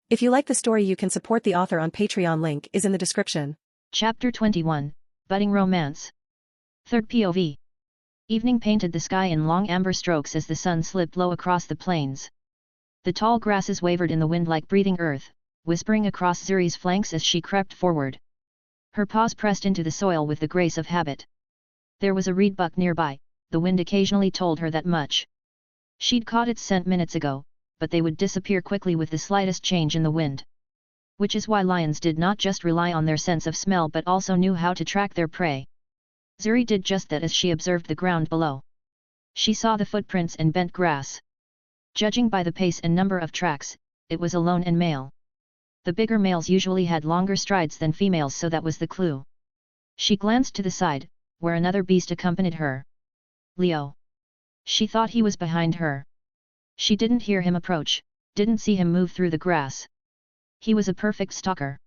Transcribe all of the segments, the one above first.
If you like the story, you can support the author on Patreon. Link is in the description. Chapter 21, Budding Romance. Third POV. Evening painted the sky in long amber strokes as the sun slipped low across the plains. The tall grasses wavered in the wind like breathing earth, whispering across Zuri's flanks as she crept forward. Her paws pressed into the soil with the grace of habit. There was a reed buck nearby, the wind occasionally told her that much. She'd caught its scent minutes ago, but they would disappear quickly with the slightest change in the wind. Which is why lions did not just rely on their sense of smell but also knew how to track their prey. Zuri did just that as she observed the ground below. She saw the footprints in bent grass. Judging by the pace and number of tracks, it was a lone and male. The bigger males usually had longer strides than females, so that was the clue. She glanced to the side, where another beast accompanied her. Leo. She thought he was behind her. She didn't hear him approach, didn't see him move through the grass. He was a perfect stalker.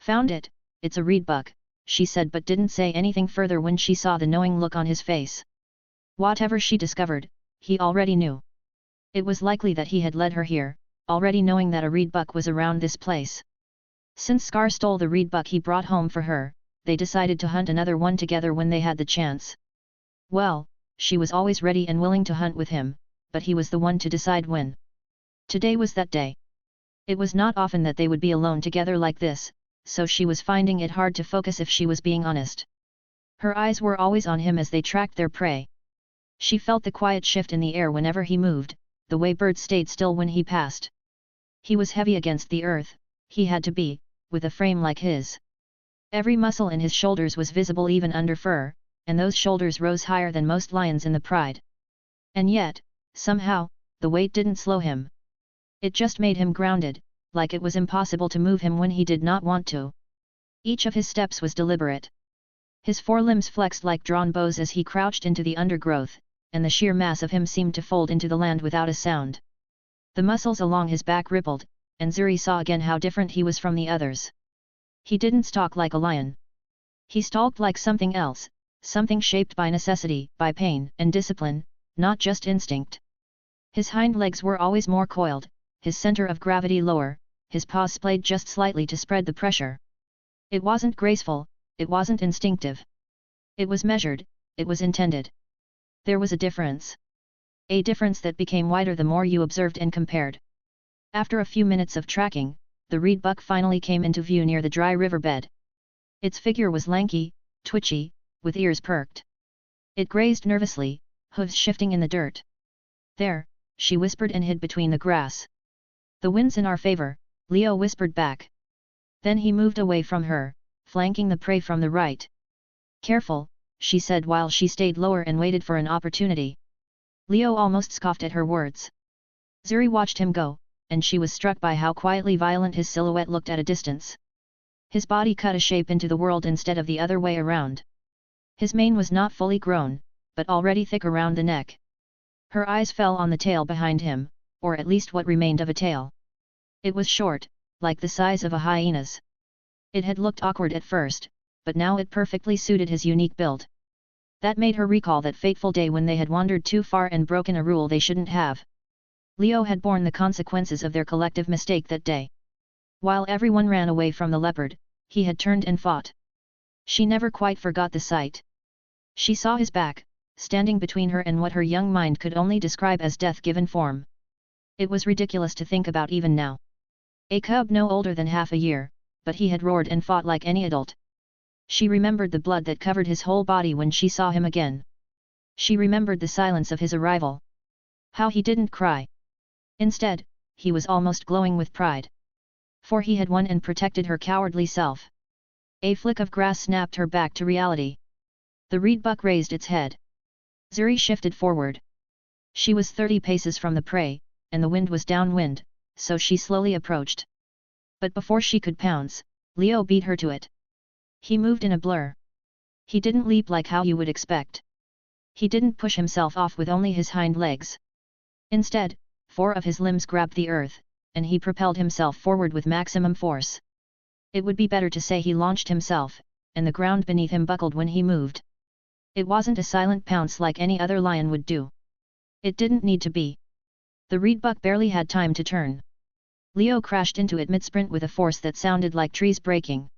Found it, it's a reed buck, she said, but didn't say anything further when she saw the knowing look on his face. Whatever she discovered, he already knew. It was likely that he had led her here, already knowing that a reed buck was around this place. Since Scar stole the reed buck he brought home for her, they decided to hunt another one together when they had the chance. Well, she was always ready and willing to hunt with him, but he was the one to decide when. Today was that day. It was not often that they would be alone together like this, so she was finding it hard to focus if she was being honest. Her eyes were always on him as they tracked their prey. She felt the quiet shift in the air whenever he moved, the way birds stayed still when he passed. He was heavy against the earth, he had to be, with a frame like his. Every muscle in his shoulders was visible even under fur, and those shoulders rose higher than most lions in the pride. And yet, somehow, the weight didn't slow him. It just made him grounded, like it was impossible to move him when he did not want to. Each of his steps was deliberate. His forelimbs flexed like drawn bows as he crouched into the undergrowth, and the sheer mass of him seemed to fold into the land without a sound. The muscles along his back rippled, and Zuri saw again how different he was from the others. He didn't stalk like a lion. He stalked like something else, something shaped by necessity, by pain and discipline, not just instinct. His hind legs were always more coiled, his center of gravity lower, his paws splayed just slightly to spread the pressure. It wasn't graceful, it wasn't instinctive. It was measured, it was intended. There was a difference. A difference that became wider the more you observed and compared. After a few minutes of tracking, the reed buck finally came into view near the dry riverbed. Its figure was lanky, twitchy, with ears perked. It grazed nervously, hooves shifting in the dirt. There, she whispered and hid between the grass. The wind's in our favor, Leo whispered back. Then he moved away from her, flanking the prey from the right. Careful, she said while she stayed lower and waited for an opportunity. Leo almost scoffed at her words. Zuri watched him go, and she was struck by how quietly violent his silhouette looked at a distance. His body cut a shape into the world instead of the other way around. His mane was not fully grown, but already thick around the neck. Her eyes fell on the tail behind him, or at least what remained of a tail. It was short, like the size of a hyena's. It had looked awkward at first, but now it perfectly suited his unique build. That made her recall that fateful day when they had wandered too far and broken a rule they shouldn't have. Leo had borne the consequences of their collective mistake that day. While everyone ran away from the leopard, he had turned and fought. She never quite forgot the sight. She saw his back, standing between her and what her young mind could only describe as death-given form. It was ridiculous to think about even now. A cub no older than half a year, but he had roared and fought like any adult. She remembered the blood that covered his whole body when she saw him again. She remembered the silence of his arrival. How he didn't cry. Instead, he was almost glowing with pride. For he had won and protected her cowardly self. A flick of grass snapped her back to reality. The reed buck raised its head. Zuri shifted forward. She was 30 paces from the prey, and the wind was downwind, so she slowly approached. But before she could pounce, Leo beat her to it. He moved in a blur. He didn't leap like how you would expect. He didn't push himself off with only his hind legs. Instead, 4 of his limbs grabbed the earth, and he propelled himself forward with maximum force. It would be better to say he launched himself, and the ground beneath him buckled when he moved. It wasn't a silent pounce like any other lion would do. It didn't need to be. The reed buck barely had time to turn. Leo crashed into it mid-sprint with a force that sounded like trees breaking.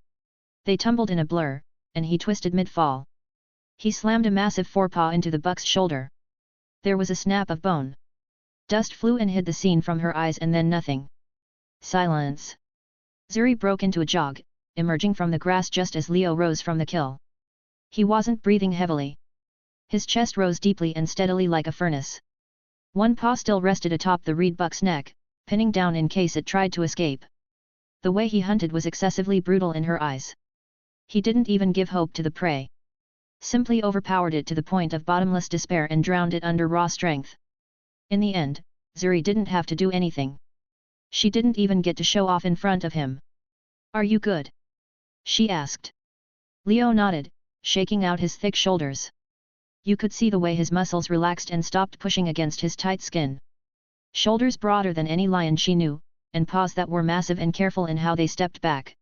They tumbled in a blur, and he twisted mid-fall. He slammed a massive forepaw into the buck's shoulder. There was a snap of bone. Dust flew and hid the scene from her eyes, and then nothing. Silence. Zuri broke into a jog, emerging from the grass just as Leo rose from the kill. He wasn't breathing heavily. His chest rose deeply and steadily like a furnace. One paw still rested atop the reed buck's neck, pinning down in case it tried to escape. The way he hunted was excessively brutal in her eyes. He didn't even give hope to the prey. Simply overpowered it to the point of bottomless despair and drowned it under raw strength. In the end, Zuri didn't have to do anything. She didn't even get to show off in front of him. "Are you good?" she asked. Leo nodded, shaking out his thick shoulders. You could see the way his muscles relaxed and stopped pushing against his tight skin. Shoulders broader than any lion she knew, and paws that were massive and careful in how they stepped back.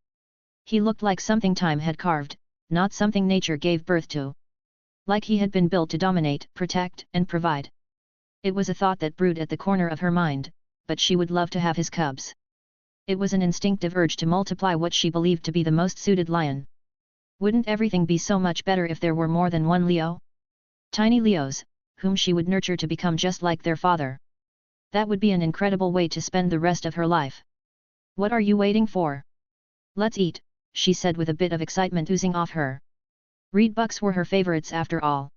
He looked like something time had carved, not something nature gave birth to. Like he had been built to dominate, protect, and provide. It was a thought that brewed at the corner of her mind, but she would love to have his cubs. It was an instinctive urge to multiply what she believed to be the most suited lion. Wouldn't everything be so much better if there were more than one Leo? Tiny Leos, whom she would nurture to become just like their father. That would be an incredible way to spend the rest of her life. "What are you waiting for? Let's eat," she said with a bit of excitement oozing off her. Reed bucks were her favorites after all.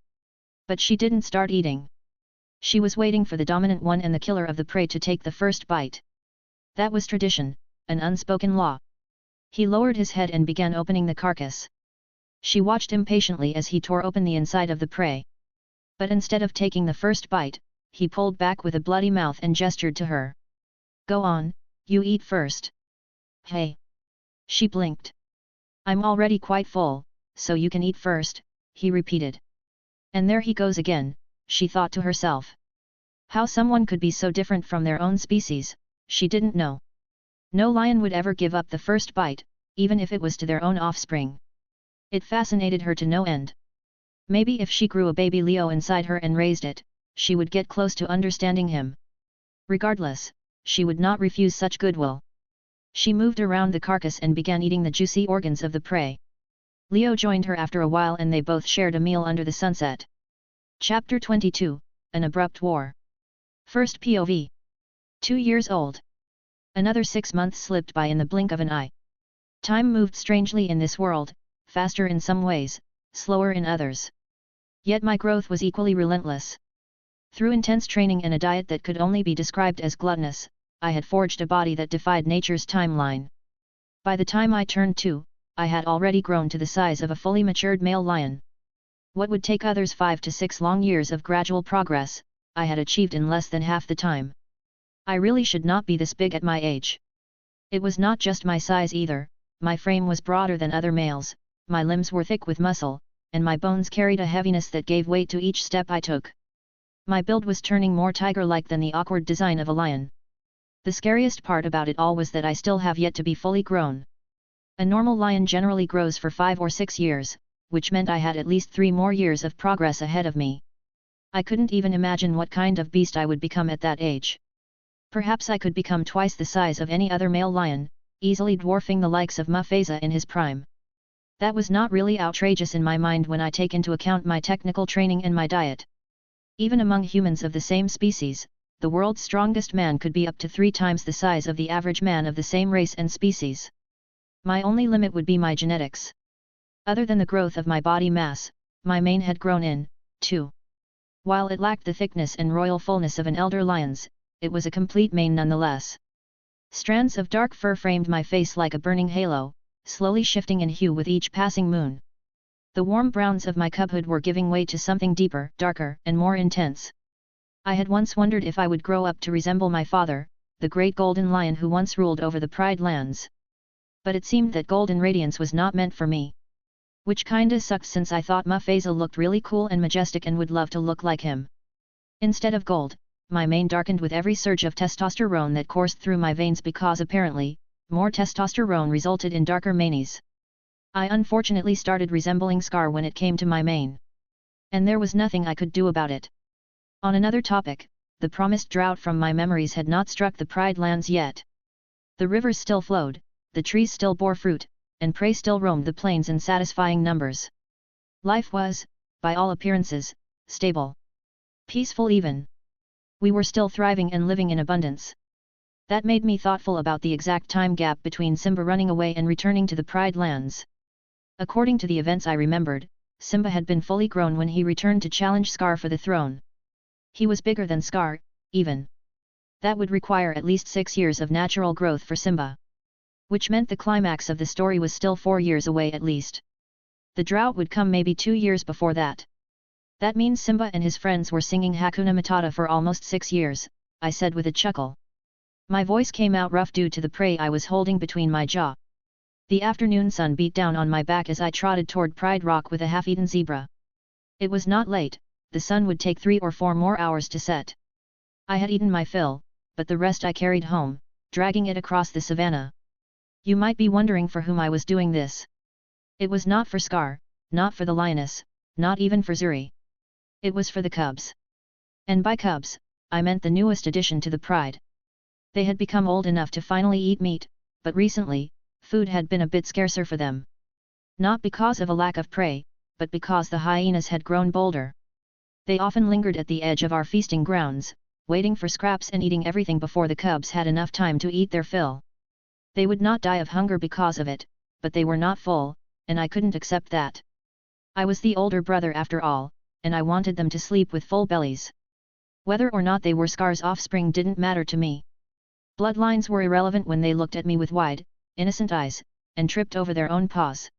But she didn't start eating. She was waiting for the dominant one and the killer of the prey to take the first bite. That was tradition, an unspoken law. He lowered his head and began opening the carcass. She watched impatiently as he tore open the inside of the prey. But instead of taking the first bite, he pulled back with a bloody mouth and gestured to her. "Go on, you eat first." "Hey!" She blinked. "I'm already quite full, so you can eat first," he repeated. And there he goes again, she thought to herself. How someone could be so different from their own species, she didn't know. No lion would ever give up the first bite, even if it was to their own offspring. It fascinated her to no end. Maybe if she grew a baby Leo inside her and raised it, she would get close to understanding him. Regardless, she would not refuse such goodwill. She moved around the carcass and began eating the juicy organs of the prey. Leo joined her after a while and they both shared a meal under the sunset. Chapter 22, An Abrupt War. First POV. 2 years old. Another 6 months slipped by in the blink of an eye. Time moved strangely in this world, faster in some ways, slower in others. Yet my growth was equally relentless. Through intense training and a diet that could only be described as gluttonous, I had forged a body that defied nature's timeline. By the time I turned 2, I had already grown to the size of a fully matured male lion. What would take others 5 to 6 long years of gradual progress, I had achieved in less than half the time. I really should not be this big at my age. It was not just my size either, my frame was broader than other males, my limbs were thick with muscle, and my bones carried a heaviness that gave weight to each step I took. My build was turning more tiger-like than the awkward design of a lion. The scariest part about it all was that I still have yet to be fully grown. A normal lion generally grows for 5 or 6 years, which meant I had at least 3 more years of progress ahead of me. I couldn't even imagine what kind of beast I would become at that age. Perhaps I could become twice the size of any other male lion, easily dwarfing the likes of Mufasa in his prime. That was not really outrageous in my mind when I take into account my technical training and my diet. Even among humans of the same species, the world's strongest man could be up to 3 times the size of the average man of the same race and species. My only limit would be my genetics. Other than the growth of my body mass, my mane had grown in, too. While it lacked the thickness and royal fullness of an elder lion's, it was a complete mane nonetheless. Strands of dark fur framed my face like a burning halo, slowly shifting in hue with each passing moon. The warm browns of my cubhood were giving way to something deeper, darker, and more intense. I had once wondered if I would grow up to resemble my father, the great golden lion who once ruled over the Pride Lands. But it seemed that golden radiance was not meant for me. Which kinda sucked since I thought Mufasa looked really cool and majestic and would love to look like him. Instead of gold, my mane darkened with every surge of testosterone that coursed through my veins because apparently, more testosterone resulted in darker manes. I unfortunately started resembling Scar when it came to my mane. And there was nothing I could do about it. On another topic, the promised drought from my memories had not struck the Pride lands yet. The rivers still flowed, the trees still bore fruit, and prey still roamed the plains in satisfying numbers. Life was, by all appearances, stable. Peaceful even. We were still thriving and living in abundance. That made me thoughtful about the exact time gap between Simba running away and returning to the Pride lands. According to the events I remembered, Simba had been fully grown when he returned to challenge Scar for the throne. He was bigger than Scar, even. That would require at least 6 years of natural growth for Simba. Which meant the climax of the story was still 4 years away at least. The drought would come maybe 2 years before that. That means Simba and his friends were singing Hakuna Matata for almost 6 years, I said with a chuckle. My voice came out rough due to the prey I was holding between my jaw. The afternoon sun beat down on my back as I trotted toward Pride Rock with a half-eaten zebra. It was not late, the sun would take 3 or 4 more hours to set. I had eaten my fill, but the rest I carried home, dragging it across the savannah. You might be wondering for whom I was doing this. It was not for Scar, not for the lioness, not even for Zuri. It was for the cubs. And by cubs, I meant the newest addition to the Pride. They had become old enough to finally eat meat, but recently, food had been a bit scarcer for them. Not because of a lack of prey, but because the hyenas had grown bolder. They often lingered at the edge of our feasting grounds, waiting for scraps and eating everything before the cubs had enough time to eat their fill. They would not die of hunger because of it, but they were not full, and I couldn't accept that. I was the older brother after all, and I wanted them to sleep with full bellies. Whether or not they were Scar's offspring didn't matter to me. Bloodlines were irrelevant when they looked at me with wide, innocent eyes, and tripped over their own paws.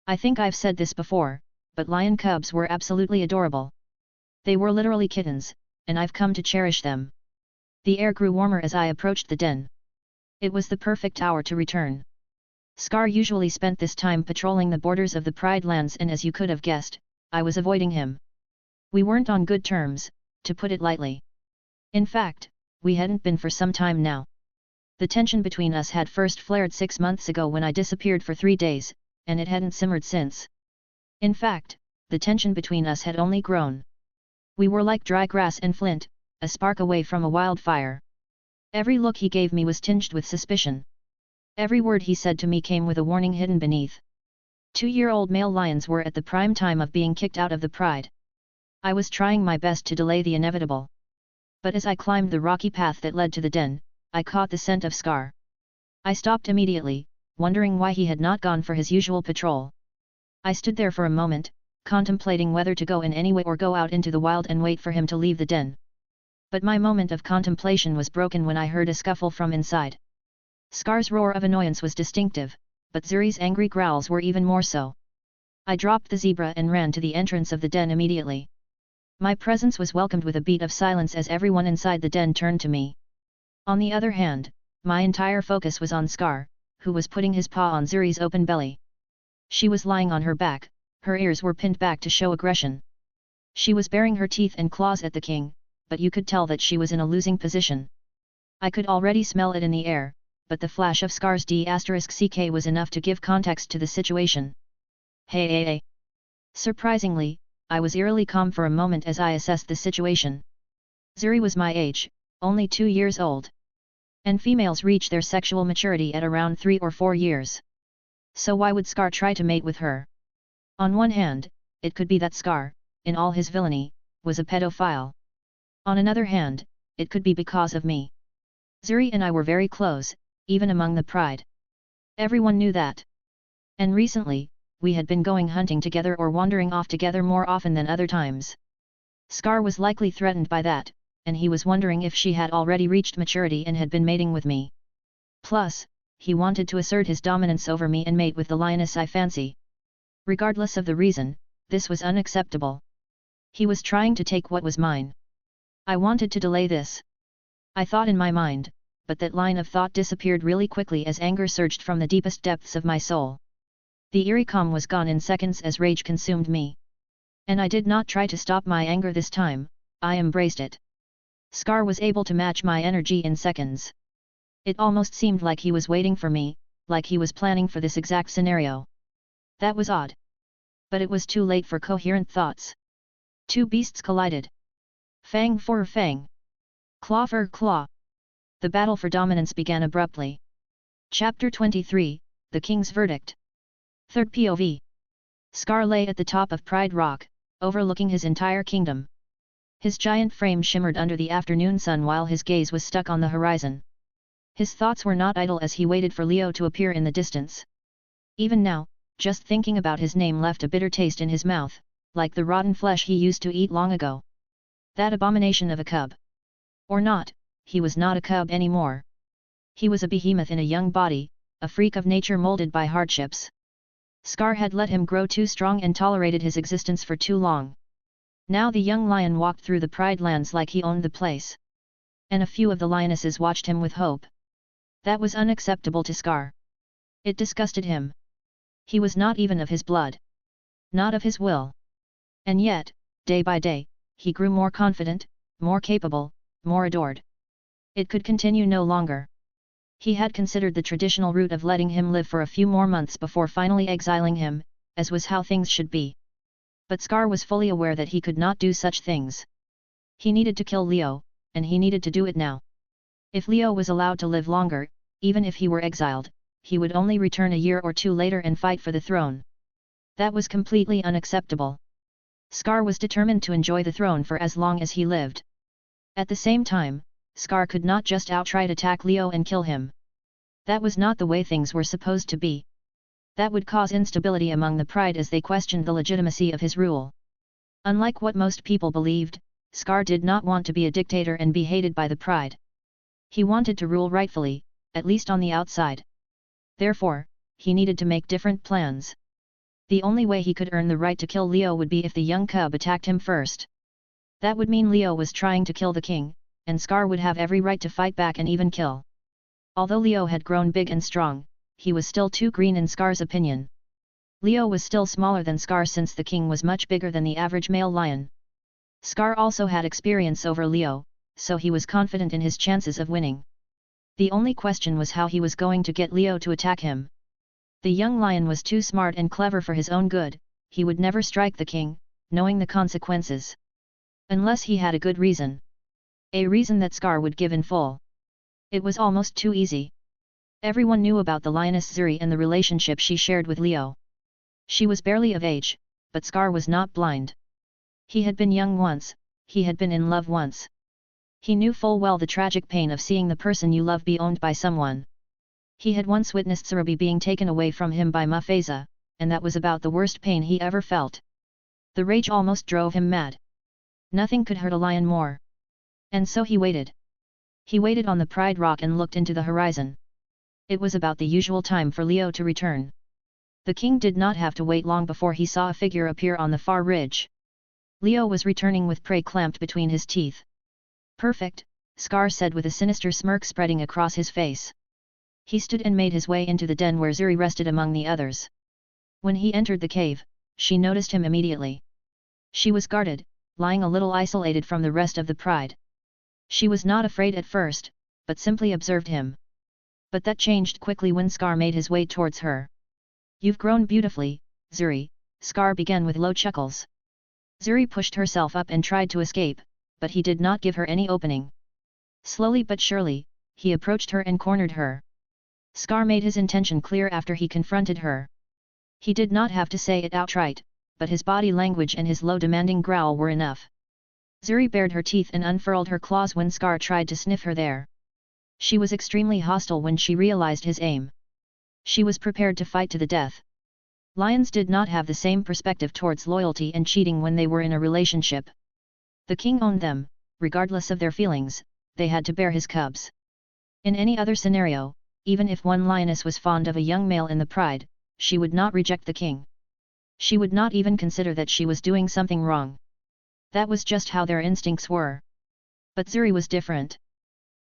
I think I've said this before, but lion cubs were absolutely adorable. They were literally kittens, and I've come to cherish them. The air grew warmer as I approached the den. It was the perfect hour to return. Scar usually spent this time patrolling the borders of the Pride lands, and as you could have guessed, I was avoiding him. We weren't on good terms, to put it lightly. In fact, we hadn't been for some time now. The tension between us had first flared 6 months ago when I disappeared for 3 days, and it hadn't simmered since. In fact, the tension between us had only grown. We were like dry grass and flint, a spark away from a wildfire. Every look he gave me was tinged with suspicion. Every word he said to me came with a warning hidden beneath. 2-year-old male lions were at the prime time of being kicked out of the Pride. I was trying my best to delay the inevitable. But as I climbed the rocky path that led to the den, I caught the scent of Scar. I stopped immediately, wondering why he had not gone for his usual patrol. I stood there for a moment, contemplating whether to go in anyway or go out into the wild and wait for him to leave the den. But my moment of contemplation was broken when I heard a scuffle from inside. Scar's roar of annoyance was distinctive, but Zuri's angry growls were even more so. I dropped the zebra and ran to the entrance of the den immediately. My presence was welcomed with a beat of silence as everyone inside the den turned to me. On the other hand, my entire focus was on Scar, who was putting his paw on Zuri's open belly. She was lying on her back, her ears were pinned back to show aggression. She was baring her teeth and claws at the king, but you could tell that she was in a losing position. I could already smell it in the air, but the flash of Scar's D**CK was enough to give context to the situation. Hey. Surprisingly, I was eerily calm for a moment as I assessed the situation. Zuri was my age, only 2 years old. And females reach their sexual maturity at around 3 or 4 years. So why would Scar try to mate with her? On one hand, it could be that Scar, in all his villainy, was a pedophile. On another hand, it could be because of me. Zuri and I were very close, even among the Pride. Everyone knew that. And recently, we had been going hunting together or wandering off together more often than other times. Scar was likely threatened by that, and he was wondering if she had already reached maturity and had been mating with me. Plus, he wanted to assert his dominance over me and mate with the lioness I fancy. Regardless of the reason, this was unacceptable. He was trying to take what was mine. I wanted to delay this. I thought in my mind, but that line of thought disappeared really quickly as anger surged from the deepest depths of my soul. The eerie calm was gone in seconds as rage consumed me. And I did not try to stop my anger this time, I embraced it. Scar was able to match my energy in seconds. It almost seemed like he was waiting for me, like he was planning for this exact scenario. That was odd. But it was too late for coherent thoughts. Two beasts collided. Fang for fang. Claw for claw. The battle for dominance began abruptly. Chapter 23, The King's Verdict. Third POV. Scar lay at the top of Pride Rock, overlooking his entire kingdom. His giant frame shimmered under the afternoon sun while his gaze was stuck on the horizon. His thoughts were not idle as he waited for Leo to appear in the distance. Even now, just thinking about his name left a bitter taste in his mouth, like the rotten flesh he used to eat long ago. That abomination of a cub. Or not, he was not a cub anymore. He was a behemoth in a young body, a freak of nature molded by hardships. Scar had let him grow too strong and tolerated his existence for too long. Now the young lion walked through the Pride lands like he owned the place. And a few of the lionesses watched him with hope. That was unacceptable to Scar. It disgusted him. He was not even of his blood. Not of his will. And yet, day by day, he grew more confident, more capable, more adored. It could continue no longer. He had considered the traditional route of letting him live for a few more months before finally exiling him, as was how things should be. But Scar was fully aware that he could not do such things. He needed to kill Leo, and he needed to do it now. If Leo was allowed to live longer, even if he were exiled, he would only return a year or two later and fight for the throne. That was completely unacceptable. Scar was determined to enjoy the throne for as long as he lived. At the same time, Scar could not just outright attack Leo and kill him. That was not the way things were supposed to be. That would cause instability among the Pride as they questioned the legitimacy of his rule. Unlike what most people believed, Scar did not want to be a dictator and be hated by the Pride. He wanted to rule rightfully, at least on the outside. Therefore, he needed to make different plans. The only way he could earn the right to kill Leo would be if the young cub attacked him first. That would mean Leo was trying to kill the king, and Scar would have every right to fight back and even kill. Although Leo had grown big and strong, he was still too green in Scar's opinion. Leo was still smaller than Scar since the king was much bigger than the average male lion. Scar also had experience over Leo, so he was confident in his chances of winning. The only question was how he was going to get Leo to attack him. The young lion was too smart and clever for his own good, he would never strike the king, knowing the consequences. Unless he had a good reason. A reason that Scar would give in full. It was almost too easy. Everyone knew about the lioness Zuri and the relationship she shared with Leo. She was barely of age, but Scar was not blind. He had been young once, he had been in love once. He knew full well the tragic pain of seeing the person you love be owned by someone. He had once witnessed Sarabi being taken away from him by Mufasa, and that was about the worst pain he ever felt. The rage almost drove him mad. Nothing could hurt a lion more. And so he waited. He waited on the Pride Rock and looked into the horizon. It was about the usual time for Leo to return. The king did not have to wait long before he saw a figure appear on the far ridge. Leo was returning with prey clamped between his teeth. Perfect, Scar said with a sinister smirk spreading across his face. He stood and made his way into the den where Zuri rested among the others. When he entered the cave, she noticed him immediately. She was guarded, lying a little isolated from the rest of the Pride. She was not afraid at first, but simply observed him. But that changed quickly when Scar made his way towards her. "You've grown beautifully, Zuri," Scar began with low chuckles. Zuri pushed herself up and tried to escape, but he did not give her any opening. Slowly but surely, he approached her and cornered her. Scar made his intention clear after he confronted her. He did not have to say it outright, but his body language and his low demanding growl were enough. Zuri bared her teeth and unfurled her claws when Scar tried to sniff her there. She was extremely hostile when she realized his aim. She was prepared to fight to the death. Lions did not have the same perspective towards loyalty and cheating when they were in a relationship. The king owned them, regardless of their feelings, they had to bear his cubs. In any other scenario, even if one lioness was fond of a young male in the Pride, she would not reject the king. She would not even consider that she was doing something wrong. That was just how their instincts were. But Zuri was different.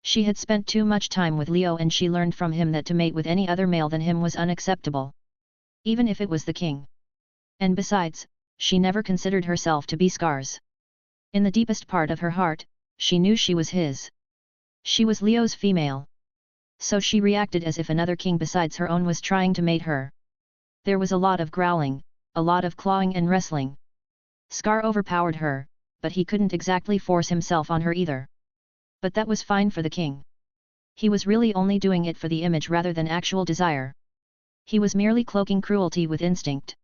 She had spent too much time with Leo and she learned from him that to mate with any other male than him was unacceptable. Even if it was the king. And besides, she never considered herself to be Scar's. In the deepest part of her heart, she knew she was his. She was Leo's female. So she reacted as if another king besides her own was trying to mate her. There was a lot of growling, a lot of clawing and wrestling. Scar overpowered her, but he couldn't exactly force himself on her either. But that was fine for the king. He was really only doing it for the image rather than actual desire. He was merely cloaking cruelty with instinct.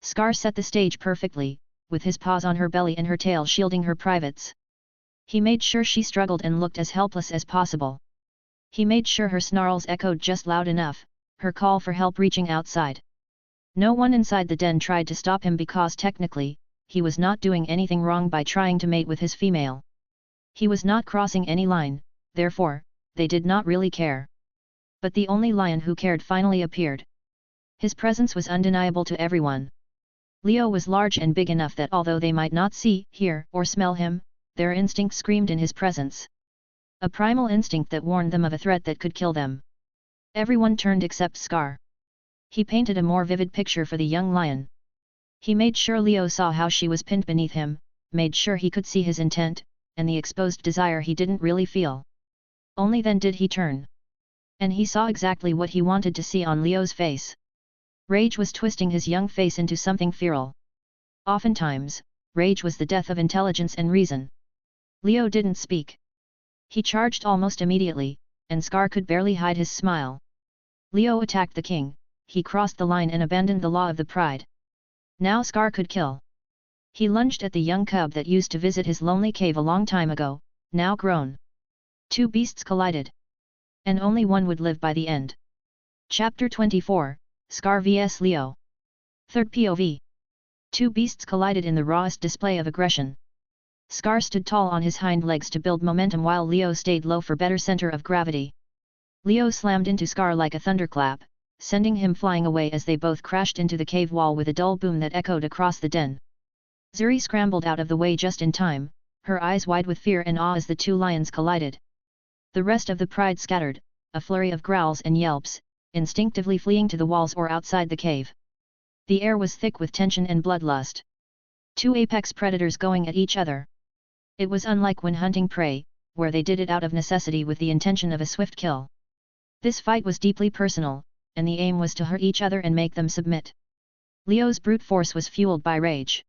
Scar set the stage perfectly, with his paws on her belly and her tail shielding her privates. He made sure she struggled and looked as helpless as possible. He made sure her snarls echoed just loud enough, her call for help reaching outside. No one inside the den tried to stop him because technically, he was not doing anything wrong by trying to mate with his female. He was not crossing any line, therefore, they did not really care. But the only lion who cared finally appeared. His presence was undeniable to everyone. Leo was large and big enough that although they might not see, hear, or smell him, their instinct screamed in his presence. A primal instinct that warned them of a threat that could kill them. Everyone turned except Scar. He painted a more vivid picture for the young lion. He made sure Leo saw how she was pinned beneath him, made sure he could see his intent, and the exposed desire he didn't really feel. Only then did he turn. And he saw exactly what he wanted to see on Leo's face. Rage was twisting his young face into something feral. Oftentimes, rage was the death of intelligence and reason. Leo didn't speak. He charged almost immediately, and Scar could barely hide his smile. Leo attacked the king, he crossed the line and abandoned the law of the pride. Now Scar could kill. He lunged at the young cub that used to visit his lonely cave a long time ago, now grown. Two beasts collided. And only one would live by the end. Chapter 24, Scar vs Leo. Third POV. Two beasts collided in the rawest display of aggression. Scar stood tall on his hind legs to build momentum while Leo stayed low for better center of gravity. Leo slammed into Scar like a thunderclap, sending him flying away as they both crashed into the cave wall with a dull boom that echoed across the den. Zuri scrambled out of the way just in time, her eyes wide with fear and awe as the two lions collided. The rest of the pride scattered, a flurry of growls and yelps, instinctively fleeing to the walls or outside the cave. The air was thick with tension and bloodlust. Two apex predators going at each other. It was unlike when hunting prey, where they did it out of necessity with the intention of a swift kill. This fight was deeply personal, and the aim was to hurt each other and make them submit. Leo's brute force was fueled by rage.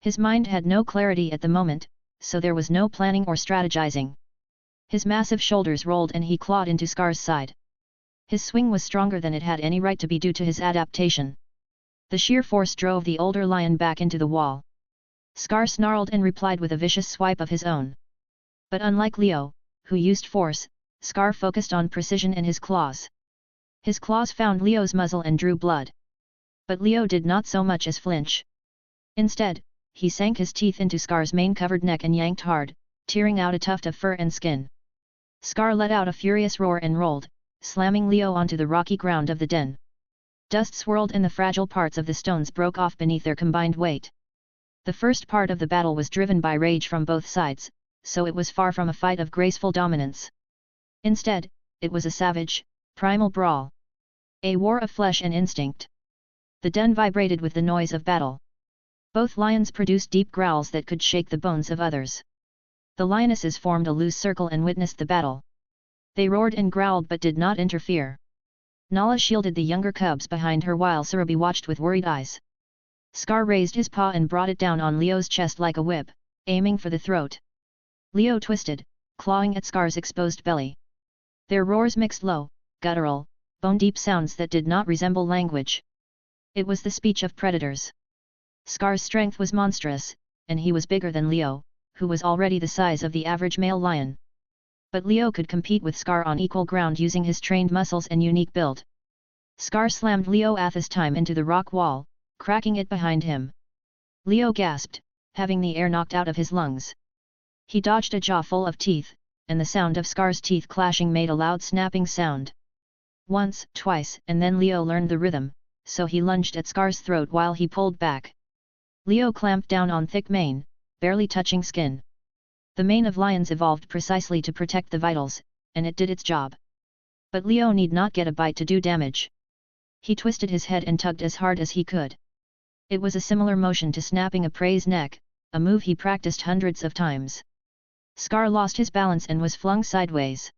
His mind had no clarity at the moment, so there was no planning or strategizing. His massive shoulders rolled and he clawed into Scar's side. His swing was stronger than it had any right to be due to his adaptation. The sheer force drove the older lion back into the wall. Scar snarled and replied with a vicious swipe of his own. But unlike Leo, who used force, Scar focused on precision in his claws. His claws found Leo's muzzle and drew blood. But Leo did not so much as flinch. Instead, he sank his teeth into Scar's mane-covered neck and yanked hard, tearing out a tuft of fur and skin. Scar let out a furious roar and rolled, slamming Leo onto the rocky ground of the den. Dust swirled and the fragile parts of the stones broke off beneath their combined weight. The first part of the battle was driven by rage from both sides, so it was far from a fight of graceful dominance. Instead, it was a savage, primal brawl. A war of flesh and instinct. The den vibrated with the noise of battle. Both lions produced deep growls that could shake the bones of others. The lionesses formed a loose circle and witnessed the battle. They roared and growled but did not interfere. Nala shielded the younger cubs behind her while Surabhi watched with worried eyes. Scar raised his paw and brought it down on Leo's chest like a whip, aiming for the throat. Leo twisted, clawing at Scar's exposed belly. Their roars mixed low, guttural, bone-deep sounds that did not resemble language. It was the speech of predators. Scar's strength was monstrous, and he was bigger than Leo, who was already the size of the average male lion. But Leo could compete with Scar on equal ground using his trained muscles and unique build. Scar slammed Leo at this time into the rock wall, cracking it behind him. Leo gasped, having the air knocked out of his lungs. He dodged a jaw full of teeth, and the sound of Scar's teeth clashing made a loud snapping sound. Once, twice, and then Leo learned the rhythm, so he lunged at Scar's throat while he pulled back. Leo clamped down on thick mane, barely touching skin. The mane of lions evolved precisely to protect the vitals, and it did its job. But Leo need not get a bite to do damage. He twisted his head and tugged as hard as he could. It was a similar motion to snapping a prey's neck, a move he practiced hundreds of times. Scar lost his balance and was flung sideways.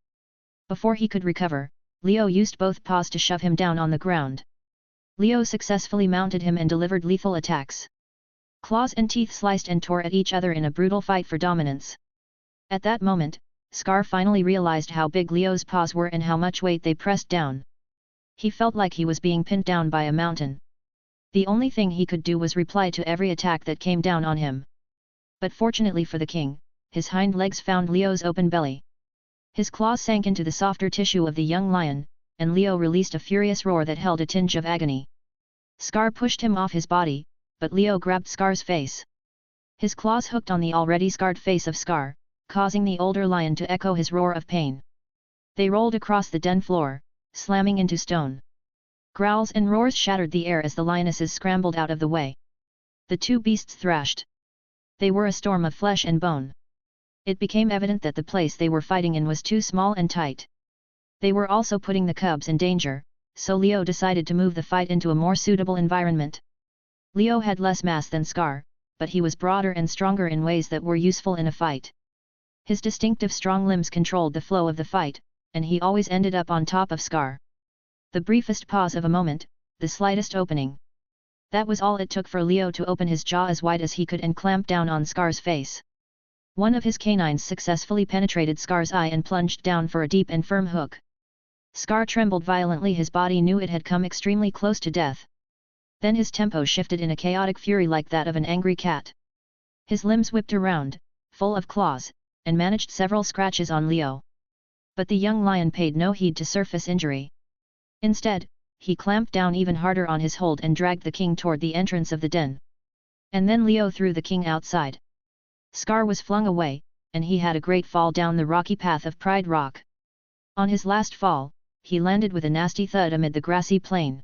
Before he could recover, Leo used both paws to shove him down on the ground. Leo successfully mounted him and delivered lethal attacks. Claws and teeth sliced and tore at each other in a brutal fight for dominance. At that moment, Scar finally realized how big Leo's paws were and how much weight they pressed down. He felt like he was being pinned down by a mountain. The only thing he could do was reply to every attack that came down on him. But fortunately for the king, his hind legs found Leo's open belly. His claws sank into the softer tissue of the young lion, and Leo released a furious roar that held a tinge of agony. Scar pushed him off his body, but Leo grabbed Scar's face. His claws hooked on the already scarred face of Scar, causing the older lion to echo his roar of pain. They rolled across the den floor, slamming into stone. Growls and roars shattered the air as the lionesses scrambled out of the way. The two beasts thrashed. They were a storm of flesh and bone. It became evident that the place they were fighting in was too small and tight. They were also putting the cubs in danger, so Leo decided to move the fight into a more suitable environment. Leo had less mass than Scar, but he was broader and stronger in ways that were useful in a fight. His distinctive strong limbs controlled the flow of the fight, and he always ended up on top of Scar. The briefest pause of a moment, the slightest opening. That was all it took for Leo to open his jaw as wide as he could and clamp down on Scar's face. One of his canines successfully penetrated Scar's eye and plunged down for a deep and firm hook. Scar trembled violently. His body knew it had come extremely close to death. Then his tempo shifted in a chaotic fury like that of an angry cat. His limbs whipped around, full of claws, and managed several scratches on Leo. But the young lion paid no heed to surface injury. Instead, he clamped down even harder on his hold and dragged the king toward the entrance of the den. And then Leo threw the king outside. Scar was flung away, and he had a great fall down the rocky path of Pride Rock. On his last fall, he landed with a nasty thud amid the grassy plain.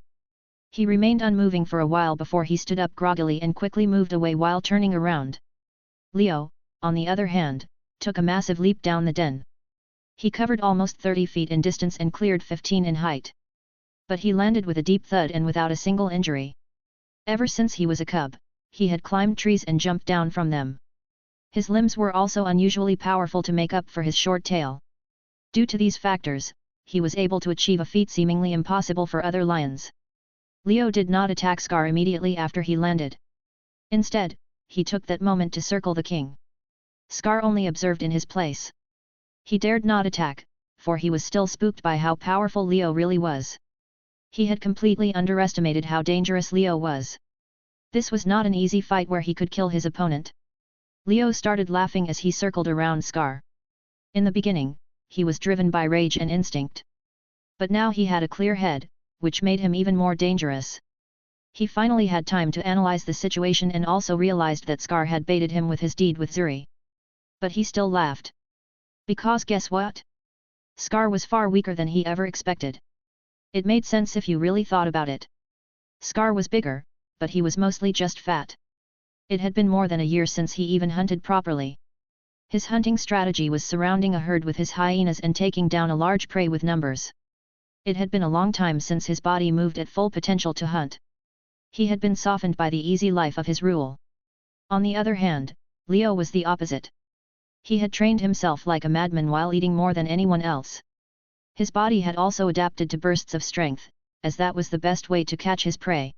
He remained unmoving for a while before he stood up groggily and quickly moved away while turning around. Leo, on the other hand, took a massive leap down the den. He covered almost 30 feet in distance and cleared 15 in height. But he landed with a deep thud and without a single injury. Ever since he was a cub, he had climbed trees and jumped down from them. His limbs were also unusually powerful to make up for his short tail. Due to these factors, he was able to achieve a feat seemingly impossible for other lions. Leo did not attack Scar immediately after he landed. Instead, he took that moment to circle the king. Scar only observed in his place. He dared not attack, for he was still spooked by how powerful Leo really was. He had completely underestimated how dangerous Leo was. This was not an easy fight where he could kill his opponent. Leo started laughing as he circled around Scar. In the beginning, he was driven by rage and instinct. But now he had a clear head, which made him even more dangerous. He finally had time to analyze the situation and also realized that Scar had baited him with his deed with Zuri. But he still laughed. Because guess what? Scar was far weaker than he ever expected. It made sense if you really thought about it. Scar was bigger, but he was mostly just fat. It had been more than a year since he even hunted properly. His hunting strategy was surrounding a herd with his hyenas and taking down a large prey with numbers. It had been a long time since his body moved at full potential to hunt. He had been softened by the easy life of his rule. On the other hand, Leo was the opposite. He had trained himself like a madman while eating more than anyone else. His body had also adapted to bursts of strength, as that was the best way to catch his prey.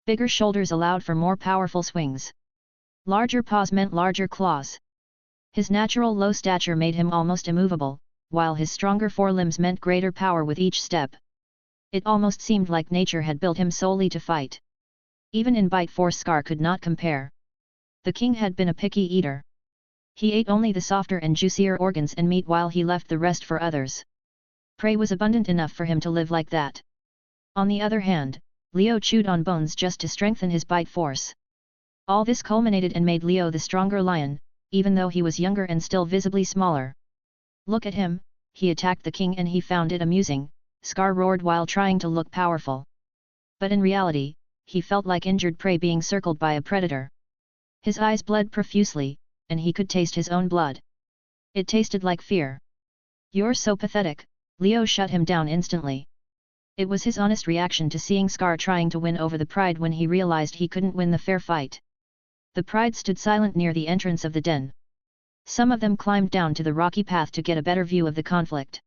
Bigger shoulders allowed for more powerful swings. Larger paws meant larger claws. His natural low stature made him almost immovable, while his stronger forelimbs meant greater power with each step. It almost seemed like nature had built him solely to fight. Even in bite force Scar could not compare. The king had been a picky eater. He ate only the softer and juicier organs and meat while he left the rest for others. Prey was abundant enough for him to live like that. On the other hand, Leo chewed on bones just to strengthen his bite force. All this culminated and made Leo the stronger lion, even though he was younger and still visibly smaller. Look at him, he attacked the king and he found it amusing, Scar roared while trying to look powerful. But in reality, he felt like injured prey being circled by a predator. His eyes bled profusely, and he could taste his own blood. It tasted like fear. "You're so pathetic," Leo shut him down instantly. It was his honest reaction to seeing Scar trying to win over the pride when he realized he couldn't win the fair fight. The pride stood silent near the entrance of the den. Some of them climbed down to the rocky path to get a better view of the conflict.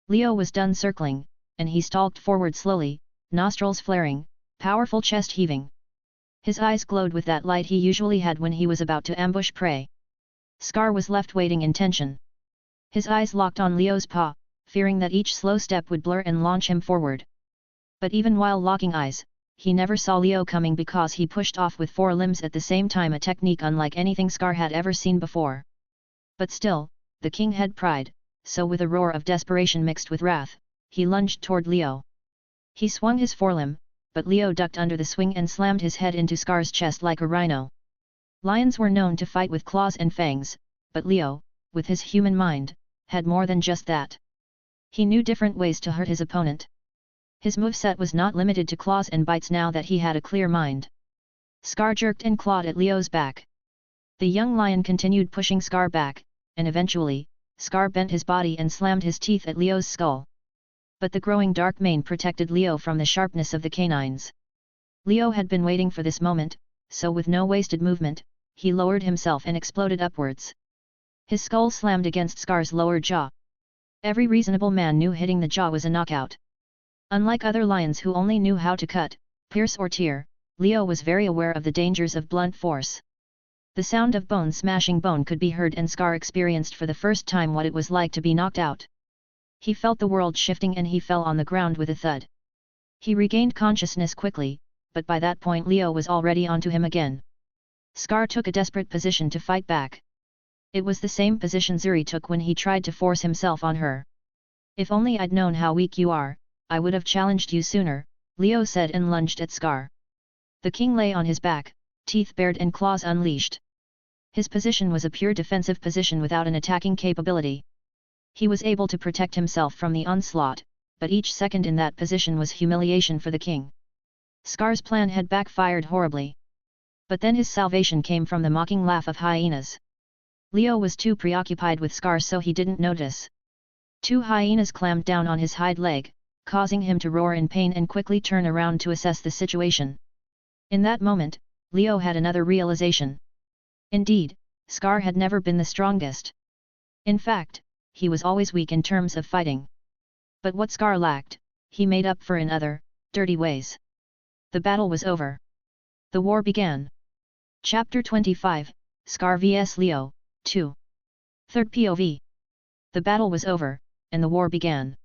Leo was done circling, and he stalked forward slowly, nostrils flaring, powerful chest heaving. His eyes glowed with that light he usually had when he was about to ambush prey. Scar was left waiting in tension. His eyes locked on Leo's paw, fearing that each slow step would blur and launch him forward. But even while locking eyes, he never saw Leo coming because he pushed off with 4 limbs at the same time, a technique unlike anything Scar had ever seen before. But still, the king had pride, so with a roar of desperation mixed with wrath, he lunged toward Leo. He swung his forelimb, but Leo ducked under the swing and slammed his head into Scar's chest like a rhino. Lions were known to fight with claws and fangs, but Leo, with his human mind, had more than just that. He knew different ways to hurt his opponent. His moveset was not limited to claws and bites now that he had a clear mind. Scar jerked and clawed at Leo's back. The young lion continued pushing Scar back, and eventually, Scar bent his body and slammed his teeth at Leo's skull. But the growing dark mane protected Leo from the sharpness of the canines. Leo had been waiting for this moment, so with no wasted movement, he lowered himself and exploded upwards. His skull slammed against Scar's lower jaw. Every reasonable man knew hitting the jaw was a knockout. Unlike other lions who only knew how to cut, pierce or tear, Leo was very aware of the dangers of blunt force. The sound of bone smashing bone could be heard, and Scar experienced for the first time what it was like to be knocked out. He felt the world shifting and he fell on the ground with a thud. He regained consciousness quickly, but by that point Leo was already onto him again. Scar took a desperate position to fight back. It was the same position Zuri took when he tried to force himself on her. "If only I'd known how weak you are, I would have challenged you sooner," Leo said and lunged at Scar. The king lay on his back, teeth bared and claws unleashed. His position was a pure defensive position without an attacking capability. He was able to protect himself from the onslaught, but each second in that position was humiliation for the king. Scar's plan had backfired horribly. But then his salvation came from the mocking laugh of hyenas. Leo was too preoccupied with Scar so he didn't notice. 2 hyenas clammed down on his hind leg, causing him to roar in pain and quickly turn around to assess the situation. In that moment, Leo had another realization. Indeed, Scar had never been the strongest. In fact, he was always weak in terms of fighting. But what Scar lacked, he made up for in other, dirty ways. The battle was over. The war began. Chapter 25, Scar vs Leo, 2. Third POV. The battle was over, and the war began.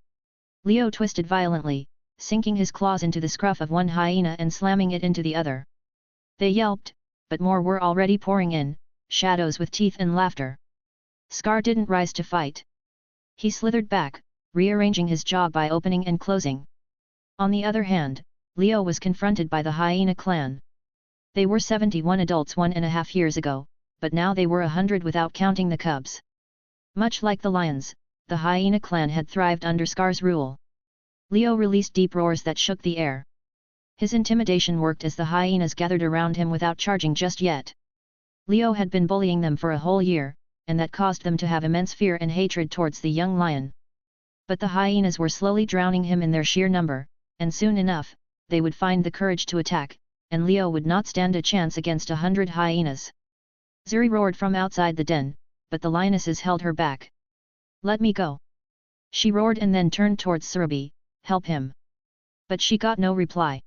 Leo twisted violently, sinking his claws into the scruff of one hyena and slamming it into the other. They yelped, but more were already pouring in, shadows with teeth and laughter. Scar didn't rise to fight. He slithered back, rearranging his jaw by opening and closing. On the other hand, Leo was confronted by the hyena clan. They were 71 adults 1.5 years ago, but now they were 100 without counting the cubs. Much like the lions, the hyena clan had thrived under Scar's rule. Leo released deep roars that shook the air. His intimidation worked as the hyenas gathered around him without charging just yet. Leo had been bullying them for a whole year, and that caused them to have immense fear and hatred towards the young lion. But the hyenas were slowly drowning him in their sheer number, and soon enough, they would find the courage to attack, and Leo would not stand a chance against 100 hyenas. Zuri roared from outside the den, but the lionesses held her back. "Let me go!" she roared and then turned towards Surabi, "Help him!" But she got no reply.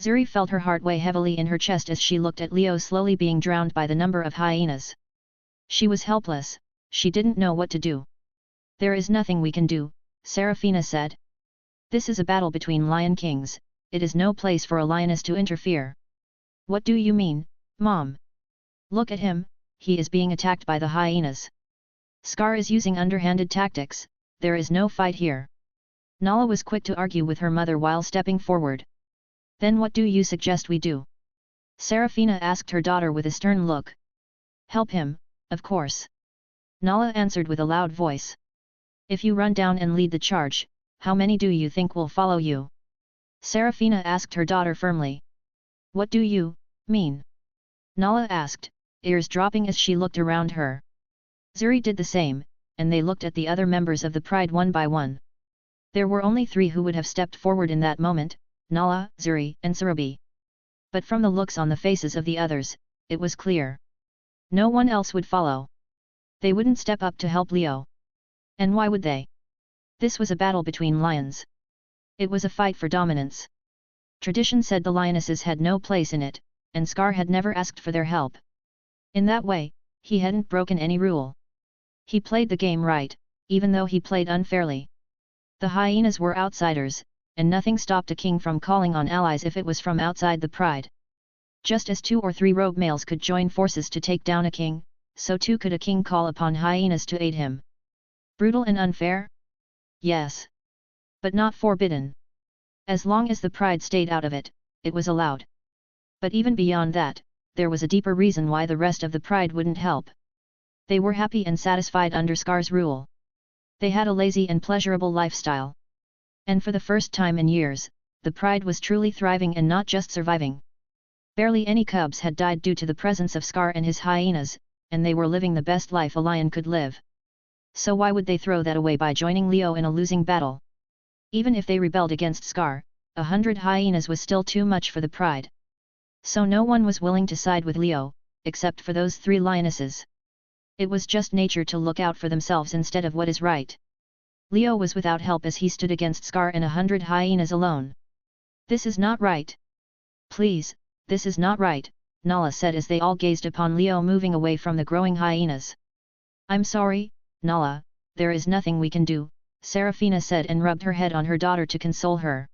Zuri felt her heart weigh heavily in her chest as she looked at Leo slowly being drowned by the number of hyenas. She was helpless, she didn't know what to do. "There is nothing we can do," Serafina said. "This is a battle between lion kings, it is no place for a lioness to interfere." "What do you mean, Mom? Look at him, he is being attacked by the hyenas. Scar is using underhanded tactics, there is no fight here." Nala was quick to argue with her mother while stepping forward. "Then what do you suggest we do?" Serafina asked her daughter with a stern look. "Help him, of course," Nala answered with a loud voice. "If you run down and lead the charge, how many do you think will follow you?" Serafina asked her daughter firmly. "What do you mean?" Nala asked, ears dropping as she looked around her. Zuri did the same, and they looked at the other members of the pride one by one. There were only 3 who would have stepped forward in that moment, Nala, Zuri, and Surabi. But from the looks on the faces of the others, it was clear. No one else would follow. They wouldn't step up to help Leo. And why would they? This was a battle between lions. It was a fight for dominance. Tradition said the lionesses had no place in it, and Scar had never asked for their help. In that way, he hadn't broken any rule. He played the game right, even though he played unfairly. The hyenas were outsiders, and nothing stopped a king from calling on allies if it was from outside the pride. Just as 2 or 3 rogue males could join forces to take down a king, so too could a king call upon hyenas to aid him. Brutal and unfair? Yes. But not forbidden. As long as the pride stayed out of it, it was allowed. But even beyond that, there was a deeper reason why the rest of the pride wouldn't help. They were happy and satisfied under Scar's rule. They had a lazy and pleasurable lifestyle. And for the first time in years, the pride was truly thriving and not just surviving. Barely any cubs had died due to the presence of Scar and his hyenas, and they were living the best life a lion could live. So why would they throw that away by joining Leo in a losing battle? Even if they rebelled against Scar, 100 hyenas was still too much for the pride. So no one was willing to side with Leo, except for those 3 lionesses. It was just nature to look out for themselves instead of what is right. Leo was without help as he stood against Scar and 100 hyenas alone. This is not right. Please, this is not right, Nala said as they all gazed upon Leo moving away from the growing hyenas. I'm sorry, Nala, there is nothing we can do, Serafina said and rubbed her head on her daughter to console her.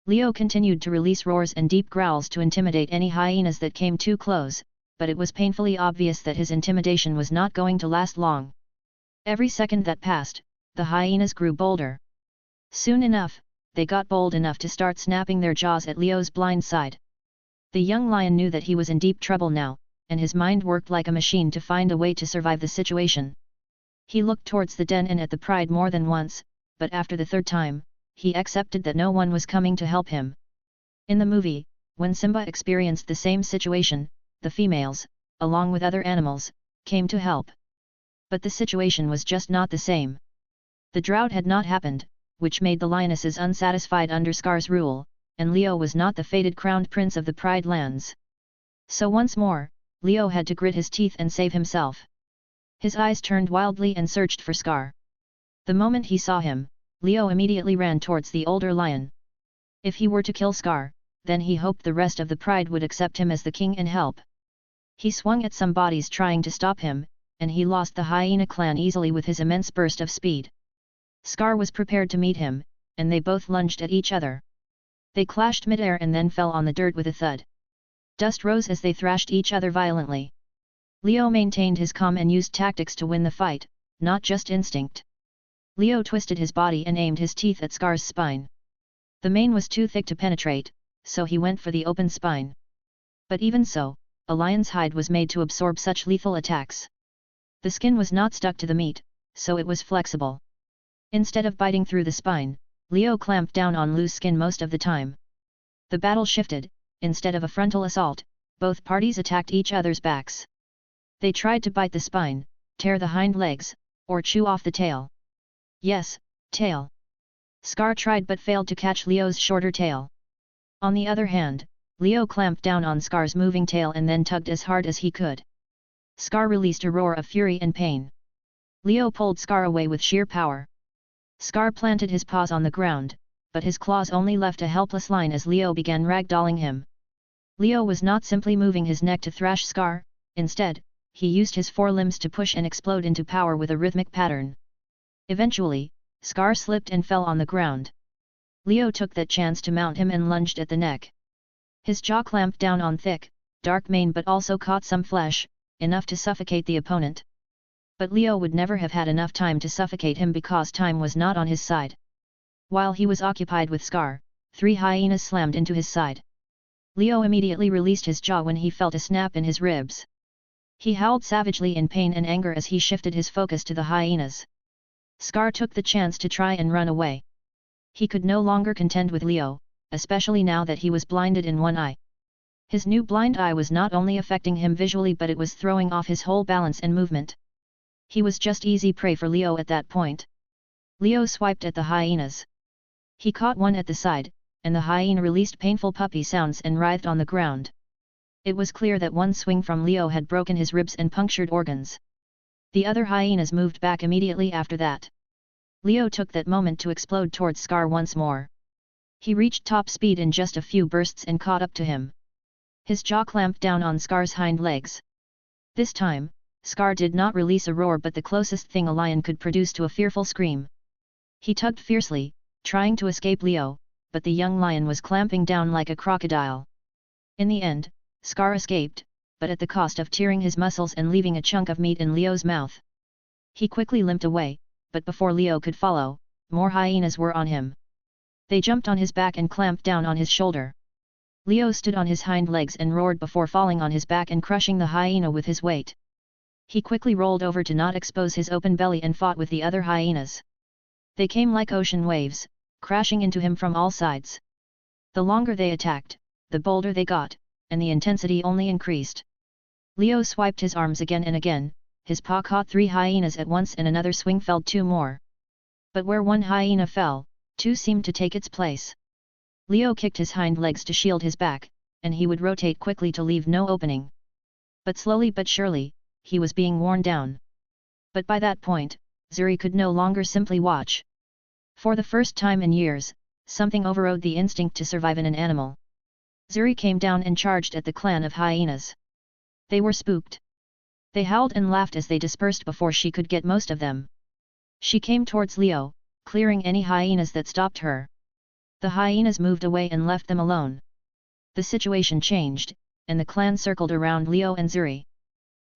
Leo continued to release roars and deep growls to intimidate any hyenas that came too close, but it was painfully obvious that his intimidation was not going to last long. Every second that passed, the hyenas grew bolder. Soon enough, they got bold enough to start snapping their jaws at Leo's blind side. The young lion knew that he was in deep trouble now, and his mind worked like a machine to find a way to survive the situation. He looked towards the den and at the pride more than once, but after the 3rd time, he accepted that no one was coming to help him. In the movie, when Simba experienced the same situation, the females, along with other animals, came to help. But the situation was just not the same. The drought had not happened, which made the lionesses unsatisfied under Scar's rule, and Leo was not the fated crowned prince of the Pride lands. So once more, Leo had to grit his teeth and save himself. His eyes turned wildly and searched for Scar. The moment he saw him, Leo immediately ran towards the older lion. If he were to kill Scar, then he hoped the rest of the pride would accept him as the king and help. He swung at some bodies trying to stop him, and he lost the hyena clan easily with his immense burst of speed. Scar was prepared to meet him, and they both lunged at each other. They clashed midair and then fell on the dirt with a thud. Dust rose as they thrashed each other violently. Leo maintained his calm and used tactics to win the fight, not just instinct. Leo twisted his body and aimed his teeth at Scar's spine. The mane was too thick to penetrate, so he went for the open spine. But even so, a lion's hide was made to absorb such lethal attacks. The skin was not stuck to the meat, so it was flexible. Instead of biting through the spine, Leo clamped down on loose skin most of the time. The battle shifted. Instead of a frontal assault, both parties attacked each other's backs. They tried to bite the spine, tear the hind legs, or chew off the tail. Yes, tail. Scar tried but failed to catch Leo's shorter tail. On the other hand, Leo clamped down on Scar's moving tail and then tugged as hard as he could. Scar released a roar of fury and pain. Leo pulled Scar away with sheer power. Scar planted his paws on the ground, but his claws only left a helpless line as Leo began ragdolling him. Leo was not simply moving his neck to thrash Scar, instead, he used his forelimbs to push and explode into power with a rhythmic pattern. Eventually, Scar slipped and fell on the ground. Leo took that chance to mount him and lunged at the neck. His jaw clamped down on thick, dark mane but also caught some flesh, enough to suffocate the opponent. But Leo would never have had enough time to suffocate him because time was not on his side. While he was occupied with Scar, 3 hyenas slammed into his side. Leo immediately released his jaw when he felt a snap in his ribs. He howled savagely in pain and anger as he shifted his focus to the hyenas. Scar took the chance to try and run away. He could no longer contend with Leo, especially now that he was blinded in one eye. His new blind eye was not only affecting him visually but it was throwing off his whole balance and movement. He was just easy prey for Leo at that point. Leo swiped at the hyenas. He caught one at the side, and the hyena released painful puppy sounds and writhed on the ground. It was clear that one swing from Leo had broken his ribs and punctured organs. The other hyenas moved back immediately after that. Leo took that moment to explode towards Scar once more. He reached top speed in just a few bursts and caught up to him. His jaw clamped down on Scar's hind legs. This time, Scar did not release a roar but the closest thing a lion could produce to a fearful scream. He tugged fiercely, trying to escape Leo, but the young lion was clamping down like a crocodile. In the end, Scar escaped, but at the cost of tearing his muscles and leaving a chunk of meat in Leo's mouth. He quickly limped away, but before Leo could follow, more hyenas were on him. They jumped on his back and clamped down on his shoulder. Leo stood on his hind legs and roared before falling on his back and crushing the hyena with his weight. He quickly rolled over to not expose his open belly and fought with the other hyenas. They came like ocean waves, crashing into him from all sides. The longer they attacked, the bolder they got, and the intensity only increased. Leo swiped his arms again and again, his paw caught 3 hyenas at once and another swing felled 2 more. But where 1 hyena fell, 2 seemed to take its place. Leo kicked his hind legs to shield his back, and he would rotate quickly to leave no opening. But slowly but surely, he was being worn down. But by that point, Zuri could no longer simply watch. For the first time in years, something overrode the instinct to survive in an animal. Zuri came down and charged at the clan of hyenas. They were spooked. They howled and laughed as they dispersed before she could get most of them. She came towards Leo, clearing any hyenas that stopped her. The hyenas moved away and left them alone. The situation changed, and the clan circled around Leo and Zuri.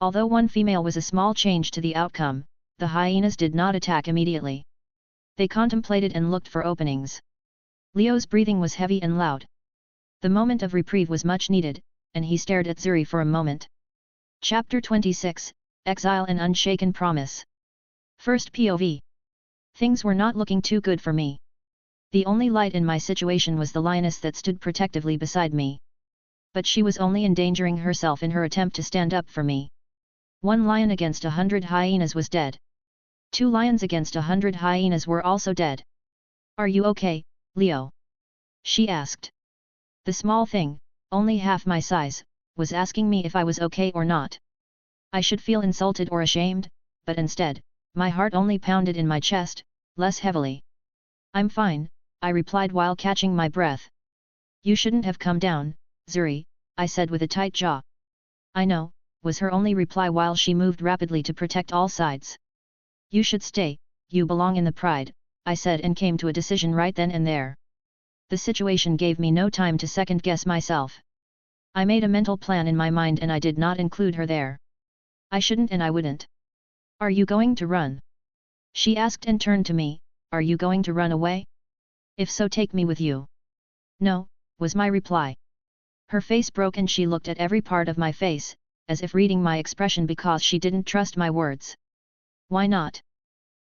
Although one female was a small change to the outcome, the hyenas did not attack immediately. They contemplated and looked for openings. Leo's breathing was heavy and loud. The moment of reprieve was much needed, and he stared at Zuri for a moment. Chapter 26, Exile and Unshaken Promise. First POV. Things were not looking too good for me. The only light in my situation was the lioness that stood protectively beside me. But she was only endangering herself in her attempt to stand up for me. 1 lion against 100 hyenas was dead. 2 lions against 100 hyenas were also dead. Are you okay, Leo? She asked. The small thing, only half my size, was asking me if I was okay or not. I should feel insulted or ashamed, but instead, my heart only pounded in my chest, less heavily. I'm fine, I replied while catching my breath. You shouldn't have come down, Zuri, I said with a tight jaw. I know, was her only reply while she moved rapidly to protect all sides. You should stay, you belong in the pride, I said and came to a decision right then and there. The situation gave me no time to second-guess myself. I made a mental plan in my mind and I did not include her there. I shouldn't and I wouldn't. Are you going to run? She asked and turned to me, are you going to run away? If so, take me with you. No, was my reply. Her face broke and she looked at every part of my face, as if reading my expression because she didn't trust my words. Why not?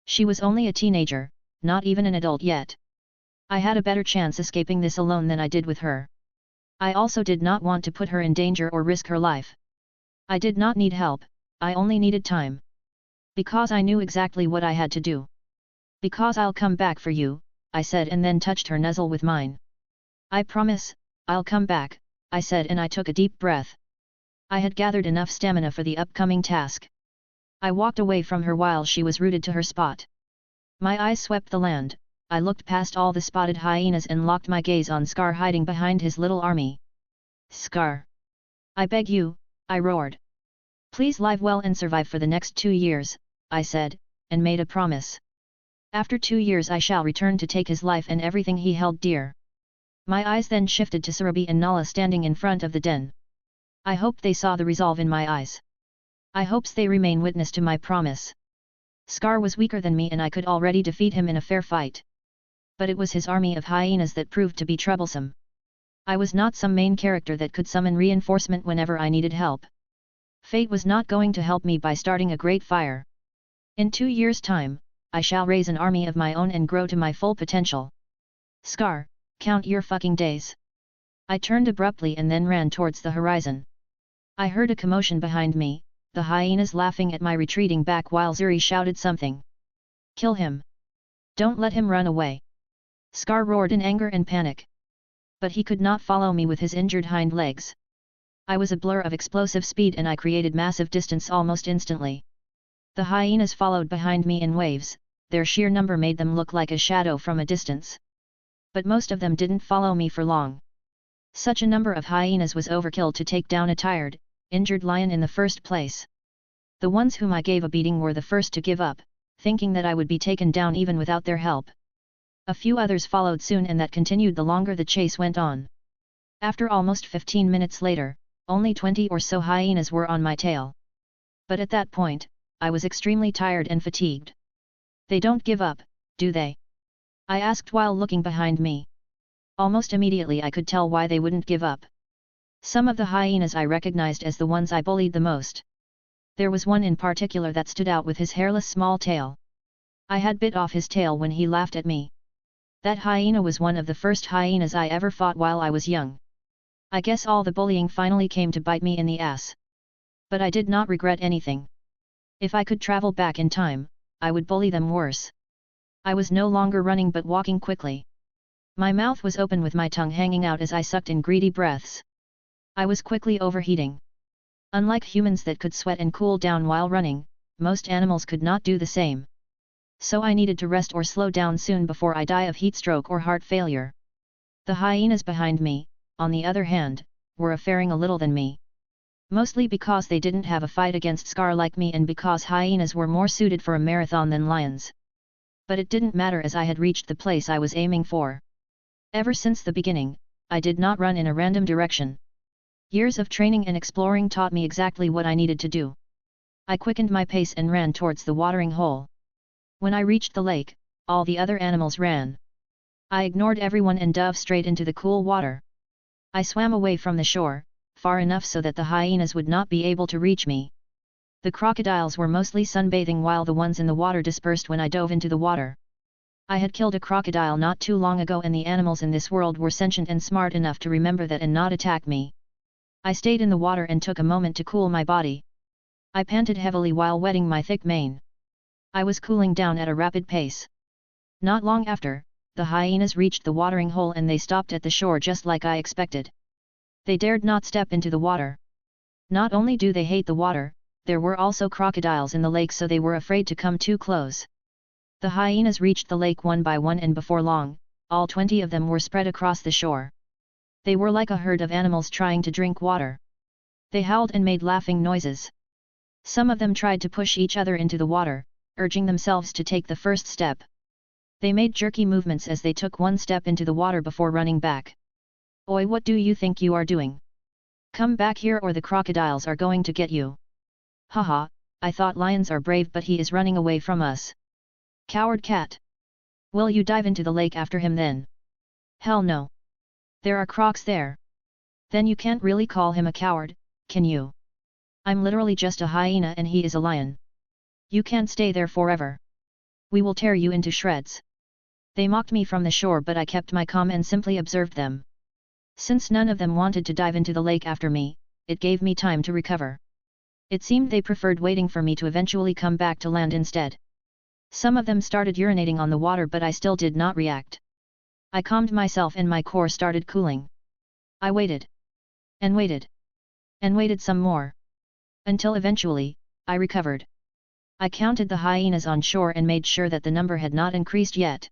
She was only a teenager, not even an adult yet. I had a better chance escaping this alone than I did with her. I also did not want to put her in danger or risk her life. I did not need help, I only needed time. Because I knew exactly what I had to do. Because I'll come back for you, I said and then touched her nuzzle with mine. I promise, I'll come back, I said and I took a deep breath. I had gathered enough stamina for the upcoming task. I walked away from her while she was rooted to her spot. My eyes swept the land, I looked past all the spotted hyenas and locked my gaze on Scar hiding behind his little army. Scar! I beg you, I roared. Please live well and survive for the next 2 years, I said, and made a promise. After 2 years I shall return to take his life and everything he held dear. My eyes then shifted to Surabhi and Nala standing in front of the den. I hoped they saw the resolve in my eyes. I hopes they remain witness to my promise. Scar was weaker than me and I could already defeat him in a fair fight. But it was his army of hyenas that proved to be troublesome. I was not some main character that could summon reinforcement whenever I needed help. Fate was not going to help me by starting a great fire. In 2 years' time, I shall raise an army of my own and grow to my full potential. Scar, count your fucking days. I turned abruptly and then ran towards the horizon. I heard a commotion behind me, the hyenas laughing at my retreating back while Zuri shouted something. Kill him. Don't let him run away. Scar roared in anger and panic. But he could not follow me with his injured hind legs. I was a blur of explosive speed and I created massive distance almost instantly. The hyenas followed behind me in waves, their sheer number made them look like a shadow from a distance. But most of them didn't follow me for long. Such a number of hyenas was overkill to take down a tired, injured lion in the first place. The ones whom I gave a beating were the first to give up, thinking that I would be taken down even without their help. A few others followed soon, and that continued the longer the chase went on. After almost 15 minutes later, only 20 or so hyenas were on my tail. But at that point, I was extremely tired and fatigued. They don't give up, do they? I asked while looking behind me. Almost immediately I could tell why they wouldn't give up. Some of the hyenas I recognized as the ones I bullied the most. There was one in particular that stood out with his hairless small tail. I had bit off his tail when he laughed at me. That hyena was one of the first hyenas I ever fought while I was young. I guess all the bullying finally came to bite me in the ass. But I did not regret anything. If I could travel back in time, I would bully them worse. I was no longer running but walking quickly. My mouth was open with my tongue hanging out as I sucked in greedy breaths. I was quickly overheating. Unlike humans that could sweat and cool down while running, most animals could not do the same. So I needed to rest or slow down soon before I die of heat stroke or heart failure. The hyenas behind me, on the other hand, were faring a little than me. Mostly because they didn't have a fight against Scar like me, and because hyenas were more suited for a marathon than lions. But it didn't matter, as I had reached the place I was aiming for. Ever since the beginning, I did not run in a random direction. Years of training and exploring taught me exactly what I needed to do. I quickened my pace and ran towards the watering hole. When I reached the lake, all the other animals ran. I ignored everyone and dove straight into the cool water. I swam away from the shore, far enough so that the hyenas would not be able to reach me. The crocodiles were mostly sunbathing while the ones in the water dispersed when I dove into the water. I had killed a crocodile not too long ago, and the animals in this world were sentient and smart enough to remember that and not attack me. I stayed in the water and took a moment to cool my body. I panted heavily while wetting my thick mane. I was cooling down at a rapid pace. Not long after, the hyenas reached the watering hole and they stopped at the shore just like I expected. They dared not step into the water. Not only do they hate the water, there were also crocodiles in the lake, so they were afraid to come too close. The hyenas reached the lake one by one, and before long, all 20 of them were spread across the shore. They were like a herd of animals trying to drink water. They howled and made laughing noises. Some of them tried to push each other into the water, urging themselves to take the first step. They made jerky movements as they took one step into the water before running back. "Oi, what do you think you are doing? Come back here or the crocodiles are going to get you." "Haha, I thought lions are brave, but he is running away from us." "Coward cat. Will you dive into the lake after him then?" "Hell no. There are crocs there." "Then you can't really call him a coward, can you? I'm literally just a hyena and he is a lion. You can't stay there forever. We will tear you into shreds." They mocked me from the shore, but I kept my calm and simply observed them. Since none of them wanted to dive into the lake after me, it gave me time to recover. It seemed they preferred waiting for me to eventually come back to land instead. Some of them started urinating on the water, but I still did not react. I calmed myself and my core started cooling. I waited. And waited. And waited some more. Until eventually, I recovered. I counted the hyenas on shore and made sure that the number had not increased yet.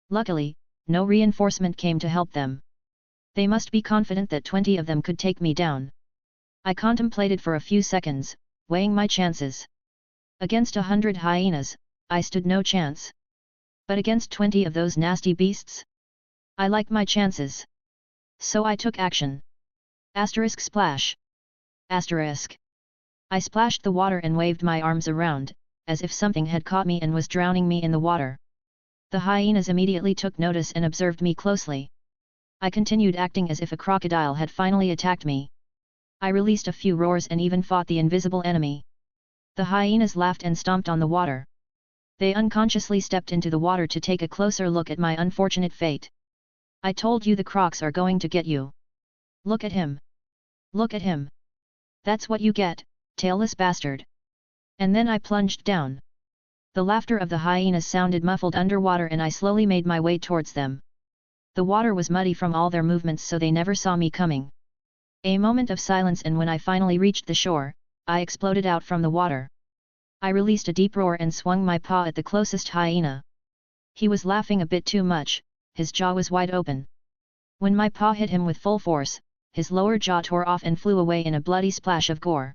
Luckily, no reinforcement came to help them. They must be confident that 20 of them could take me down. I contemplated for a few seconds, weighing my chances. Against 100 hyenas, I stood no chance. But against 20 of those nasty beasts? I liked my chances. So I took action. Asterisk splash. Asterisk. I splashed the water and waved my arms around, as if something had caught me and was drowning me in the water. The hyenas immediately took notice and observed me closely. I continued acting as if a crocodile had finally attacked me. I released a few roars and even fought the invisible enemy. The hyenas laughed and stomped on the water. They unconsciously stepped into the water to take a closer look at my unfortunate fate. "I told you the crocs are going to get you. Look at him. Look at him. That's what you get, tailless bastard." And then I plunged down. The laughter of the hyenas sounded muffled underwater and I slowly made my way towards them. The water was muddy from all their movements, so they never saw me coming. A moment of silence, and when I finally reached the shore, I exploded out from the water. I released a deep roar and swung my paw at the closest hyena. He was laughing a bit too much, his jaw was wide open. When my paw hit him with full force, his lower jaw tore off and flew away in a bloody splash of gore.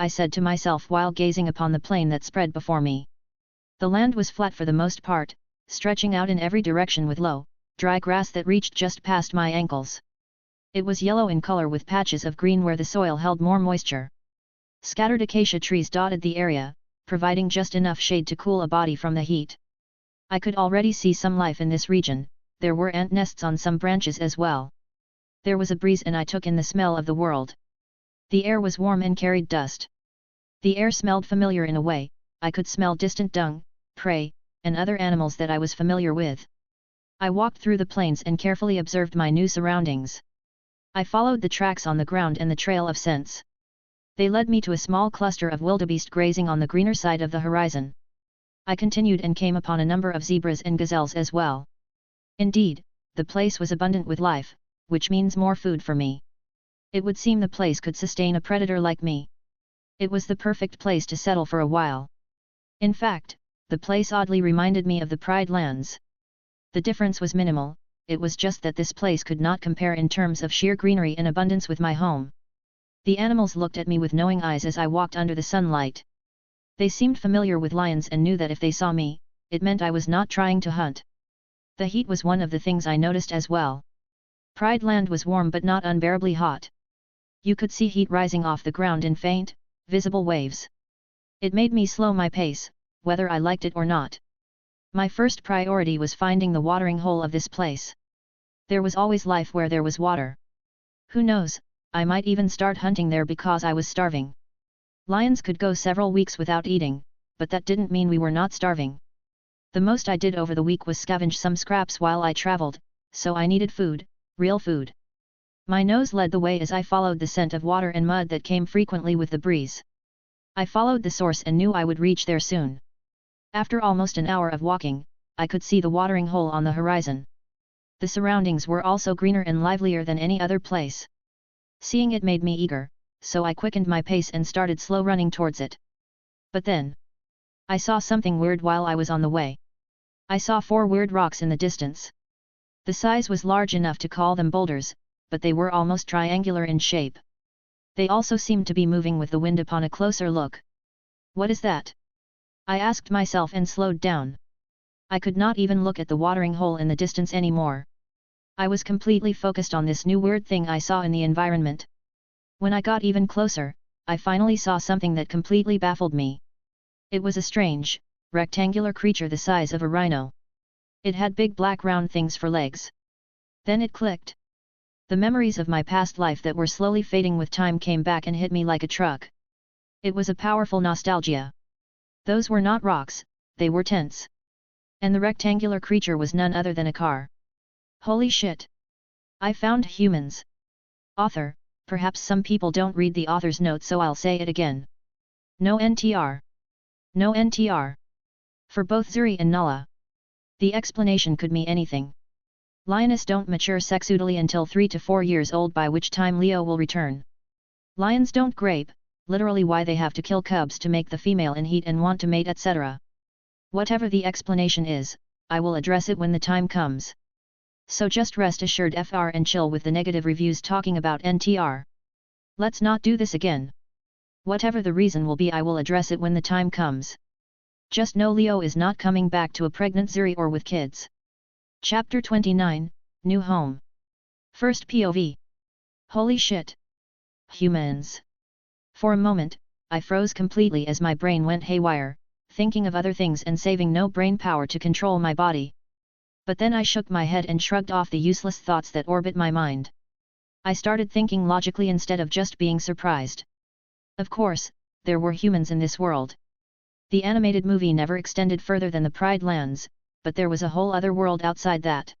I said to myself while gazing upon the plain that spread before me. The land was flat for the most part, stretching out in every direction with low, dry grass that reached just past my ankles. It was yellow in color with patches of green where the soil held more moisture. Scattered acacia trees dotted the area, providing just enough shade to cool a body from the heat. I could already see some life in this region. There were ant nests on some branches as well. There was a breeze and I took in the smell of the world. The air was warm and carried dust. The air smelled familiar in a way. I could smell distant dung, prey, and other animals that I was familiar with. I walked through the plains and carefully observed my new surroundings. I followed the tracks on the ground and the trail of scents. They led me to a small cluster of wildebeest grazing on the greener side of the horizon. I continued and came upon a number of zebras and gazelles as well. Indeed, the place was abundant with life, which means more food for me. It would seem the place could sustain a predator like me. It was the perfect place to settle for a while. In fact, the place oddly reminded me of the Pride Lands. The difference was minimal, it was just that this place could not compare in terms of sheer greenery and abundance with my home. The animals looked at me with knowing eyes as I walked under the sunlight. They seemed familiar with lions and knew that if they saw me, it meant I was not trying to hunt. The heat was one of the things I noticed as well. Pride Land was warm but not unbearably hot. You could see heat rising off the ground in faint, visible waves. It made me slow my pace, whether I liked it or not. My first priority was finding the watering hole of this place. There was always life where there was water. Who knows, I might even start hunting there because I was starving. Lions could go several weeks without eating, but that didn't mean we were not starving. The most I did over the week was scavenge some scraps while I traveled, so I needed food, real food. My nose led the way as I followed the scent of water and mud that came frequently with the breeze. I followed the source and knew I would reach there soon. After almost an hour of walking, I could see the watering hole on the horizon. The surroundings were also greener and livelier than any other place. Seeing it made me eager, so I quickened my pace and started slow running towards it. But then, I saw something weird while I was on the way. I saw 4 weird rocks in the distance. The size was large enough to call them boulders, but they were almost triangular in shape. They also seemed to be moving with the wind upon a closer look. What is that? I asked myself and slowed down. I could not even look at the watering hole in the distance anymore. I was completely focused on this new weird thing I saw in the environment. When I got even closer, I finally saw something that completely baffled me. It was a strange, rectangular creature the size of a rhino. It had big black round things for legs. Then it clicked. The memories of my past life that were slowly fading with time came back and hit me like a truck. It was a powerful nostalgia. Those were not rocks, they were tents. And the rectangular creature was none other than a car. Holy shit! I found humans. Author, perhaps some people don't read the author's note so I'll say it again. No NTR. No NTR. For both Zuri and Nala. The explanation could mean anything. Lioness don't mature sexually until 3 to 4 years old, by which time Leo will return. Lions don't grape, literally why they have to kill cubs to make the female in heat and want to mate, etc. Whatever the explanation is, I will address it when the time comes. So just rest assured FR and chill with the negative reviews talking about NTR. Let's not do this again. Whatever the reason will be, I will address it when the time comes. Just know Leo is not coming back to a pregnant Zuri or with kids. Chapter 29, New Home. First POV. Holy shit! Humans! For a moment, I froze completely as my brain went haywire, thinking of other things and saving no brain power to control my body. But then I shook my head and shrugged off the useless thoughts that orbit my mind. I started thinking logically instead of just being surprised. Of course, there were humans in this world. The animated movie never extended further than the Pride Lands, but there was a whole other world outside that.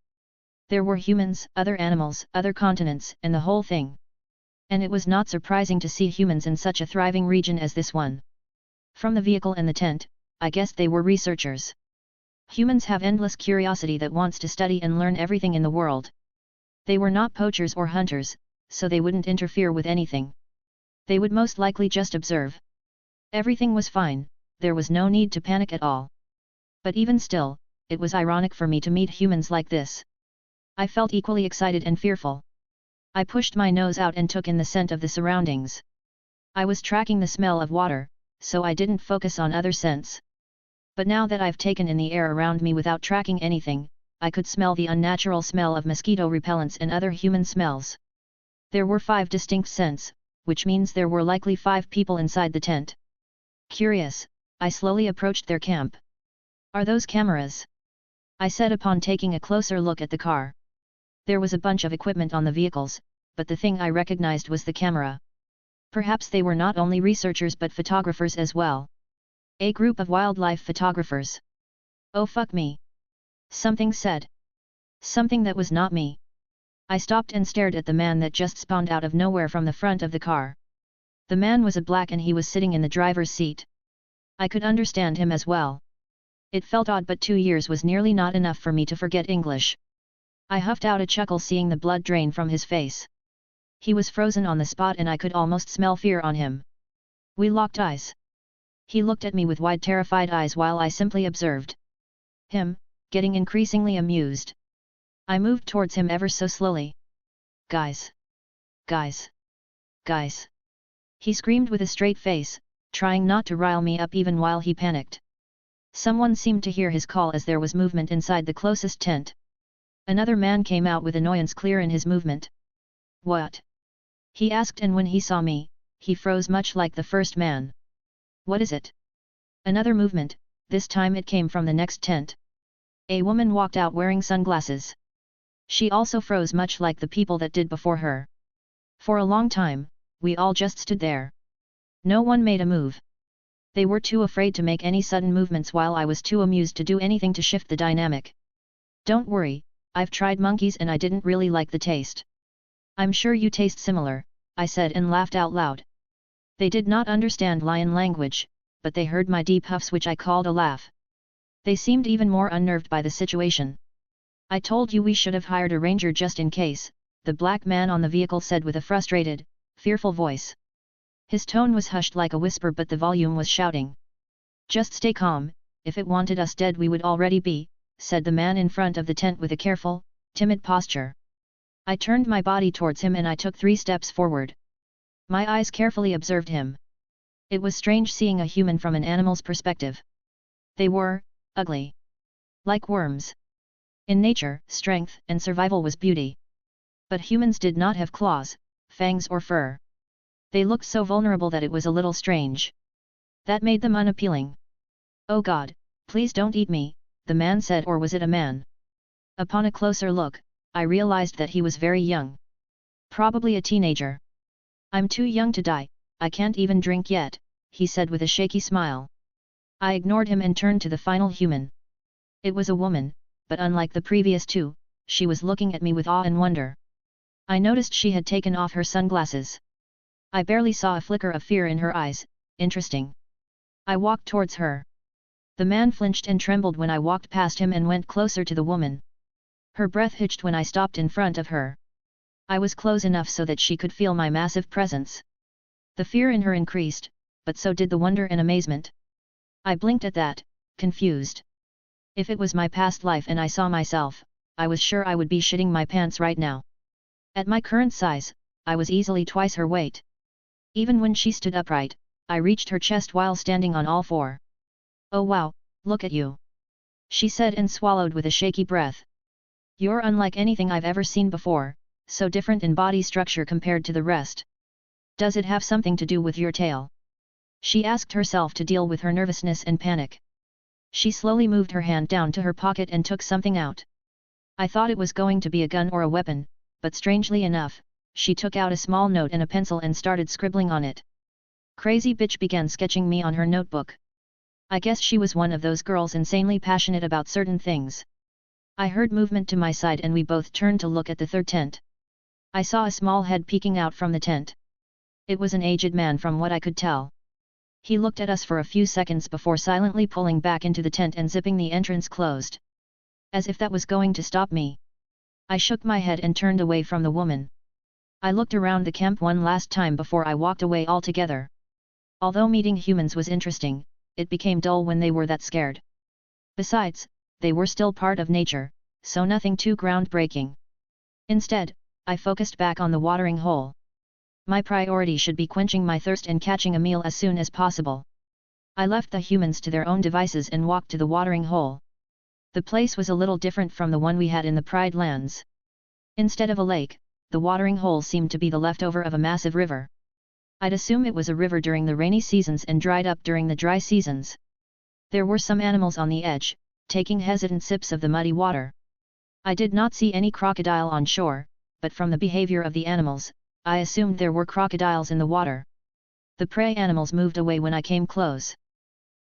There were humans, other animals, other continents, and the whole thing. And it was not surprising to see humans in such a thriving region as this one. From the vehicle and the tent, I guessed they were researchers. Humans have endless curiosity that wants to study and learn everything in the world. They were not poachers or hunters, so they wouldn't interfere with anything. They would most likely just observe. Everything was fine, there was no need to panic at all. But even still, it was ironic for me to meet humans like this. I felt equally excited and fearful. I pushed my nose out and took in the scent of the surroundings. I was tracking the smell of water, so I didn't focus on other scents. But now that I've taken in the air around me without tracking anything, I could smell the unnatural smell of mosquito repellents and other human smells. There were 5 distinct scents, which means there were likely 5 people inside the tent. Curious, I slowly approached their camp. "Are those cameras?" I said upon taking a closer look at the car. There was a bunch of equipment on the vehicles, but the thing I recognized was the camera. Perhaps they were not only researchers but photographers as well. A group of wildlife photographers. "Oh fuck me!" something said. Something that was not me. I stopped and stared at the man that just spawned out of nowhere from the front of the car. The man was a black and he was sitting in the driver's seat. I could understand him as well. It felt odd, but 2 years was nearly not enough for me to forget English. I huffed out a chuckle seeing the blood drain from his face. He was frozen on the spot and I could almost smell fear on him. We locked eyes. He looked at me with wide terrified eyes while I simply observed him, getting increasingly amused. I moved towards him ever so slowly. "Guys! Guys! Guys!" he screamed with a straight face, trying not to rile me up even while he panicked. Someone seemed to hear his call as there was movement inside the closest tent. Another man came out with annoyance clear in his movement. "What?" he asked, and when he saw me, he froze much like the first man. "What is it?" Another movement, this time it came from the next tent. A woman walked out wearing sunglasses. She also froze much like the people that did before her. For a long time, we all just stood there. No one made a move. They were too afraid to make any sudden movements while I was too amused to do anything to shift the dynamic. "Don't worry, I've tried monkeys and I didn't really like the taste." "I'm sure you taste similar," I said and laughed out loud. They did not understand lion language, but they heard my deep huffs which I called a laugh. They seemed even more unnerved by the situation. "I told you we should have hired a ranger just in case," the black man on the vehicle said with a frustrated, fearful voice. His tone was hushed like a whisper but the volume was shouting. "Just stay calm, if it wanted us dead we would already be," said the man in front of the tent with a careful, timid posture. I turned my body towards him and I took 3 steps forward. My eyes carefully observed him. It was strange seeing a human from an animal's perspective. They were ugly. Like worms. In nature, strength and survival was beauty. But humans did not have claws, fangs or fur. They looked so vulnerable that it was a little strange. That made them unappealing. "Oh God, please don't eat me," the man said, or was it a man? Upon a closer look, I realized that he was very young. Probably a teenager. "I'm too young to die, I can't even drink yet," he said with a shaky smile. I ignored him and turned to the final human. It was a woman, but unlike the previous 2, she was looking at me with awe and wonder. I noticed she had taken off her sunglasses. I barely saw a flicker of fear in her eyes. Interesting. I walked towards her. The man flinched and trembled when I walked past him and went closer to the woman. Her breath hitched when I stopped in front of her. I was close enough so that she could feel my massive presence. The fear in her increased, but so did the wonder and amazement. I blinked at that, confused. If it was my past life and I saw myself, I was sure I would be shitting my pants right now. At my current size, I was easily twice her weight. Even when she stood upright, I reached her chest while standing on all 4. "Oh wow, look at you," she said and swallowed with a shaky breath. "You're unlike anything I've ever seen before, so different in body structure compared to the rest. Does it have something to do with your tail?" She asked herself to deal with her nervousness and panic. She slowly moved her hand down to her pocket and took something out. I thought it was going to be a gun or a weapon, but strangely enough, she took out a small note and a pencil and started scribbling on it. Crazy bitch began sketching me on her notebook. I guess she was one of those girls insanely passionate about certain things. I heard movement to my side and we both turned to look at the third tent. I saw a small head peeking out from the tent. It was an aged man from what I could tell. He looked at us for a few seconds before silently pulling back into the tent and zipping the entrance closed. As if that was going to stop me. I shook my head and turned away from the woman. I looked around the camp one last time before I walked away altogether. Although meeting humans was interesting, it became dull when they were that scared. Besides, they were still part of nature, so nothing too groundbreaking. Instead, I focused back on the watering hole. My priority should be quenching my thirst and catching a meal as soon as possible. I left the humans to their own devices and walked to the watering hole. The place was a little different from the one we had in the Pride Lands. Instead of a lake, the watering hole seemed to be the leftover of a massive river. I'd assume it was a river during the rainy seasons and dried up during the dry seasons. There were some animals on the edge, taking hesitant sips of the muddy water. I did not see any crocodile on shore, but from the behavior of the animals, I assumed there were crocodiles in the water. The prey animals moved away when I came close.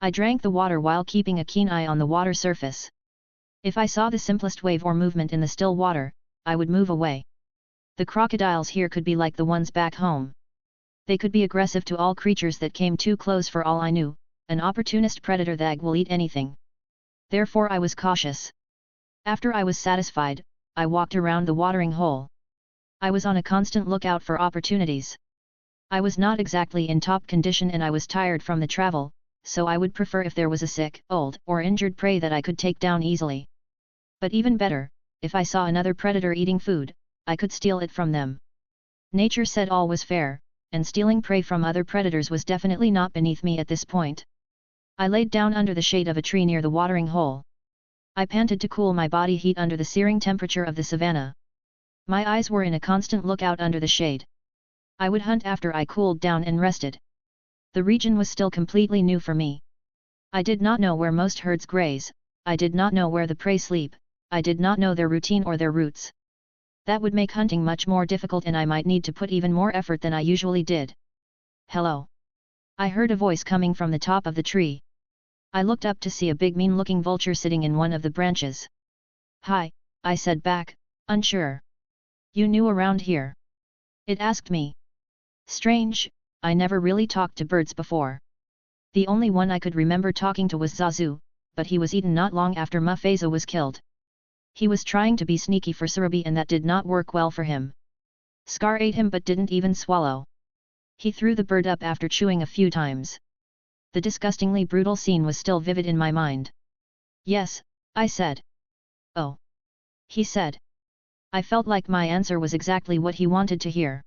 I drank the water while keeping a keen eye on the water surface. If I saw the simplest wave or movement in the still water, I would move away. The crocodiles here could be like the ones back home. They could be aggressive to all creatures that came too close for all I knew, an opportunist predator that will eat anything. Therefore I was cautious. After I was satisfied, I walked around the watering hole. I was on a constant lookout for opportunities. I was not exactly in top condition and I was tired from the travel, so I would prefer if there was a sick, old, or injured prey that I could take down easily. But even better, if I saw another predator eating food, I could steal it from them. Nature said all was fair, and stealing prey from other predators was definitely not beneath me at this point. I laid down under the shade of a tree near the watering hole. I panted to cool my body heat under the searing temperature of the savannah. My eyes were in a constant lookout under the shade. I would hunt after I cooled down and rested. The region was still completely new for me. I did not know where most herds graze, I did not know where the prey sleep, I did not know their routine or their routes. That would make hunting much more difficult and I might need to put even more effort than I usually did. Hello. I heard a voice coming from the top of the tree. I looked up to see a big mean-looking vulture sitting in one of the branches. Hi, I said back, unsure. You new around here? It asked me. Strange, I never really talked to birds before. The only one I could remember talking to was Zazu, but he was eaten not long after Mufasa was killed. He was trying to be sneaky for Surabi and that did not work well for him. Scar ate him but didn't even swallow. He threw the bird up after chewing a few times. The disgustingly brutal scene was still vivid in my mind. Yes, I said. Oh. He said. I felt like my answer was exactly what he wanted to hear.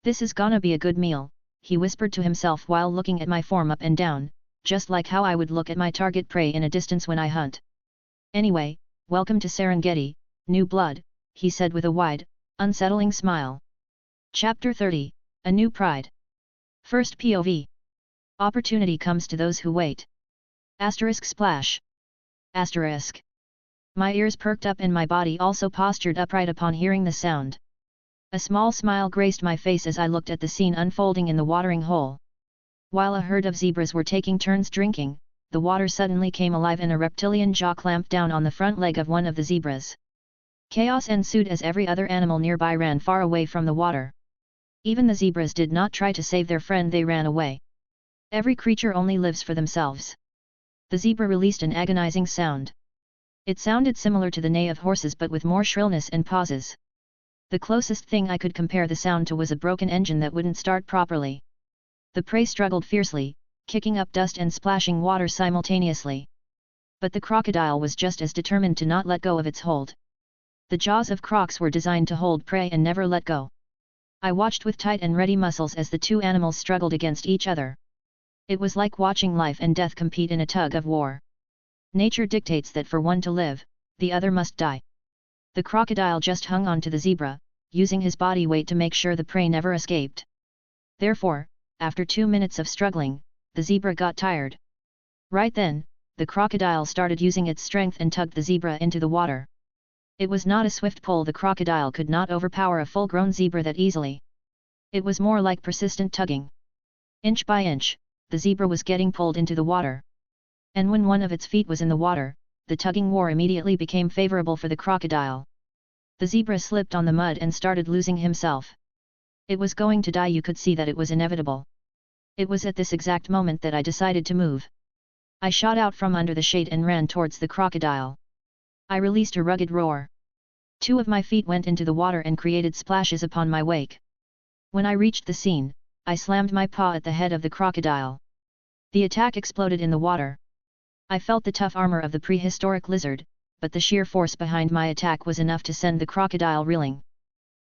This is gonna be a good meal, he whispered to himself while looking at my form up and down, just like how I would look at my target prey in a distance when I hunt. Anyway, welcome to Serengeti, new blood, he said with a wide, unsettling smile. Chapter 30, A New Pride. First POV. Opportunity comes to those who wait. Asterisk splash. Asterisk. My ears perked up and my body also postured upright upon hearing the sound. A small smile graced my face as I looked at the scene unfolding in the watering hole. While a herd of zebras were taking turns drinking, the water suddenly came alive and a reptilian jaw clamped down on the front leg of one of the zebras. Chaos ensued as every other animal nearby ran far away from the water. Even the zebras did not try to save their friend, they ran away. Every creature only lives for themselves. The zebra released an agonizing sound. It sounded similar to the neigh of horses but with more shrillness and pauses. The closest thing I could compare the sound to was a broken engine that wouldn't start properly. The prey struggled fiercely, kicking up dust and splashing water simultaneously. But the crocodile was just as determined to not let go of its hold. The jaws of crocs were designed to hold prey and never let go. I watched with tight and ready muscles as the two animals struggled against each other. It was like watching life and death compete in a tug of war. Nature dictates that for one to live, the other must die. The crocodile just hung on to the zebra, using his body weight to make sure the prey never escaped. Therefore, after 2 minutes of struggling, the zebra got tired. Right then, the crocodile started using its strength and tugged the zebra into the water. It was not a swift pull, the crocodile could not overpower a full-grown zebra that easily. It was more like persistent tugging. Inch by inch, the zebra was getting pulled into the water. And when one of its feet was in the water, the tugging war immediately became favorable for the crocodile. The zebra slipped on the mud and started losing himself. It was going to die, you could see that it was inevitable. It was at this exact moment that I decided to move. I shot out from under the shade and ran towards the crocodile. I released a rugged roar. 2 of my feet went into the water and created splashes upon my wake. When I reached the scene, I slammed my paw at the head of the crocodile. The attack exploded in the water. I felt the tough armor of the prehistoric lizard, but the sheer force behind my attack was enough to send the crocodile reeling.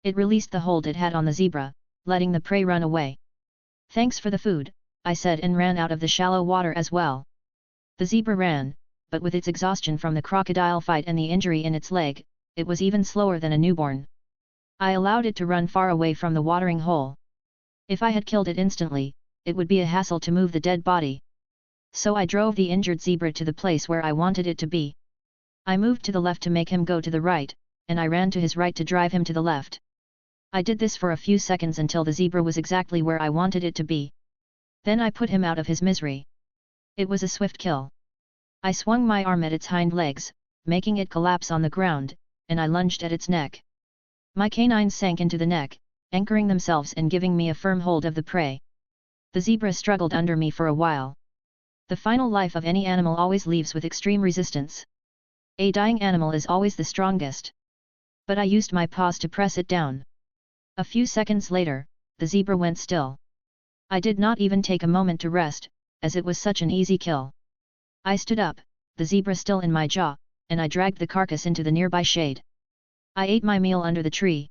It released the hold it had on the zebra, letting the prey run away. "Thanks for the food," I said and ran out of the shallow water as well. The zebra ran, but with its exhaustion from the crocodile fight and the injury in its leg, it was even slower than a newborn. I allowed it to run far away from the watering hole. If I had killed it instantly, it would be a hassle to move the dead body. So I drove the injured zebra to the place where I wanted it to be. I moved to the left to make him go to the right, and I ran to his right to drive him to the left. I did this for a few seconds until the zebra was exactly where I wanted it to be. Then I put him out of his misery. It was a swift kill. I swung my arm at its hind legs, making it collapse on the ground, and I lunged at its neck. My canines sank into the neck, anchoring themselves and giving me a firm hold of the prey. The zebra struggled under me for a while. The final life of any animal always leaves with extreme resistance. A dying animal is always the strongest. But I used my paws to press it down. A few seconds later, the zebra went still. I did not even take a moment to rest, as it was such an easy kill. I stood up, the zebra still in my jaw, and I dragged the carcass into the nearby shade. I ate my meal under the tree.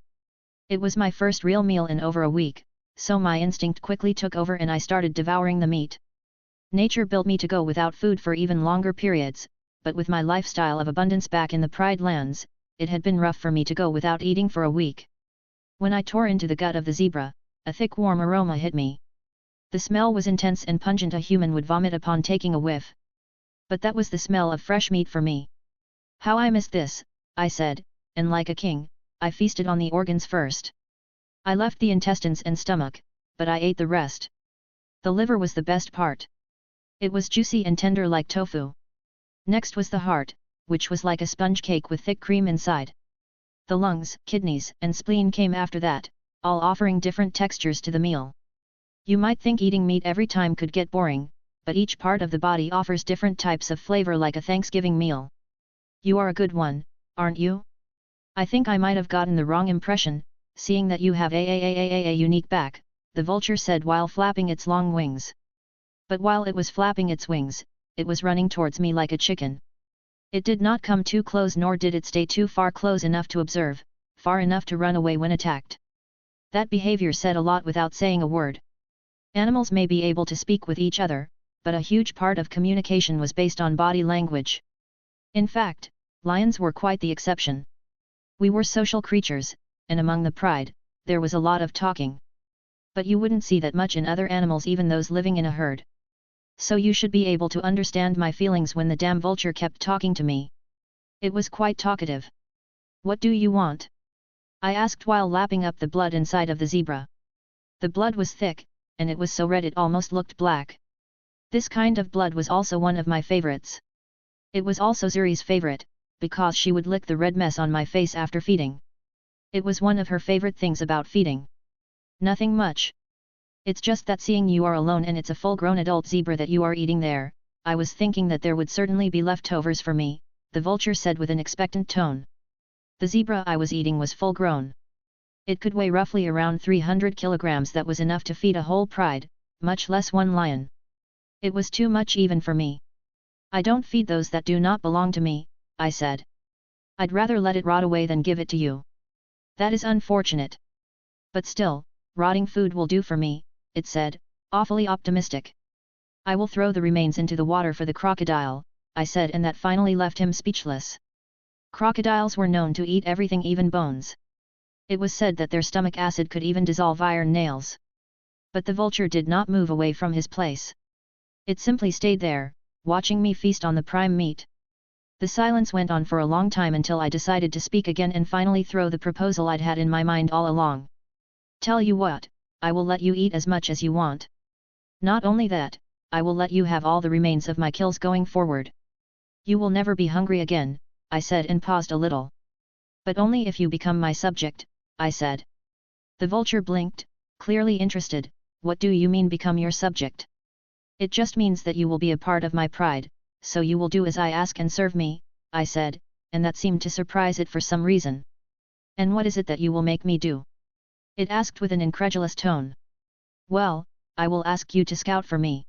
It was my first real meal in over a week, so my instinct quickly took over and I started devouring the meat. Nature built me to go without food for even longer periods, but with my lifestyle of abundance back in the Pride lands, it had been rough for me to go without eating for a week. When I tore into the gut of the zebra, a thick warm aroma hit me. The smell was intense and pungent, a human would vomit upon taking a whiff. But that was the smell of fresh meat for me. "How I missed this," I said, and like a king, I feasted on the organs first. I left the intestines and stomach, but I ate the rest. The liver was the best part. It was juicy and tender like tofu. Next was the heart, which was like a sponge cake with thick cream inside. The lungs, kidneys, and spleen came after that, all offering different textures to the meal. You might think eating meat every time could get boring, but each part of the body offers different types of flavor like a Thanksgiving meal. "You are a good one, aren't you?" "I think I might have gotten the wrong impression, seeing that you have a unique back," the vulture said while flapping its long wings. But while it was flapping its wings, it was running towards me like a chicken. It did not come too close nor did it stay too far close enough to observe, far enough to run away when attacked. That behavior said a lot without saying a word. Animals may be able to speak with each other, but a huge part of communication was based on body language. In fact, lions were quite the exception. We were social creatures, and among the pride, there was a lot of talking. But you wouldn't see that much in other animals, even those living in a herd. So you should be able to understand my feelings when the damn vulture kept talking to me. It was quite talkative. "What do you want?" I asked while lapping up the blood inside of the zebra. The blood was thick, and it was so red it almost looked black. This kind of blood was also one of my favorites. It was also Zuri's favorite, because she would lick the red mess on my face after feeding. It was one of her favorite things about feeding. "Nothing much. It's just that seeing you are alone and it's a full-grown adult zebra that you are eating there, I was thinking that there would certainly be leftovers for me," the vulture said with an expectant tone. The zebra I was eating was full-grown. It could weigh roughly around 300 kilograms. That was enough to feed a whole pride, much less one lion. It was too much even for me. "I don't feed those that do not belong to me," I said. "I'd rather let it rot away than give it to you." "That is unfortunate. But still, rotting food will do for me," it said, awfully optimistic. "I will throw the remains into the water for the crocodile," I said, and that finally left him speechless. Crocodiles were known to eat everything, even bones. It was said that their stomach acid could even dissolve iron nails. But the vulture did not move away from his place. It simply stayed there, watching me feast on the prime meat. The silence went on for a long time until I decided to speak again and finally throw the proposal I'd had in my mind all along. "Tell you what, I will let you eat as much as you want. Not only that, I will let you have all the remains of my kills going forward. You will never be hungry again," I said and paused a little. "But only if you become my subject," I said. The vulture blinked, clearly interested. "What do you mean, become your subject?" "It just means that you will be a part of my pride, so you will do as I ask and serve me," I said, and that seemed to surprise it for some reason. "And what is it that you will make me do?" it asked with an incredulous tone. "Well, I will ask you to scout for me.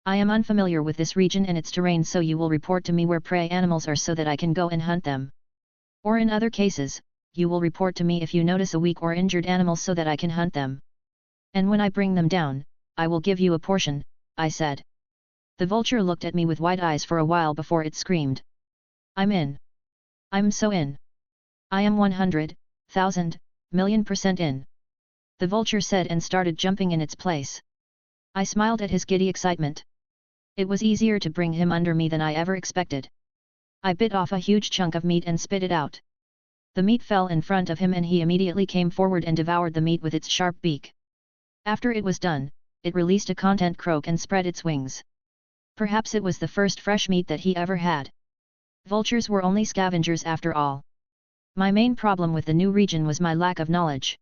I am unfamiliar with this region and its terrain, so you will report to me where prey animals are so that I can go and hunt them. Or in other cases, you will report to me if you notice a weak or injured animal so that I can hunt them. And when I bring them down, I will give you a portion, I said. The vulture looked at me with wide eyes for a while before it screamed. I'm in. I'm so in. I am 100,000 million% in. The vulture said and started jumping in its place. I smiled at his giddy excitement. It was easier to bring him under me than I ever expected. I bit off a huge chunk of meat and spit it out. The meat fell in front of him and he immediately came forward and devoured the meat with its sharp beak. After it was done, it released a content croak and spread its wings. Perhaps it was the first fresh meat that he ever had. Vultures were only scavengers after all. My main problem with the new region was my lack of knowledge.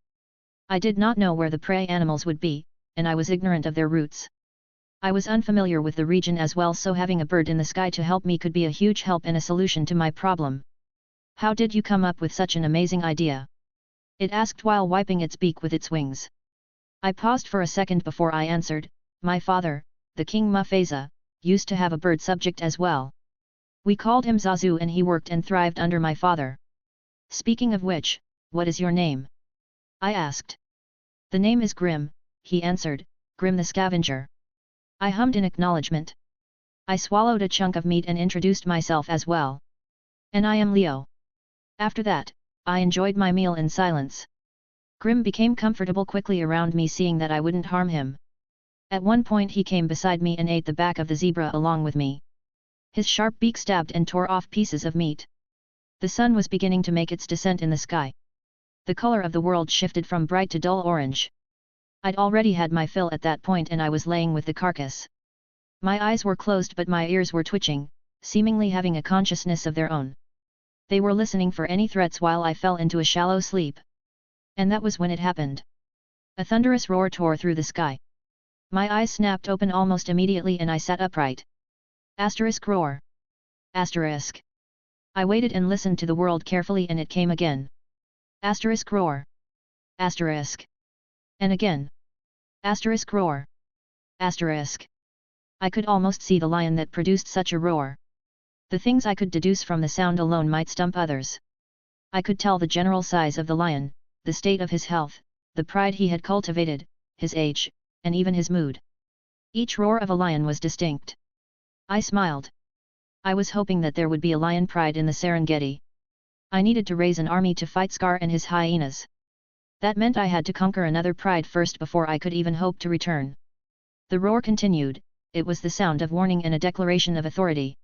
I did not know where the prey animals would be, and I was ignorant of their routes. I was unfamiliar with the region as well, so having a bird in the sky to help me could be a huge help and a solution to my problem. How did you come up with such an amazing idea? It asked while wiping its beak with its wings. I paused for a second before I answered. My father, the King Mufasa, used to have a bird subject as well. We called him Zazu and he worked and thrived under my father. Speaking of which, what is your name? I asked. The name is Grim, he answered, Grim the Scavenger. I hummed in acknowledgement. I swallowed a chunk of meat and introduced myself as well. And I am Leo. After that, I enjoyed my meal in silence. Grim became comfortable quickly around me, seeing that I wouldn't harm him. At one point he came beside me and ate the back of the zebra along with me. His sharp beak stabbed and tore off pieces of meat. The sun was beginning to make its descent in the sky. The color of the world shifted from bright to dull orange. I'd already had my fill at that point and I was laying with the carcass. My eyes were closed but my ears were twitching, seemingly having a consciousness of their own. They were listening for any threats while I fell into a shallow sleep. And that was when it happened. A thunderous roar tore through the sky. My eyes snapped open almost immediately and I sat upright. Asterisk roar. Asterisk. I waited and listened to the world carefully and it came again. Asterisk roar. Asterisk. And again. Asterisk roar. Asterisk. I could almost see the lion that produced such a roar. The things I could deduce from the sound alone might stump others. I could tell the general size of the lion, the state of his health, the pride he had cultivated, his age, and even his mood. Each roar of a lion was distinct. I smiled. I was hoping that there would be a lion pride in the Serengeti. I needed to raise an army to fight Scar and his hyenas. That meant I had to conquer another pride first before I could even hope to return. The roar continued. It was the sound of warning and a declaration of authority.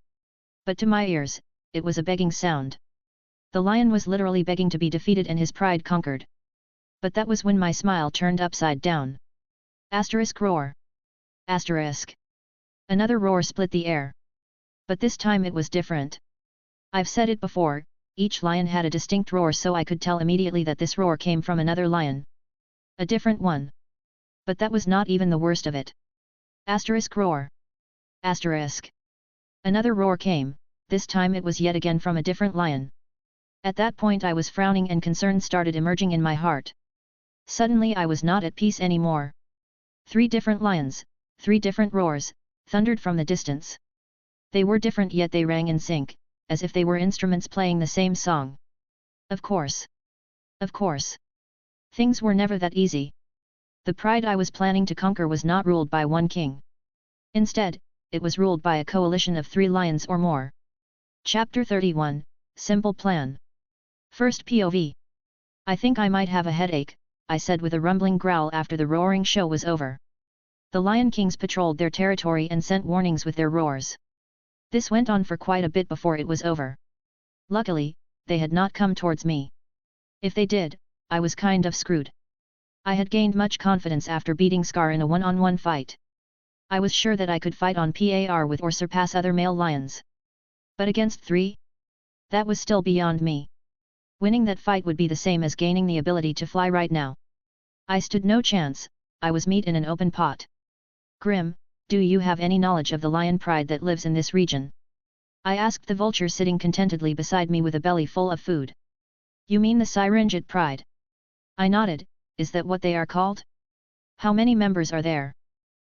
But to my ears, it was a begging sound. The lion was literally begging to be defeated and his pride conquered. But that was when my smile turned upside down. Asterisk roar. Asterisk. Another roar split the air. But this time it was different. I've said it before, each lion had a distinct roar, so I could tell immediately that this roar came from another lion. A different one. But that was not even the worst of it. Asterisk roar. Asterisk. Another roar came, this time it was yet again from a different lion. At that point I was frowning and concern started emerging in my heart. Suddenly I was not at peace anymore. 3 different lions, 3 different roars, thundered from the distance. They were different yet they rang in sync, as if they were instruments playing the same song. Of course. Of course. Things were never that easy. The pride I was planning to conquer was not ruled by one king. Instead, it was ruled by a coalition of 3 lions or more. Chapter 31, Simple Plan. First POV. I think I might have a headache, I said with a rumbling growl after the roaring show was over. The Lion Kings patrolled their territory and sent warnings with their roars. This went on for quite a bit before it was over. Luckily, they had not come towards me. If they did, I was kind of screwed. I had gained much confidence after beating Scar in a one-on-one fight. I was sure that I could fight on par with or surpass other male lions. But against 3? That was still beyond me. Winning that fight would be the same as gaining the ability to fly right now. I stood no chance, I was meat in an open pot. Grim, do you have any knowledge of the lion pride that lives in this region? I asked the vulture sitting contentedly beside me with a belly full of food. You mean the Serengeti pride? I nodded. Is that what they are called? How many members are there?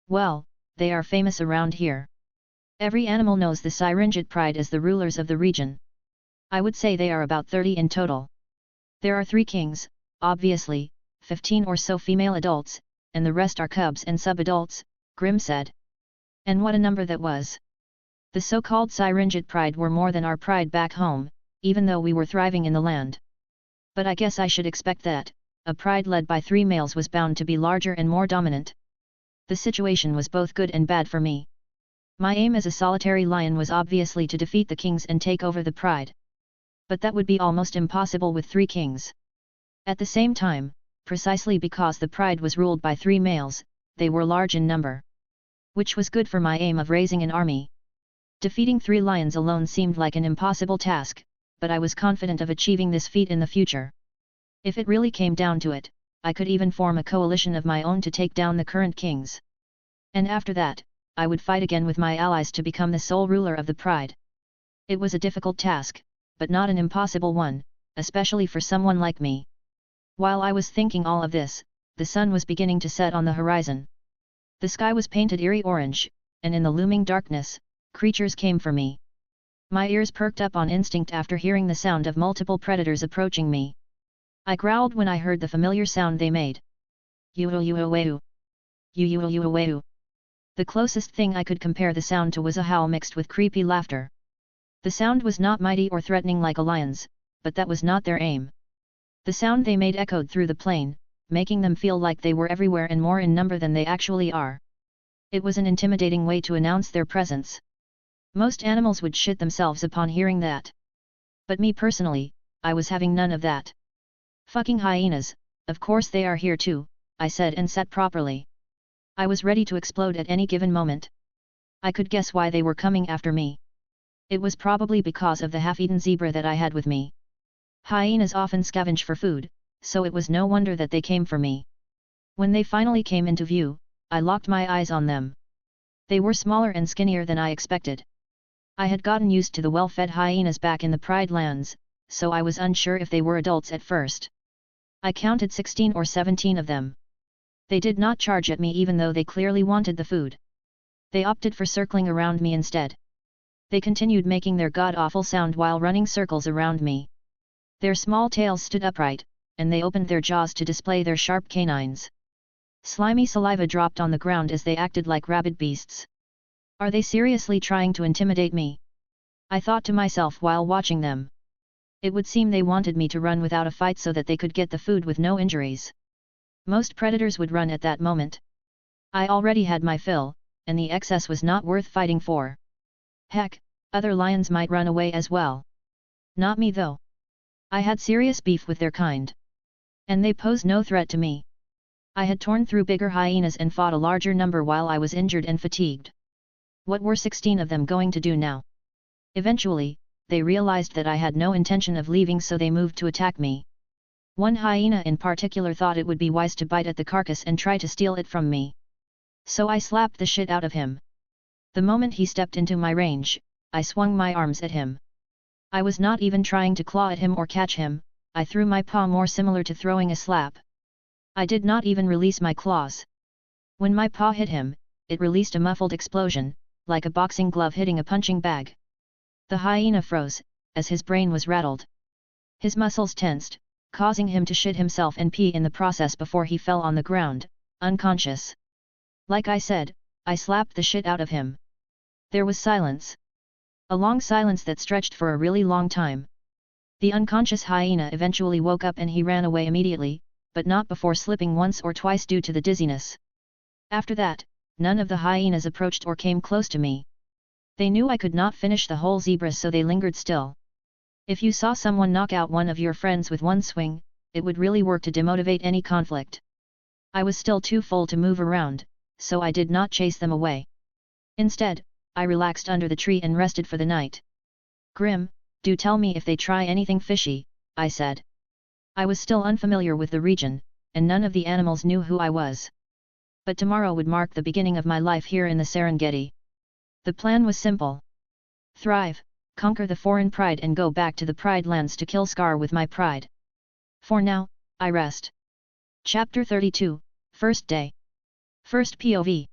Well, they are famous around here. Every animal knows the Serengeti pride as the rulers of the region. I would say they are about 30 in total. There are 3 kings, obviously, 15 or so female adults, and the rest are cubs and sub-adults, Grim said. And what a number that was. The so-called Syringid pride were more than our pride back home, even though we were thriving in the land. But I guess I should expect that, a pride led by 3 males was bound to be larger and more dominant. The situation was both good and bad for me. My aim as a solitary lion was obviously to defeat the kings and take over the pride. But that would be almost impossible with 3 kings. At the same time, precisely because the pride was ruled by 3 males, they were large in number. Which was good for my aim of raising an army. Defeating 3 lions alone seemed like an impossible task, but I was confident of achieving this feat in the future. If it really came down to it, I could even form a coalition of my own to take down the current kings. And after that, I would fight again with my allies to become the sole ruler of the pride. It was a difficult task, but not an impossible one, especially for someone like me. While I was thinking all of this, the sun was beginning to set on the horizon. The sky was painted eerie orange, and in the looming darkness, creatures came for me. My ears perked up on instinct after hearing the sound of multiple predators approaching me. I growled when I heard the familiar sound they made. You-you-you-a-way-oo. You-you-you-a-way-oo. The closest thing I could compare the sound to was a howl mixed with creepy laughter. The sound was not mighty or threatening like a lion's, but that was not their aim. The sound they made echoed through the plain, making them feel like they were everywhere and more in number than they actually are. It was an intimidating way to announce their presence. Most animals would shit themselves upon hearing that. But me personally, I was having none of that. Fucking hyenas, of course they are here too, I said and sat properly. I was ready to explode at any given moment. I could guess why they were coming after me. It was probably because of the half-eaten zebra that I had with me. Hyenas often scavenge for food, so it was no wonder that they came for me. When they finally came into view, I locked my eyes on them. They were smaller and skinnier than I expected. I had gotten used to the well-fed hyenas back in the Pride lands, so I was unsure if they were adults at first. I counted 16 or 17 of them. They did not charge at me even though they clearly wanted the food. They opted for circling around me instead. They continued making their god-awful sound while running circles around me. Their small tails stood upright, and they opened their jaws to display their sharp canines. Slimy saliva dropped on the ground as they acted like rabid beasts. Are they seriously trying to intimidate me? I thought to myself while watching them. It would seem they wanted me to run without a fight so that they could get the food with no injuries. Most predators would run at that moment. I already had my fill, and the excess was not worth fighting for. Heck, other lions might run away as well. Not me though. I had serious beef with their kind. And they posed no threat to me. I had torn through bigger hyenas and fought a larger number while I was injured and fatigued. What were 16 of them going to do now? Eventually, they realized that I had no intention of leaving, so they moved to attack me. One hyena in particular thought it would be wise to bite at the carcass and try to steal it from me. So I slapped the shit out of him. The moment he stepped into my range, I swung my arms at him. I was not even trying to claw at him or catch him, I threw my paw more similar to throwing a slap. I did not even release my claws. When my paw hit him, it released a muffled explosion, like a boxing glove hitting a punching bag. The hyena froze, as his brain was rattled. His muscles tensed, causing him to shit himself and pee in the process before he fell on the ground, unconscious. Like I said, I slapped the shit out of him. There was silence. A long silence that stretched for a really long time. The unconscious hyena eventually woke up and he ran away immediately, but not before slipping once or twice due to the dizziness. After that, none of the hyenas approached or came close to me. They knew I could not finish the whole zebra, so they lingered still. If you saw someone knock out one of your friends with one swing, it would really work to demotivate any conflict. I was still too full to move around, so I did not chase them away. Instead, I relaxed under the tree and rested for the night. Grim, do tell me if they try anything fishy, I said. I was still unfamiliar with the region, and none of the animals knew who I was. But tomorrow would mark the beginning of my life here in the Serengeti. The plan was simple. Thrive, conquer the foreign pride and go back to the Pride lands to kill Scar with my pride. For now, I rest. Chapter 32, First Day. First POV.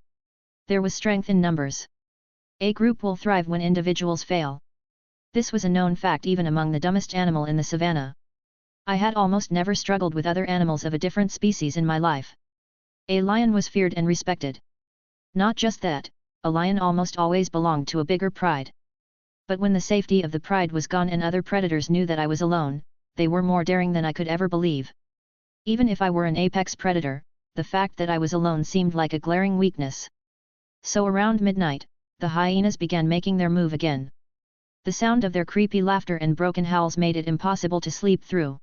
There was strength in numbers. A group will thrive when individuals fail. This was a known fact even among the dumbest animal in the savannah. I had almost never struggled with other animals of a different species in my life. A lion was feared and respected. Not just that, a lion almost always belonged to a bigger pride. But when the safety of the pride was gone and other predators knew that I was alone, they were more daring than I could ever believe. Even if I were an apex predator, the fact that I was alone seemed like a glaring weakness. So around midnight, the hyenas began making their move again. The sound of their creepy laughter and broken howls made it impossible to sleep through.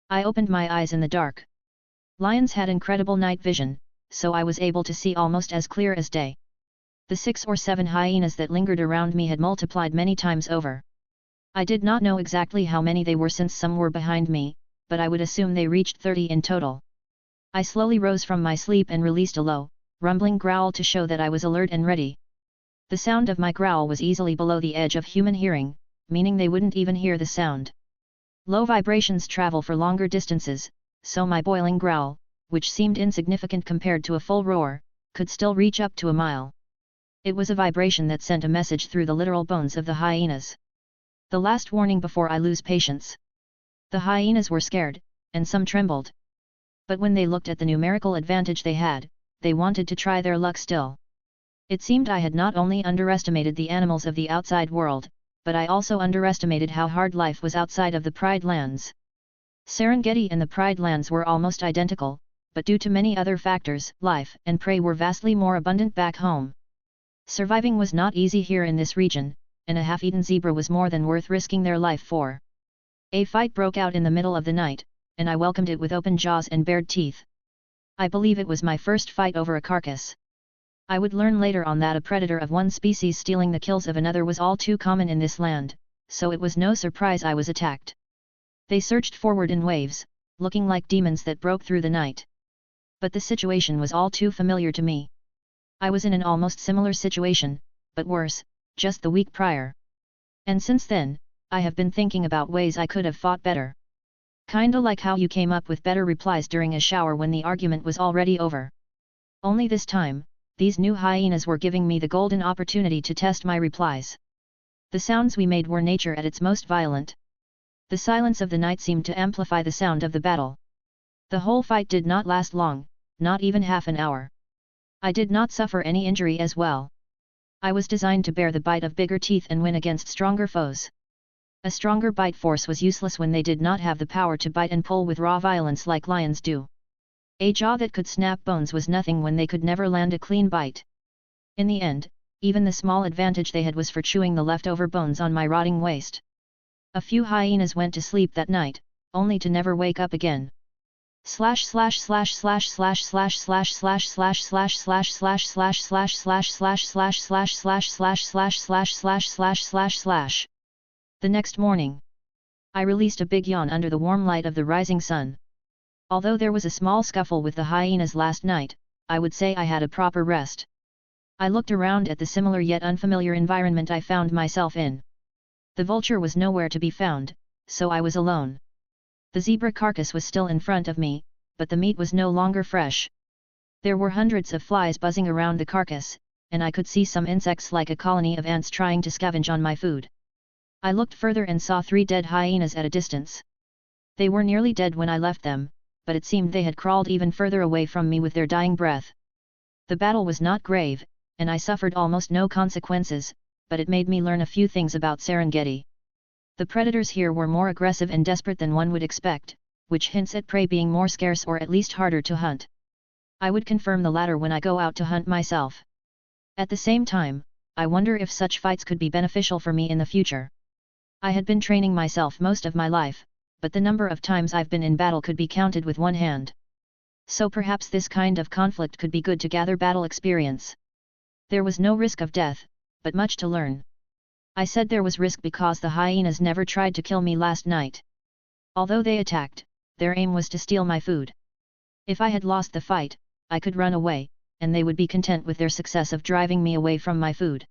I opened my eyes in the dark. Lions had incredible night vision, so I was able to see almost as clear as day. The 6 or 7 hyenas that lingered around me had multiplied many times over. I did not know exactly how many they were since some were behind me, but I would assume they reached 30 in total. I slowly rose from my sleep and released a low, rumbling growl to show that I was alert and ready. The sound of my growl was easily below the edge of human hearing, meaning they wouldn't even hear the sound. Low vibrations travel for longer distances, so my boiling growl, which seemed insignificant compared to a full roar, could still reach up to a mile. It was a vibration that sent a message through the literal bones of the hyenas. The last warning before I lose patience. The hyenas were scared, and some trembled. But when they looked at the numerical advantage they had, they wanted to try their luck still. It seemed I had not only underestimated the animals of the outside world, but I also underestimated how hard life was outside of the Pride Lands. Serengeti and the Pride Lands were almost identical, but due to many other factors, life and prey were vastly more abundant back home. Surviving was not easy here in this region, and a half-eaten zebra was more than worth risking their life for. A fight broke out in the middle of the night, and I welcomed it with open jaws and bared teeth. I believe it was my first fight over a carcass. I would learn later on that a predator of one species stealing the kills of another was all too common in this land, so it was no surprise I was attacked. They surged forward in waves, looking like demons that broke through the night. But the situation was all too familiar to me. I was in an almost similar situation, but worse, just the week prior. And since then, I have been thinking about ways I could have fought better. Kinda like how you came up with better replies during a shower when the argument was already over. Only this time, these new hyenas were giving me the golden opportunity to test my replies. The sounds we made were nature at its most violent. The silence of the night seemed to amplify the sound of the battle. The whole fight did not last long, not even half an hour. I did not suffer any injury as well. I was designed to bear the bite of bigger teeth and win against stronger foes. A stronger bite force was useless when they did not have the power to bite and pull with raw violence like lions do. A jaw that could snap bones was nothing when they could never land a clean bite. In the end, even the small advantage they had was for chewing the leftover bones on my rotting waist. A few hyenas went to sleep that night, only to never wake up again. The next morning, I released a big yawn under the warm light of the rising sun. Although there was a small scuffle with the hyenas last night, I would say I had a proper rest. I looked around at the similar yet unfamiliar environment I found myself in. The vulture was nowhere to be found, so I was alone. The zebra carcass was still in front of me, but the meat was no longer fresh. There were hundreds of flies buzzing around the carcass, and I could see some insects like a colony of ants trying to scavenge on my food. I looked further and saw 3 dead hyenas at a distance. They were nearly dead when I left them, but it seemed they had crawled even further away from me with their dying breath. The battle was not grave, and I suffered almost no consequences, but it made me learn a few things about Serengeti. The predators here were more aggressive and desperate than one would expect, which hints at prey being more scarce or at least harder to hunt. I would confirm the latter when I go out to hunt myself. At the same time, I wonder if such fights could be beneficial for me in the future. I had been training myself most of my life, but the number of times I've been in battle could be counted with one hand. So perhaps this kind of conflict could be good to gather battle experience. There was no risk of death, but much to learn. I said there was risk because the hyenas never tried to kill me last night. Although they attacked, their aim was to steal my food. If I had lost the fight, I could run away, and they would be content with their success of driving me away from my food.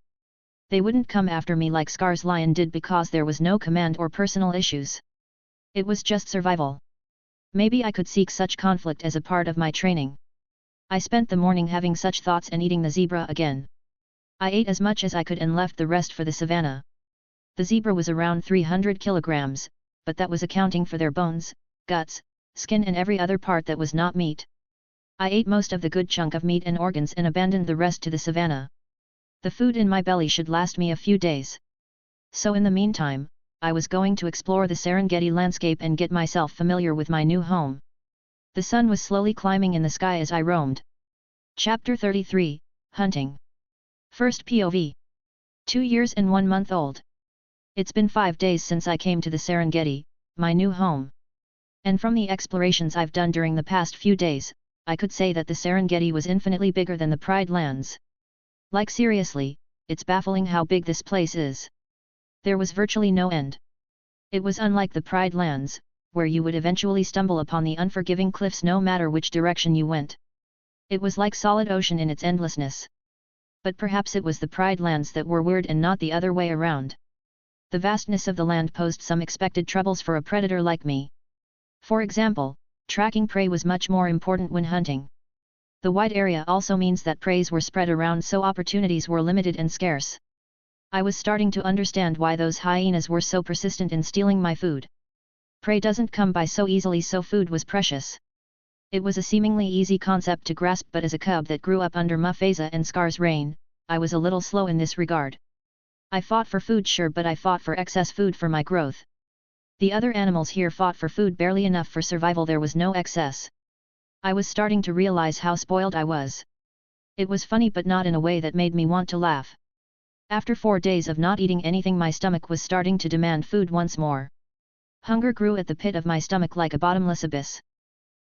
They wouldn't come after me like Scar's lion did because there was no command or personal issues. It was just survival. Maybe I could seek such conflict as a part of my training. I spent the morning having such thoughts and eating the zebra again. I ate as much as I could and left the rest for the savannah. The zebra was around 300 kilograms, but that was accounting for their bones, guts, skin and every other part that was not meat. I ate most of the good chunk of meat and organs and abandoned the rest to the savannah. The food in my belly should last me a few days. So in the meantime, I was going to explore the Serengeti landscape and get myself familiar with my new home. The sun was slowly climbing in the sky as I roamed. Chapter 33, Hunting. First POV. 2 years and 1 month old. It's been 5 days since I came to the Serengeti, my new home. And from the explorations I've done during the past few days, I could say that the Serengeti was infinitely bigger than the Pride Lands. Like seriously, it's baffling how big this place is. There was virtually no end. It was unlike the Pride Lands, where you would eventually stumble upon the unforgiving cliffs no matter which direction you went. It was like solid ocean in its endlessness. But perhaps it was the Pride Lands that were weird and not the other way around. The vastness of the land posed some expected troubles for a predator like me. For example, tracking prey was much more important when hunting. The wide area also means that preys were spread around, so opportunities were limited and scarce. I was starting to understand why those hyenas were so persistent in stealing my food. Prey doesn't come by so easily, so food was precious. It was a seemingly easy concept to grasp, but as a cub that grew up under Mufasa and Scar's reign, I was a little slow in this regard. I fought for food, sure, but I fought for excess food for my growth. The other animals here fought for food barely enough for survival, there was no excess. I was starting to realize how spoiled I was. It was funny, but not in a way that made me want to laugh. After 4 days of not eating anything, my stomach was starting to demand food once more. Hunger grew at the pit of my stomach like a bottomless abyss.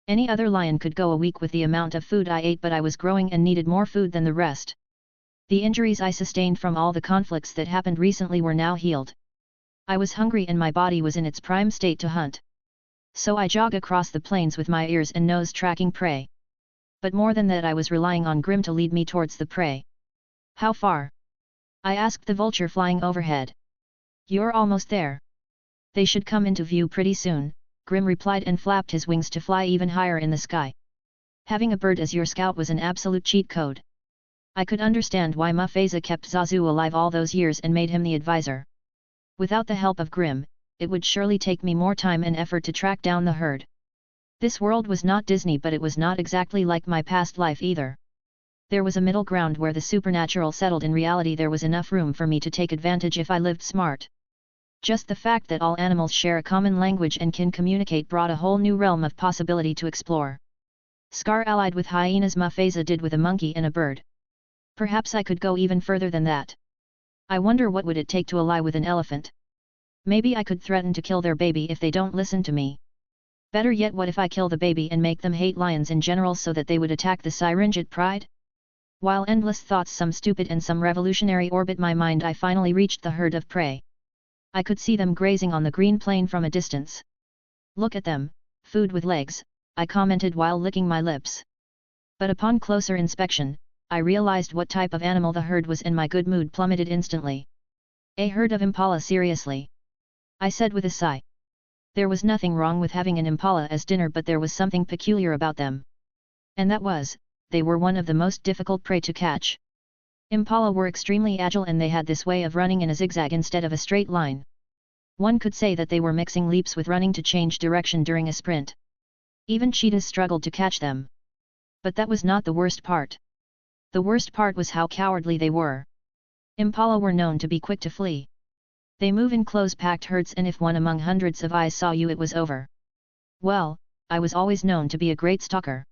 Any other lion could go a week with the amount of food I ate, but I was growing and needed more food than the rest. The injuries I sustained from all the conflicts that happened recently were now healed. I was hungry and my body was in its prime state to hunt. So I jogged across the plains with my ears and nose tracking prey. But more than that, I was relying on Grim to lead me towards the prey. How far? I asked the vulture flying overhead. You're almost there. They should come into view pretty soon, Grim replied and flapped his wings to fly even higher in the sky. Having a bird as your scout was an absolute cheat code. I could understand why Mufasa kept Zazu alive all those years and made him the advisor. Without the help of Grim, it would surely take me more time and effort to track down the herd. This world was not Disney, but it was not exactly like my past life either. There was a middle ground where the supernatural settled in reality. There was enough room for me to take advantage if I lived smart. Just the fact that all animals share a common language and can communicate brought a whole new realm of possibility to explore. Scar allied with hyenas, Mufasa did with a monkey and a bird. Perhaps I could go even further than that. I wonder what would it take to ally with an elephant. Maybe I could threaten to kill their baby if they don't listen to me. Better yet, what if I kill the baby and make them hate lions in general so that they would attack the Serengeti pride? While endless thoughts, some stupid and some revolutionary, orbit my mind, I finally reached the herd of prey. I could see them grazing on the green plain from a distance. Look at them, food with legs, I commented while licking my lips. But upon closer inspection, I realized what type of animal the herd was and my good mood plummeted instantly. A herd of impala, seriously? I said with a sigh. There was nothing wrong with having an impala as dinner, but there was something peculiar about them. And that was, they were one of the most difficult prey to catch. Impala were extremely agile and they had this way of running in a zigzag instead of a straight line. One could say that they were mixing leaps with running to change direction during a sprint. Even cheetahs struggled to catch them. But that was not the worst part. The worst part was how cowardly they were. Impala were known to be quick to flee. They move in close-packed herds, and if one among hundreds of eyes saw you, it was over. Well, I was always known to be a great stalker.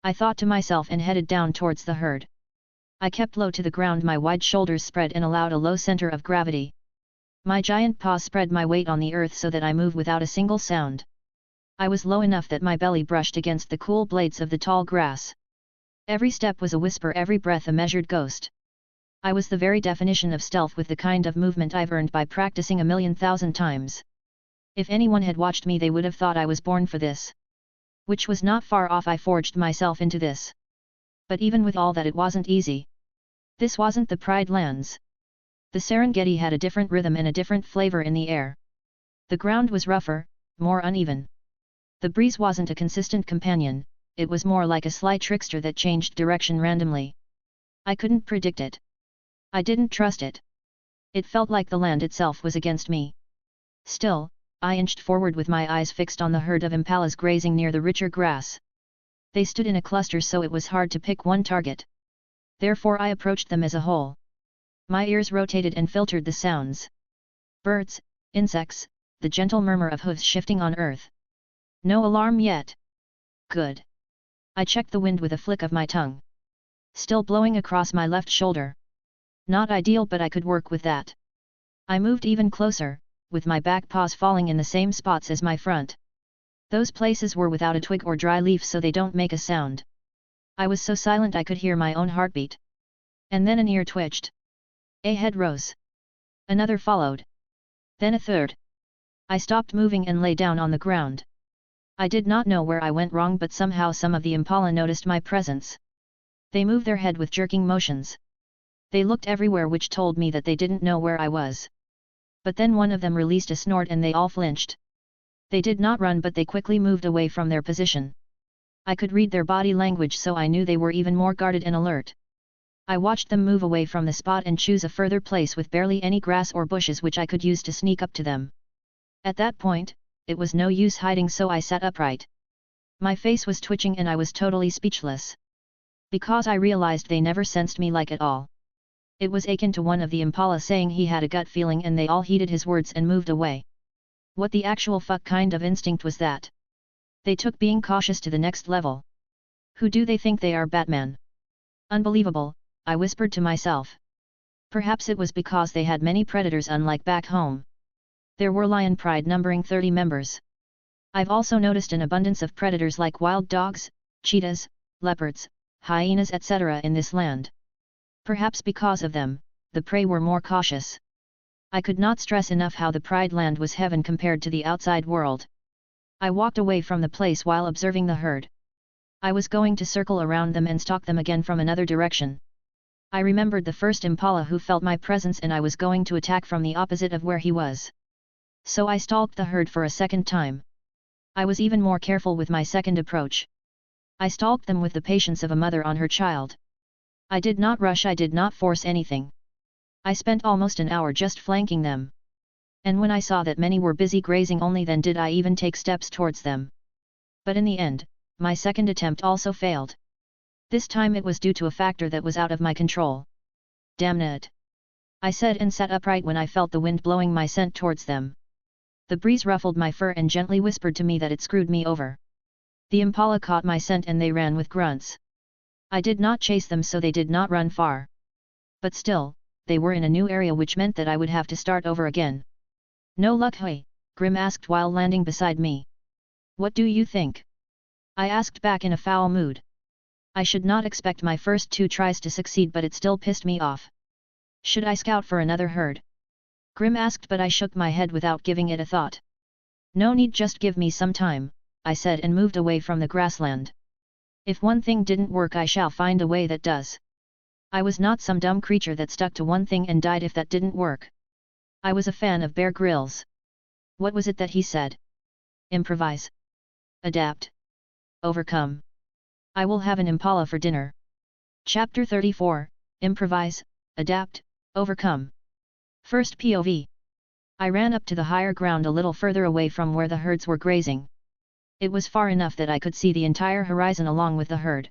I thought to myself and headed down towards the herd. I kept low to the ground, my wide shoulders spread and allowed a low center of gravity. My giant paws spread my weight on the earth so that I moved without a single sound. I was low enough that my belly brushed against the cool blades of the tall grass. Every step was a whisper, every breath a measured ghost. I was the very definition of stealth, with the kind of movement I've earned by practicing 1,000,000 times. If anyone had watched me, they would have thought I was born for this. Which was not far off. I forged myself into this. But even with all that, it wasn't easy. This wasn't the Pride Lands. The Serengeti had a different rhythm and a different flavor in the air. The ground was rougher, more uneven. The breeze wasn't a consistent companion, it was more like a sly trickster that changed direction randomly. I couldn't predict it. I didn't trust it. It felt like the land itself was against me. Still, I inched forward with my eyes fixed on the herd of impalas grazing near the richer grass. They stood in a cluster so it was hard to pick one target. Therefore I approached them as a whole. My ears rotated and filtered the sounds. Birds, insects, the gentle murmur of hooves shifting on earth. No alarm yet. Good. I checked the wind with a flick of my tongue. Still blowing across my left shoulder. Not ideal, but I could work with that. I moved even closer, with my back paws falling in the same spots as my front. Those places were without a twig or dry leaf so they don't make a sound. I was so silent I could hear my own heartbeat. And then an ear twitched. A head rose. Another followed. Then a third. I stopped moving and lay down on the ground. I did not know where I went wrong, but somehow some of the impala noticed my presence. They moved their head with jerking motions. They looked everywhere, which told me that they didn't know where I was. But then one of them released a snort and they all flinched. They did not run, but they quickly moved away from their position. I could read their body language, so I knew they were even more guarded and alert. I watched them move away from the spot and choose a further place with barely any grass or bushes which I could use to sneak up to them. At that point, it was no use hiding, so I sat upright. My face was twitching and I was totally speechless. Because I realized they never sensed me like at all. It was akin to one of the impala saying he had a gut feeling, and they all heeded his words and moved away. What the actual fuck kind of instinct was that? They took being cautious to the next level. Who do they think they are, Batman? Unbelievable, I whispered to myself. Perhaps it was because they had many predators unlike back home. There were lion pride numbering 30 members. I've also noticed an abundance of predators like wild dogs, cheetahs, leopards, hyenas etc. in this land. Perhaps because of them, the prey were more cautious. I could not stress enough how the Pride Land was heaven compared to the outside world. I walked away from the place while observing the herd. I was going to circle around them and stalk them again from another direction. I remembered the first impala who felt my presence, and I was going to attack from the opposite of where he was. So I stalked the herd for a second time. I was even more careful with my second approach. I stalked them with the patience of a mother on her child. I did not rush, I did not force anything. I spent almost an hour just flanking them. And when I saw that many were busy grazing, only then did I even take steps towards them. But in the end, my second attempt also failed. This time it was due to a factor that was out of my control. Damn it! I said and sat upright when I felt the wind blowing my scent towards them. The breeze ruffled my fur and gently whispered to me that it screwed me over. The impala caught my scent and they ran with grunts. I did not chase them, so they did not run far. But still, they were in a new area, which meant that I would have to start over again. No luck, hey? Grim asked while landing beside me. What do you think? I asked back in a foul mood. I should not expect my first 2 tries to succeed, but it still pissed me off. Should I scout for another herd? Grim asked, but I shook my head without giving it a thought. No need, just give me some time, I said and moved away from the grassland. If one thing didn't work, I shall find a way that does. I was not some dumb creature that stuck to one thing and died if that didn't work. I was a fan of Bear Grylls. What was it that he said? Improvise. Adapt. Overcome. I will have an impala for dinner. Chapter 34, Improvise, Adapt, Overcome. First POV. I ran up to the higher ground a little further away from where the herds were grazing. It was far enough that I could see the entire horizon along with the herd.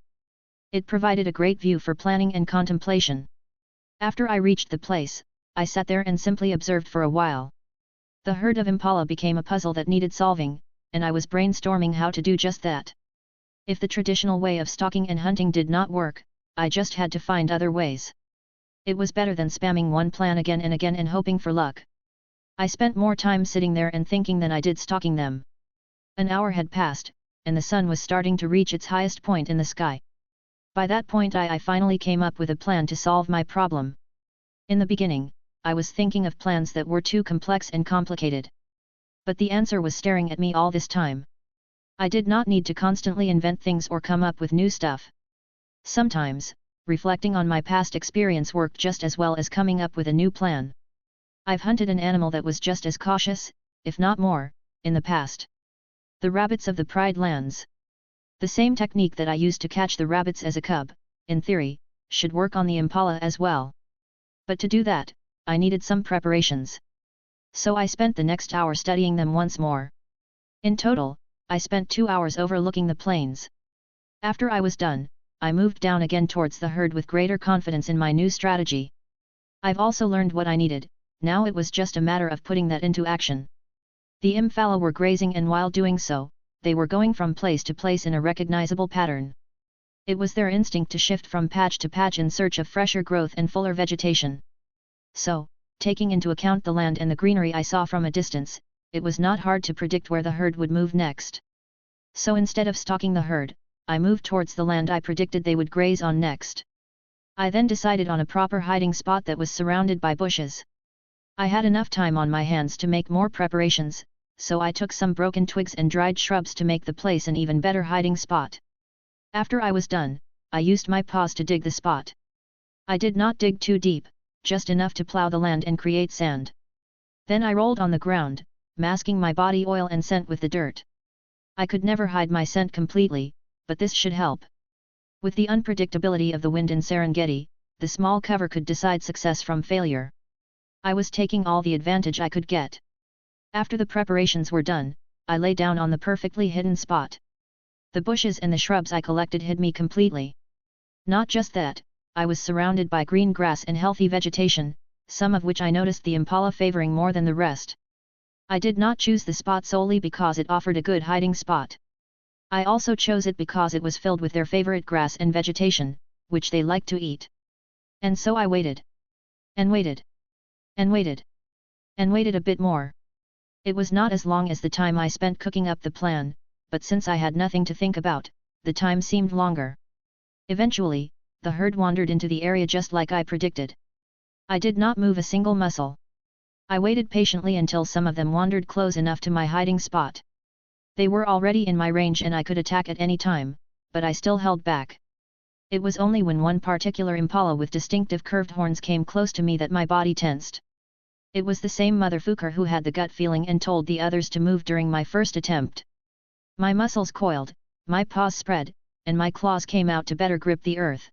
It provided a great view for planning and contemplation. After I reached the place, I sat there and simply observed for a while. The herd of impala became a puzzle that needed solving, and I was brainstorming how to do just that. If the traditional way of stalking and hunting did not work, I just had to find other ways. It was better than spamming one plan again and again and hoping for luck. I spent more time sitting there and thinking than I did stalking them. An hour had passed, and the sun was starting to reach its highest point in the sky. By that point I finally came up with a plan to solve my problem. In the beginning, I was thinking of plans that were too complex and complicated. But the answer was staring at me all this time. I did not need to constantly invent things or come up with new stuff. Sometimes, reflecting on my past experience worked just as well as coming up with a new plan. I've hunted an animal that was just as cautious, if not more, in the past. The rabbits of the Pride Lands. The same technique that I used to catch the rabbits as a cub, in theory, should work on the impala as well. But to do that, I needed some preparations. So I spent the next hour studying them once more. In total, I spent 2 hours overlooking the plains. After I was done, I moved down again towards the herd with greater confidence in my new strategy. I've also learned what I needed, now it was just a matter of putting that into action. The Impala were grazing, and while doing so, they were going from place to place in a recognizable pattern. It was their instinct to shift from patch to patch in search of fresher growth and fuller vegetation. So, taking into account the land and the greenery I saw from a distance, it was not hard to predict where the herd would move next. So instead of stalking the herd, I moved towards the land I predicted they would graze on next. I then decided on a proper hiding spot that was surrounded by bushes. I had enough time on my hands to make more preparations, so I took some broken twigs and dried shrubs to make the place an even better hiding spot. After I was done, I used my paws to dig the spot. I did not dig too deep, just enough to plow the land and create sand. Then I rolled on the ground, masking my body oil and scent with the dirt. I could never hide my scent completely, but this should help. With the unpredictability of the wind in Serengeti, the small cover could decide success from failure. I was taking all the advantage I could get. After the preparations were done, I lay down on the perfectly hidden spot. The bushes and the shrubs I collected hid me completely. Not just that, I was surrounded by green grass and healthy vegetation, some of which I noticed the impala favoring more than the rest. I did not choose the spot solely because it offered a good hiding spot. I also chose it because it was filled with their favorite grass and vegetation, which they liked to eat. And so I waited. And waited. And waited. And waited a bit more. It was not as long as the time I spent cooking up the plan, but since I had nothing to think about, the time seemed longer. Eventually, the herd wandered into the area just like I predicted. I did not move a single muscle. I waited patiently until some of them wandered close enough to my hiding spot. They were already in my range and I could attack at any time, but I still held back. It was only when one particular impala with distinctive curved horns came close to me that my body tensed. It was the same motherfucker who had the gut feeling and told the others to move during my first attempt. My muscles coiled, my paws spread, and my claws came out to better grip the earth.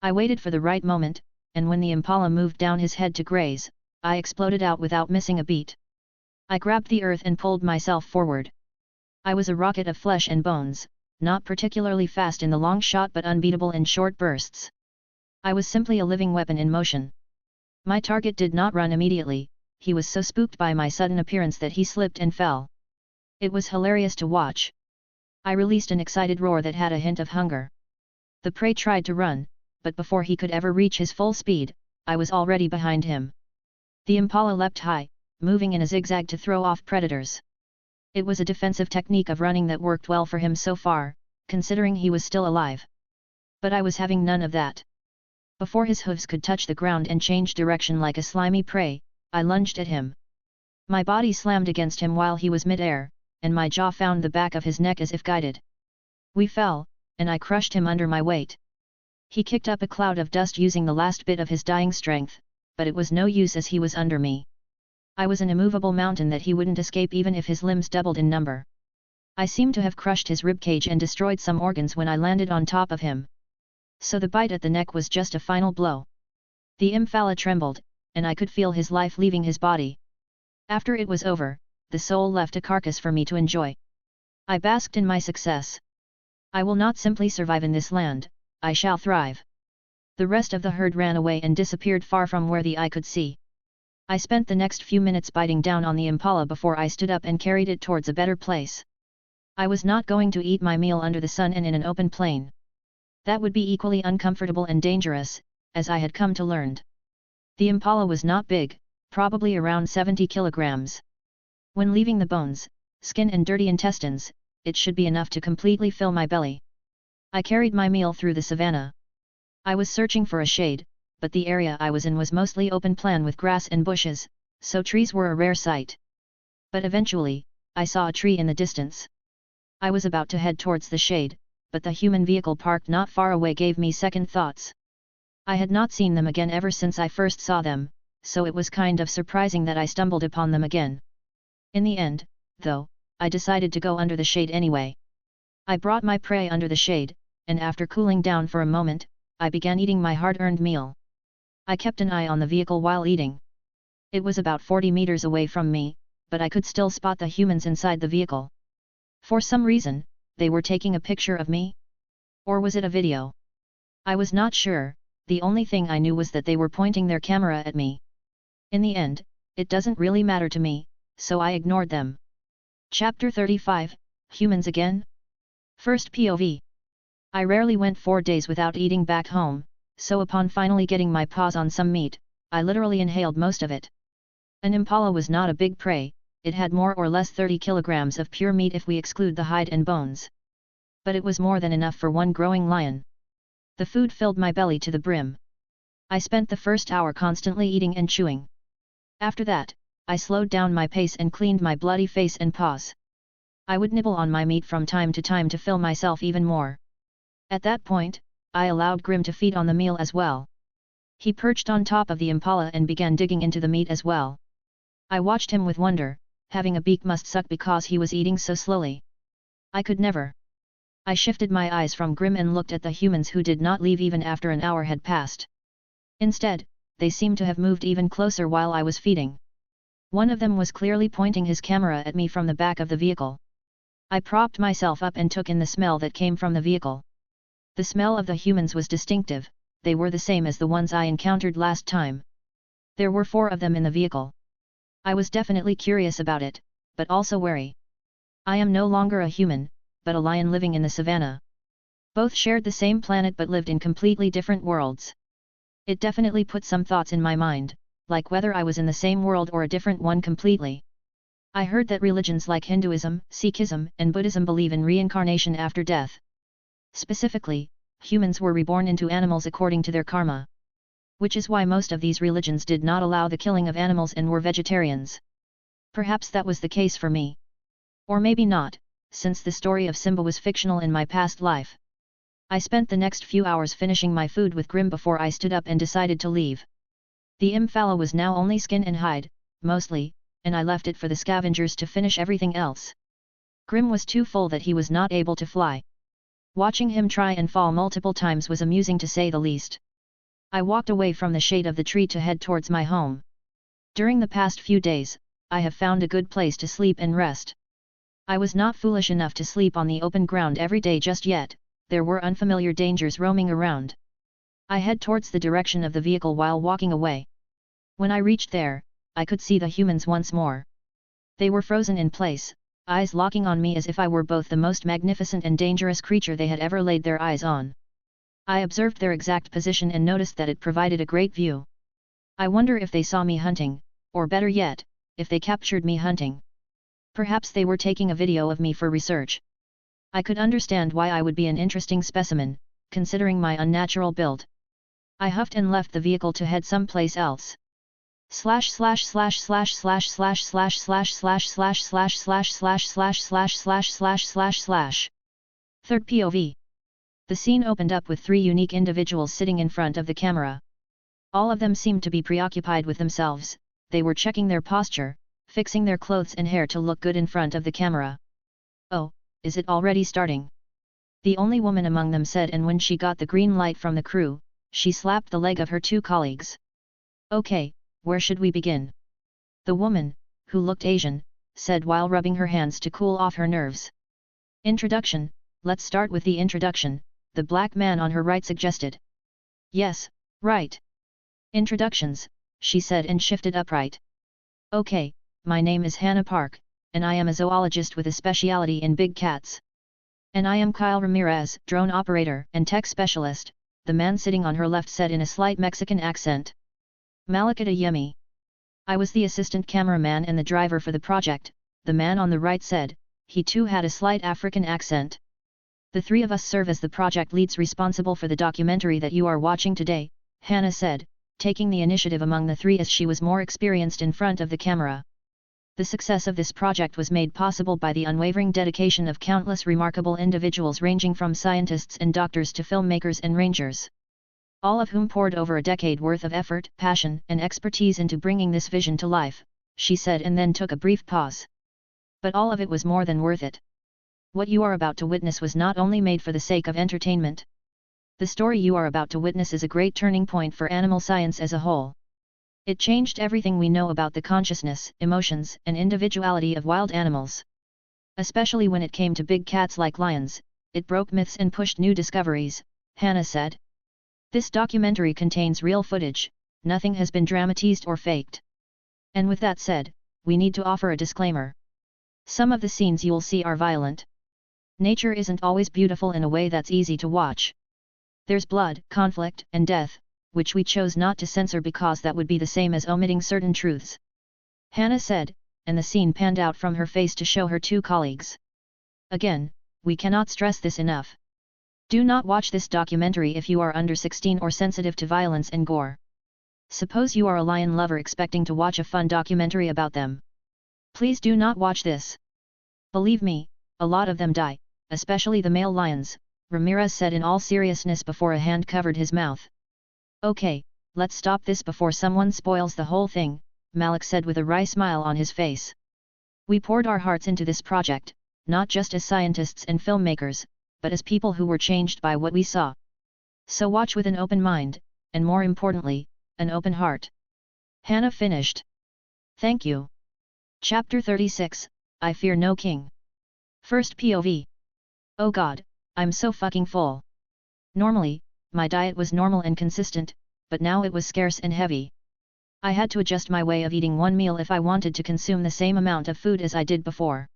I waited for the right moment, and when the impala moved down his head to graze, I exploded out without missing a beat. I grabbed the earth and pulled myself forward. I was a rocket of flesh and bones, not particularly fast in the long shot but unbeatable in short bursts. I was simply a living weapon in motion. My target did not run immediately, he was so spooked by my sudden appearance that he slipped and fell. It was hilarious to watch. I released an excited roar that had a hint of hunger. The prey tried to run, but before he could ever reach his full speed, I was already behind him. The impala leapt high, moving in a zigzag to throw off predators. It was a defensive technique of running that worked well for him so far, considering he was still alive. But I was having none of that. Before his hooves could touch the ground and change direction like a slimy prey, I lunged at him. My body slammed against him while he was mid-air, and my jaw found the back of his neck as if guided. We fell, and I crushed him under my weight. He kicked up a cloud of dust using the last bit of his dying strength, but it was no use as he was under me. I was an immovable mountain that he wouldn't escape even if his limbs doubled in number. I seemed to have crushed his ribcage and destroyed some organs when I landed on top of him. So the bite at the neck was just a final blow. The impala trembled, and I could feel his life leaving his body. After it was over, the soul left a carcass for me to enjoy. I basked in my success. I will not simply survive in this land, I shall thrive. The rest of the herd ran away and disappeared far from where the eye could see. I spent the next few minutes biting down on the impala before I stood up and carried it towards a better place. I was not going to eat my meal under the sun and in an open plain. That would be equally uncomfortable and dangerous, as I had come to learn. The impala was not big, probably around 70 kilograms. When leaving the bones, skin and dirty intestines, it should be enough to completely fill my belly. I carried my meal through the savannah. I was searching for a shade, but the area I was in was mostly open plain with grass and bushes, so trees were a rare sight. But eventually, I saw a tree in the distance. I was about to head towards the shade, but the human vehicle parked not far away gave me second thoughts. I had not seen them again ever since I first saw them, so it was kind of surprising that I stumbled upon them again. In the end, though, I decided to go under the shade anyway. I brought my prey under the shade, and after cooling down for a moment, I began eating my hard-earned meal. I kept an eye on the vehicle while eating. It was about 40 meters away from me, but I could still spot the humans inside the vehicle. For some reason, they were taking a picture of me. Or was it a video? I was not sure, the only thing I knew was that they were pointing their camera at me. In the end, it doesn't really matter to me, so I ignored them. Chapter 35, Humans Again? First POV. I rarely went 4 days without eating back home, so upon finally getting my paws on some meat, I literally inhaled most of it. An impala was not a big prey, it had more or less 30 kilograms of pure meat if we exclude the hide and bones. But it was more than enough for one growing lion. The food filled my belly to the brim. I spent the first hour constantly eating and chewing. After that, I slowed down my pace and cleaned my bloody face and paws. I would nibble on my meat from time to time to fill myself even more. At that point, I allowed Grim to feed on the meal as well. He perched on top of the impala and began digging into the meat as well. I watched him with wonder, having a beak must suck because he was eating so slowly. I could never. I shifted my eyes from Grim and looked at the humans who did not leave even after an hour had passed. Instead, they seemed to have moved even closer while I was feeding. One of them was clearly pointing his camera at me from the back of the vehicle. I propped myself up and took in the smell that came from the vehicle. The smell of the humans was distinctive, they were the same as the ones I encountered last time. There were 4 of them in the vehicle. I was definitely curious about it, but also wary. I am no longer a human, but a lion living in the savannah. Both shared the same planet but lived in completely different worlds. It definitely put some thoughts in my mind, like whether I was in the same world or a different one completely. I heard that religions like Hinduism, Sikhism, and Buddhism believe in reincarnation after death. Specifically, humans were reborn into animals according to their karma. Which is why most of these religions did not allow the killing of animals and were vegetarians. Perhaps that was the case for me. Or maybe not, since the story of Simba was fictional in my past life. I spent the next few hours finishing my food with Grim before I stood up and decided to leave. The impala was now only skin and hide, mostly, and I left it for the scavengers to finish everything else. Grim was too full that he was not able to fly. Watching him try and fall multiple times was amusing to say the least. I walked away from the shade of the tree to head towards my home. During the past few days, I have found a good place to sleep and rest. I was not foolish enough to sleep on the open ground every day just yet, there were unfamiliar dangers roaming around. I head towards the direction of the vehicle while walking away. When I reached there, I could see the humans once more. They were frozen in place, eyes locking on me as if I were both the most magnificent and dangerous creature they had ever laid their eyes on. I observed their exact position and noticed that it provided a great view. I wonder if they saw me hunting, or better yet, if they captured me hunting. Perhaps they were taking a video of me for research. I could understand why I would be an interesting specimen, considering my unnatural build. I huffed and left the vehicle to head someplace else. Third POV. The scene opened up with 3 unique individuals sitting in front of the camera. All of them seemed to be preoccupied with themselves, they were checking their posture, fixing their clothes and hair to look good in front of the camera. "Oh, is it already starting?" the only woman among them said, and when she got the green light from the crew, she slapped the leg of her 2 colleagues. "Okay, where should we begin?" the woman, who looked Asian, said while rubbing her hands to cool off her nerves. "Introduction, let's start with the introduction," the black man on her right suggested. "Yes, right. Introductions," she said and shifted upright. "Okay, my name is Hannah Park, and I am a zoologist with a specialty in big cats. And I am Kyle Ramirez, drone operator and tech specialist," the man sitting on her left said in a slight Mexican accent. "Malakata Yemi. I was the assistant cameraman and the driver for the project," the man on the right said, he too had a slight African accent. "The 3 of us serve as the project leads responsible for the documentary that you are watching today," Hannah said, taking the initiative among the 3 as she was more experienced in front of the camera. The success of this project was made possible by the unwavering dedication of countless remarkable individuals ranging from scientists and doctors to filmmakers and rangers. All of whom poured over a decade worth of effort, passion, and expertise into bringing this vision to life, she said, and then took a brief pause. "But all of it was more than worth it. What you are about to witness was not only made for the sake of entertainment. The story you are about to witness is a great turning point for animal science as a whole. It changed everything we know about the consciousness, emotions, and individuality of wild animals. Especially when it came to big cats like lions, it broke myths and pushed new discoveries, Hannah said. This documentary contains real footage, nothing has been dramatized or faked. And with that said, we need to offer a disclaimer. Some of the scenes you'll see are violent. Nature isn't always beautiful in a way that's easy to watch. There's blood, conflict, and death, which we chose not to censor because that would be the same as omitting certain truths. Hannah said, and the scene panned out from her face to show her two colleagues. Again, we cannot stress this enough. Do not watch this documentary if you are under 16 or sensitive to violence and gore. Suppose you are a lion lover expecting to watch a fun documentary about them. Please do not watch this. Believe me, a lot of them die, especially the male lions, Ramirez said in all seriousness before a hand covered his mouth. Okay, let's stop this before someone spoils the whole thing, Malik said with a wry smile on his face. We poured our hearts into this project, not just as scientists and filmmakers, but as people who were changed by what we saw. So watch with an open mind, and more importantly, an open heart. Hannah finished. Thank you. Chapter 36, I Fear No King. First POV. Oh God, I'm so fucking full. Normally, my diet was normal and consistent, but now it was scarce and heavy. I had to adjust my way of eating one meal if I wanted to consume the same amount of food as I did before.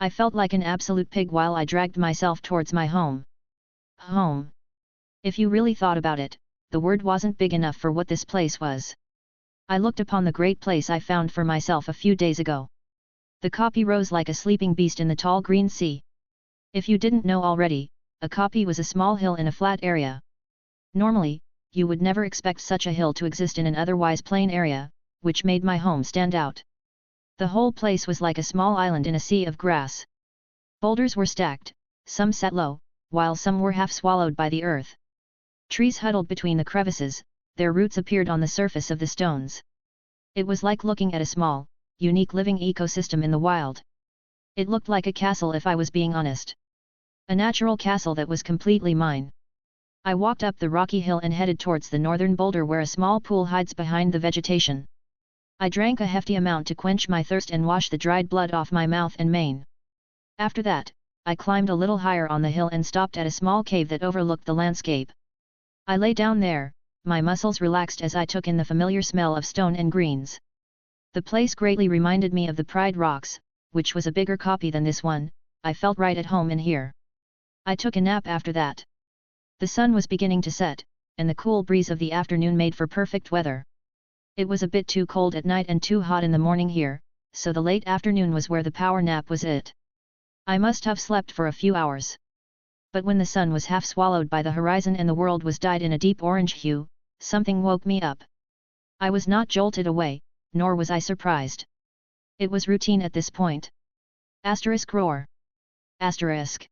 I felt like an absolute pig while I dragged myself towards my home. Home. If you really thought about it, the word wasn't big enough for what this place was. I looked upon the great place I found for myself a few days ago. The kopje rose like a sleeping beast in the tall green sea. If you didn't know already, a kopje was a small hill in a flat area. Normally, you would never expect such a hill to exist in an otherwise plain area, which made my home stand out. The whole place was like a small island in a sea of grass. Boulders were stacked, some sat low, while some were half swallowed by the earth. Trees huddled between the crevices, their roots appeared on the surface of the stones. It was like looking at a small, unique living ecosystem in the wild. It looked like a castle if I was being honest. A natural castle that was completely mine. I walked up the rocky hill and headed towards the northern boulder where a small pool hides behind the vegetation. I drank a hefty amount to quench my thirst and wash the dried blood off my mouth and mane. After that, I climbed a little higher on the hill and stopped at a small cave that overlooked the landscape. I lay down there, my muscles relaxed as I took in the familiar smell of stone and greens. The place greatly reminded me of the Pride Rocks, which was a bigger kopje than this one. I felt right at home in here. I took a nap after that. The sun was beginning to set, and the cool breeze of the afternoon made for perfect weather. It was a bit too cold at night and too hot in the morning here, so the late afternoon was where the power nap was it. I must have slept for a few hours. But when the sun was half swallowed by the horizon and the world was dyed in a deep orange hue, something woke me up. I was not jolted away, nor was I surprised. It was routine at this point. Asterisk roar. Asterisk.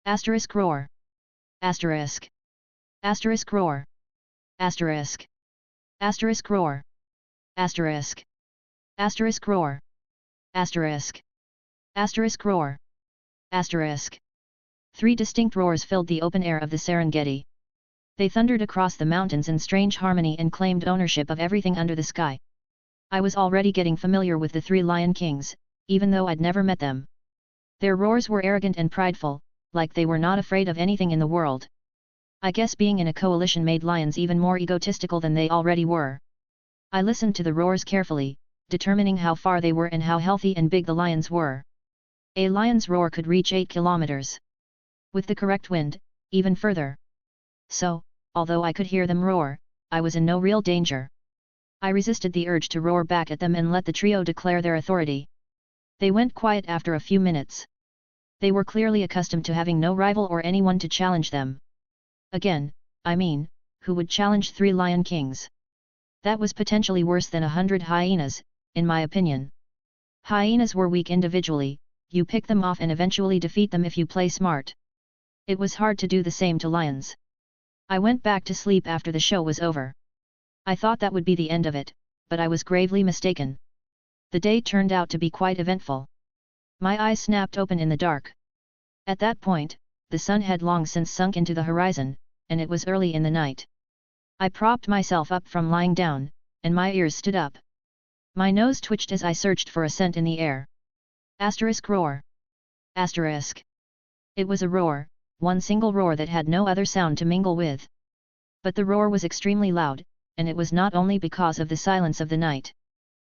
Asterisk roar. Asterisk. Asterisk roar. Asterisk. Asterisk roar. Asterisk. Asterisk roar. Asterisk. Asterisk roar. Asterisk. 3 distinct roars filled the open air of the Serengeti. They thundered across the mountains in strange harmony and claimed ownership of everything under the sky. I was already getting familiar with the 3 Lion Kings, even though I'd never met them. Their roars were arrogant and prideful, like they were not afraid of anything in the world. I guess being in a coalition made lions even more egotistical than they already were. I listened to the roars carefully, determining how far they were and how healthy and big the lions were. A lion's roar could reach 8 kilometers. With the correct wind, even further. So, although I could hear them roar, I was in no real danger. I resisted the urge to roar back at them and let the trio declare their authority. They went quiet after a few minutes. They were clearly accustomed to having no rival or anyone to challenge them. Again, I mean, who would challenge 3 Lion Kings? That was potentially worse than 100 hyenas, in my opinion. Hyenas were weak individually, you pick them off and eventually defeat them if you play smart. It was hard to do the same to lions. I went back to sleep after the show was over. I thought that would be the end of it, but I was gravely mistaken. The day turned out to be quite eventful. My eyes snapped open in the dark. At that point, the sun had long since sunk into the horizon, and it was early in the night. I propped myself up from lying down, and my ears stood up. My nose twitched as I searched for a scent in the air. Asterisk roar. Asterisk. It was a roar, one single roar that had no other sound to mingle with. But the roar was extremely loud, and it was not only because of the silence of the night.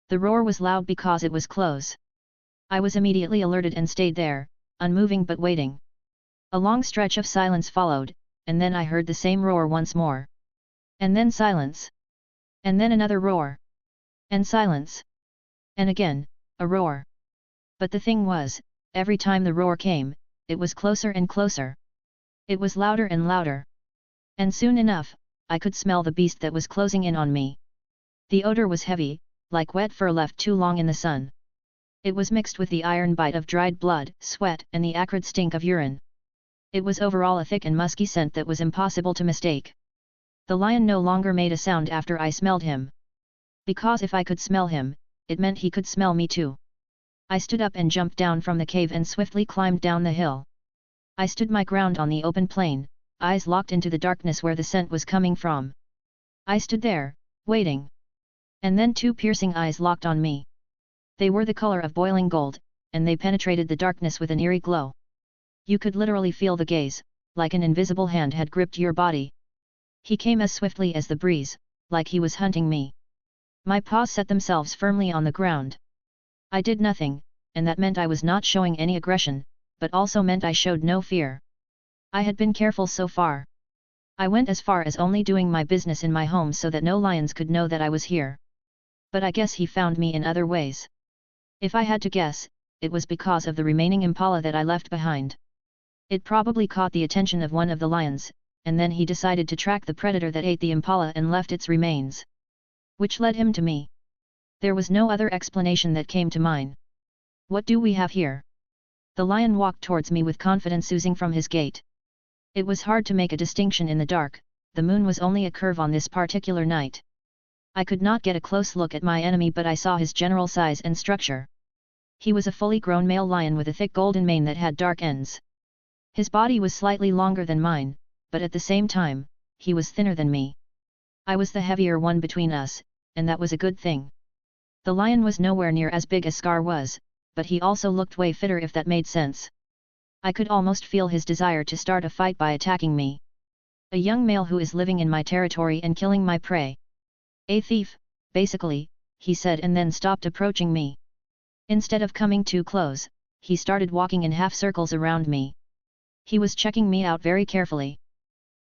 The roar was loud because it was close. I was immediately alerted and stayed there, unmoving but waiting. A long stretch of silence followed, and then I heard the same roar once more. And then silence. And then another roar. And silence. And again, a roar. But the thing was, every time the roar came, it was closer and closer. It was louder and louder. And soon enough, I could smell the beast that was closing in on me. The odor was heavy, like wet fur left too long in the sun. It was mixed with the iron bite of dried blood, sweat, and the acrid stink of urine. It was overall a thick and musky scent that was impossible to mistake. The lion no longer made a sound after I smelled him. Because if I could smell him, it meant he could smell me too. I stood up and jumped down from the cave and swiftly climbed down the hill. I stood my ground on the open plain, eyes locked into the darkness where the scent was coming from. I stood there, waiting. And then two piercing eyes locked on me. They were the color of boiling gold, and they penetrated the darkness with an eerie glow. You could literally feel the gaze, like an invisible hand had gripped your body. He came as swiftly as the breeze, like he was hunting me. My paws set themselves firmly on the ground. I did nothing, and that meant I was not showing any aggression, but also meant I showed no fear. I had been careful so far. I went as far as only doing my business in my home so that no lions could know that I was here. But I guess he found me in other ways. If I had to guess, it was because of the remaining impala that I left behind. It probably caught the attention of one of the lions, and then he decided to track the predator that ate the impala and left its remains. Which led him to me. There was no other explanation that came to mind. What do we have here? The lion walked towards me with confidence oozing from his gait. It was hard to make a distinction in the dark, the moon was only a curve on this particular night. I could not get a close look at my enemy, but I saw his general size and structure. He was a fully grown male lion with a thick golden mane that had dark ends. His body was slightly longer than mine, but at the same time, he was thinner than me. I was the heavier one between us, and that was a good thing. The lion was nowhere near as big as Scar was, but he also looked way fitter, if that made sense. I could almost feel his desire to start a fight by attacking me. A young male who is living in my territory and killing my prey. A thief, basically, he said, and then stopped approaching me. Instead of coming too close, he started walking in half circles around me. He was checking me out very carefully.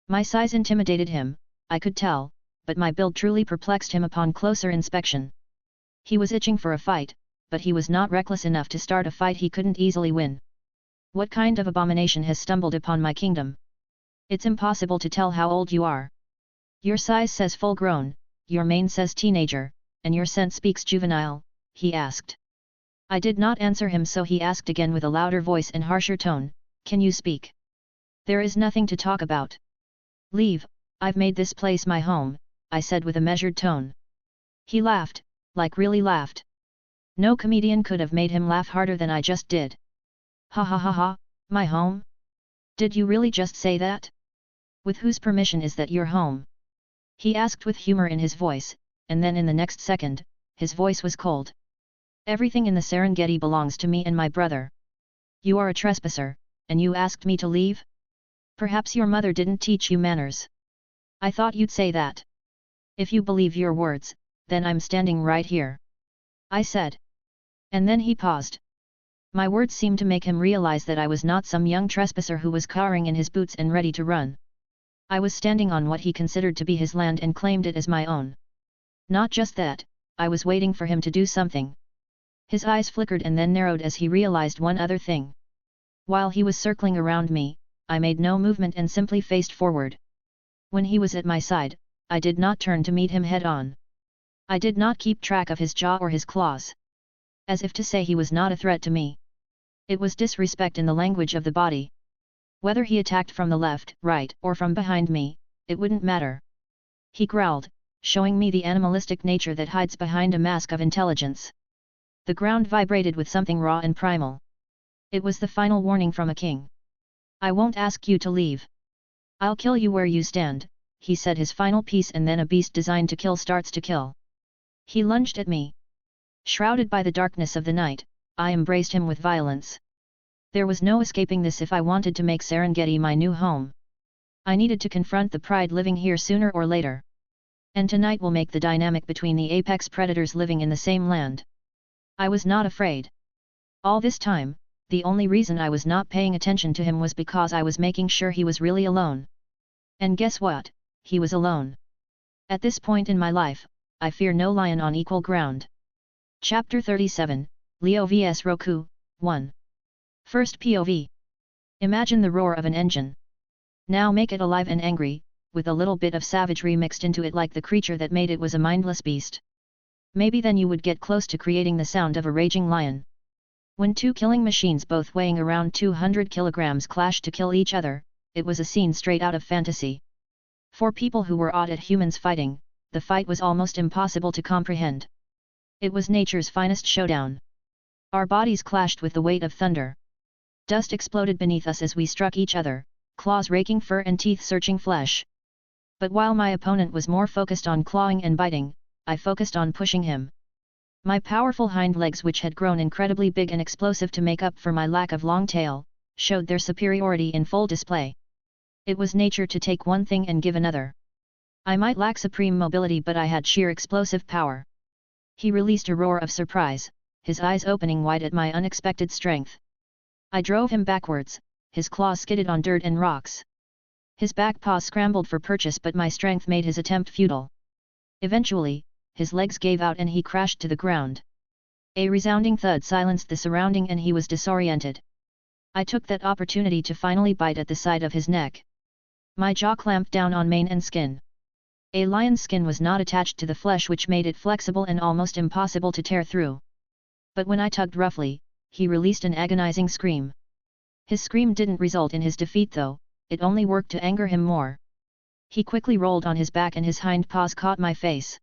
My size intimidated him, I could tell, but my build truly perplexed him upon closer inspection. He was itching for a fight, but he was not reckless enough to start a fight he couldn't easily win. What kind of abomination has stumbled upon my kingdom? It's impossible to tell how old you are. Your size says full-grown, your mane says teenager, and your scent speaks juvenile, he asked. I did not answer him, so he asked again with a louder voice and harsher tone, can you speak? There is nothing to talk about. Leave, I've made this place my home, I said with a measured tone. He laughed, like really laughed. No comedian could have made him laugh harder than I just did. Ha ha ha ha, my home? Did you really just say that? With whose permission is that your home? He asked with humor in his voice, and then in the next second, his voice was cold. Everything in the Serengeti belongs to me and my brother. You are a trespasser, and you asked me to leave? Perhaps your mother didn't teach you manners. I thought you'd say that. If you believe your words, then I'm standing right here. I said. And then he paused. My words seemed to make him realize that I was not some young trespasser who was cowering in his boots and ready to run. I was standing on what he considered to be his land and claimed it as my own. Not just that, I was waiting for him to do something. His eyes flickered and then narrowed as he realized one other thing. While he was circling around me, I made no movement and simply faced forward. When he was at my side, I did not turn to meet him head-on. I did not keep track of his jaw or his claws. As if to say he was not a threat to me. It was disrespect in the language of the body. Whether he attacked from the left, right, or from behind me, it wouldn't matter. He growled, showing me the animalistic nature that hides behind a mask of intelligence. The ground vibrated with something raw and primal. It was the final warning from a king. I won't ask you to leave. I'll kill you where you stand, he said his final piece, and then a beast designed to kill starts to kill. He lunged at me. Shrouded by the darkness of the night, I embraced him with violence. There was no escaping this if I wanted to make Serengeti my new home. I needed to confront the pride living here sooner or later. And tonight will make the dynamic between the apex predators living in the same land. I was not afraid. All this time, the only reason I was not paying attention to him was because I was making sure he was really alone. And guess what? He was alone. At this point in my life, I fear no lion on equal ground. Chapter 37, Leo vs Roku, 1. First POV. Imagine the roar of an engine. Now make it alive and angry, with a little bit of savagery mixed into it like the creature that made it was a mindless beast. Maybe then you would get close to creating the sound of a raging lion. When two killing machines both weighing around 200 kilograms clashed to kill each other, it was a scene straight out of fantasy. For people who were awed at humans fighting, the fight was almost impossible to comprehend. It was nature's finest showdown. Our bodies clashed with the weight of thunder. Dust exploded beneath us as we struck each other, claws raking fur and teeth searching flesh. But while my opponent was more focused on clawing and biting, I focused on pushing him. My powerful hind legs, which had grown incredibly big and explosive to make up for my lack of long tail, showed their superiority in full display. It was nature to take one thing and give another. I might lack supreme mobility, but I had sheer explosive power. He released a roar of surprise, his eyes opening wide at my unexpected strength. I drove him backwards, his claws skidded on dirt and rocks. His back paws scrambled for purchase, but my strength made his attempt futile. Eventually, his legs gave out and he crashed to the ground. A resounding thud silenced the surrounding and he was disoriented. I took that opportunity to finally bite at the side of his neck. My jaw clamped down on mane and skin. A lion's skin was not attached to the flesh, which made it flexible and almost impossible to tear through. But when I tugged roughly, he released an agonizing scream. His scream didn't result in his defeat though, it only worked to anger him more. He quickly rolled on his back and his hind paws caught my face.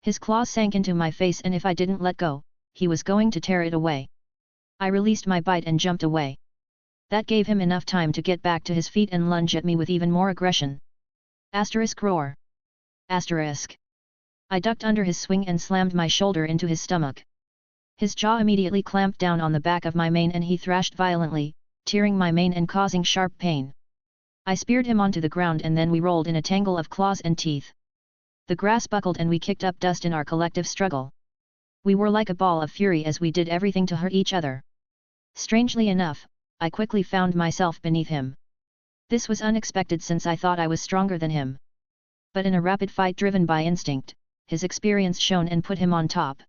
His claws sank into my face, and if I didn't let go, he was going to tear it away. I released my bite and jumped away. That gave him enough time to get back to his feet and lunge at me with even more aggression. Asterisk roar. Asterisk. I ducked under his swing and slammed my shoulder into his stomach. His jaw immediately clamped down on the back of my mane and he thrashed violently, tearing my mane and causing sharp pain. I speared him onto the ground and then we rolled in a tangle of claws and teeth. The grass buckled and we kicked up dust in our collective struggle. We were like a ball of fury as we did everything to hurt each other. Strangely enough, I quickly found myself beneath him. This was unexpected since I thought I was stronger than him. But in a rapid fight driven by instinct, his experience shone and put him on top.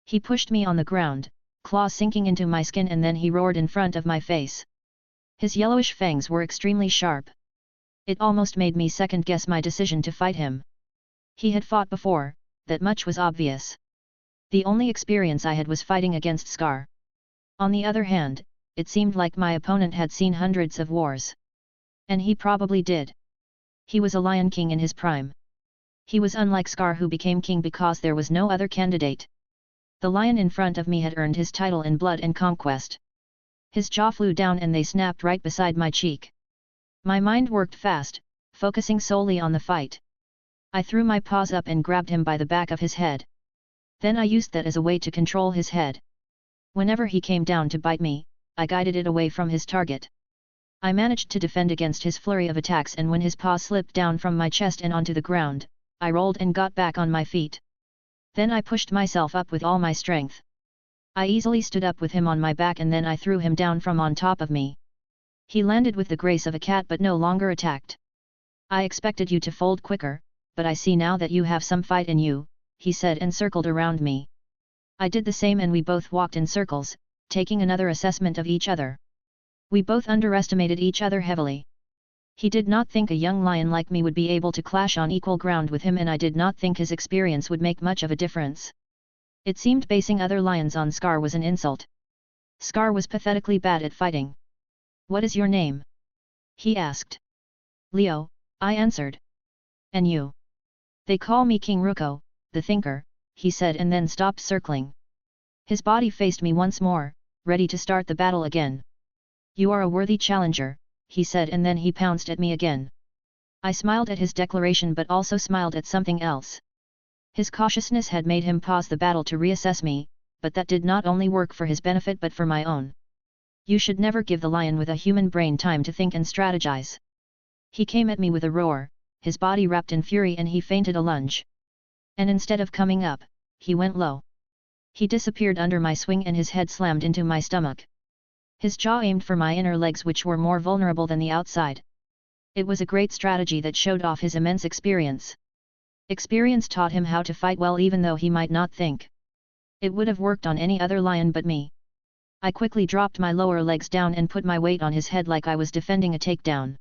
He pushed me on the ground, claws sinking into my skin, and then he roared in front of my face. His yellowish fangs were extremely sharp. It almost made me second-guess my decision to fight him. He had fought before, that much was obvious. The only experience I had was fighting against Scar. On the other hand, it seemed like my opponent had seen hundreds of wars. And he probably did. He was a Lion King in his prime. He was unlike Scar, who became king because there was no other candidate. The lion in front of me had earned his title in blood and conquest. His jaw flew down and they snapped right beside my cheek. My mind worked fast, focusing solely on the fight. I threw my paws up and grabbed him by the back of his head. Then I used that as a way to control his head. Whenever he came down to bite me, I guided it away from his target. I managed to defend against his flurry of attacks, and when his paw slipped down from my chest and onto the ground, I rolled and got back on my feet. Then I pushed myself up with all my strength. I easily stood up with him on my back and then I threw him down from on top of me. He landed with the grace of a cat but no longer attacked. I expected you to fold quicker, but I see now that you have some fight in you, he said and circled around me. I did the same and we both walked in circles, taking another assessment of each other. We both underestimated each other heavily. He did not think a young lion like me would be able to clash on equal ground with him, and I did not think his experience would make much of a difference. It seemed basing other lions on Scar was an insult. Scar was pathetically bad at fighting. "What is your name?" he asked. "Leo," I answered. "And you?" "They call me King Ruko, the Thinker," he said and then stopped circling. His body faced me once more, ready to start the battle again. "You are a worthy challenger," he said and then he pounced at me again. I smiled at his declaration but also smiled at something else. His cautiousness had made him pause the battle to reassess me, but that did not only work for his benefit but for my own. You should never give the lion with a human brain time to think and strategize. He came at me with a roar, his body wrapped in fury and he feinted a lunge. And instead of coming up, he went low. He disappeared under my swing and his head slammed into my stomach. His jaw aimed for my inner legs which were more vulnerable than the outside. It was a great strategy that showed off his immense experience. Experience taught him how to fight well even though he might not think. It would have worked on any other lion but me. I quickly dropped my lower legs down and put my weight on his head like I was defending a takedown.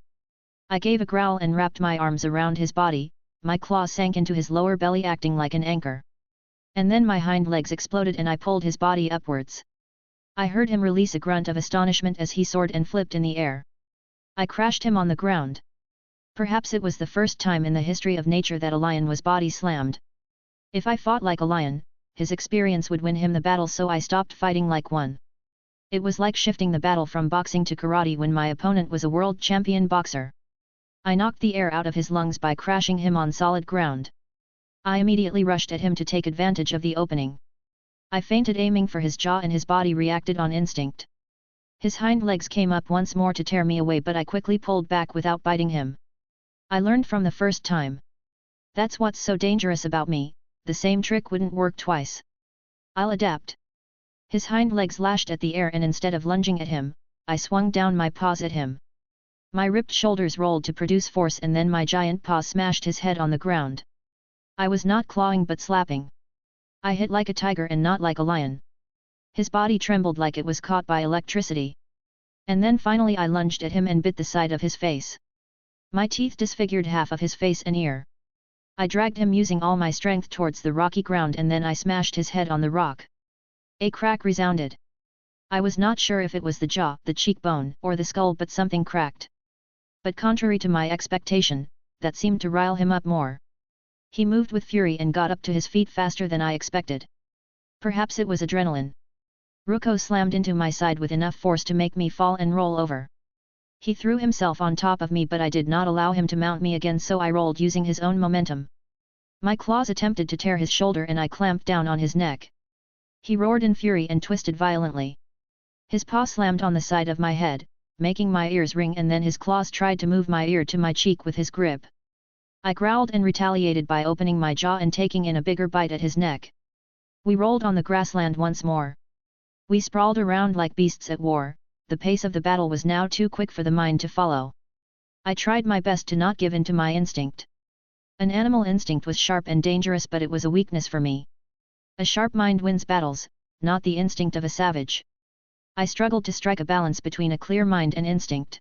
I gave a growl and wrapped my arms around his body, my claws sank into his lower belly acting like an anchor. And then my hind legs exploded and I pulled his body upwards. I heard him release a grunt of astonishment as he soared and flipped in the air. I crashed him on the ground. Perhaps it was the first time in the history of nature that a lion was body slammed. If I fought like a lion, his experience would win him the battle, so I stopped fighting like one. It was like shifting the battle from boxing to karate when my opponent was a world champion boxer. I knocked the air out of his lungs by crashing him on solid ground. I immediately rushed at him to take advantage of the opening. I feinted aiming for his jaw and his body reacted on instinct. His hind legs came up once more to tear me away, but I quickly pulled back without biting him. I learned from the first time. That's what's so dangerous about me, the same trick wouldn't work twice. I'll adapt. His hind legs lashed at the air and instead of lunging at him, I swung down my paws at him. My ripped shoulders rolled to produce force and then my giant paws smashed his head on the ground. I was not clawing but slapping. I hit like a tiger and not like a lion. His body trembled like it was caught by electricity. And then finally I lunged at him and bit the side of his face. My teeth disfigured half of his face and ear. I dragged him using all my strength towards the rocky ground and then I smashed his head on the rock. A crack resounded. I was not sure if it was the jaw, the cheekbone, or the skull, but something cracked. But contrary to my expectation, that seemed to rile him up more. He moved with fury and got up to his feet faster than I expected. Perhaps it was adrenaline. Ruko slammed into my side with enough force to make me fall and roll over. He threw himself on top of me, but I did not allow him to mount me again, so I rolled using his own momentum. My claws attempted to tear his shoulder and I clamped down on his neck. He roared in fury and twisted violently. His paw slammed on the side of my head, making my ears ring, and then his claws tried to move my ear to my cheek with his grip. I growled and retaliated by opening my jaw and taking in a bigger bite at his neck. We rolled on the grassland once more. We sprawled around like beasts at war. The pace of the battle was now too quick for the mind to follow. I tried my best to not give in to my instinct. An animal instinct was sharp and dangerous, but it was a weakness for me. A sharp mind wins battles, not the instinct of a savage. I struggled to strike a balance between a clear mind and instinct.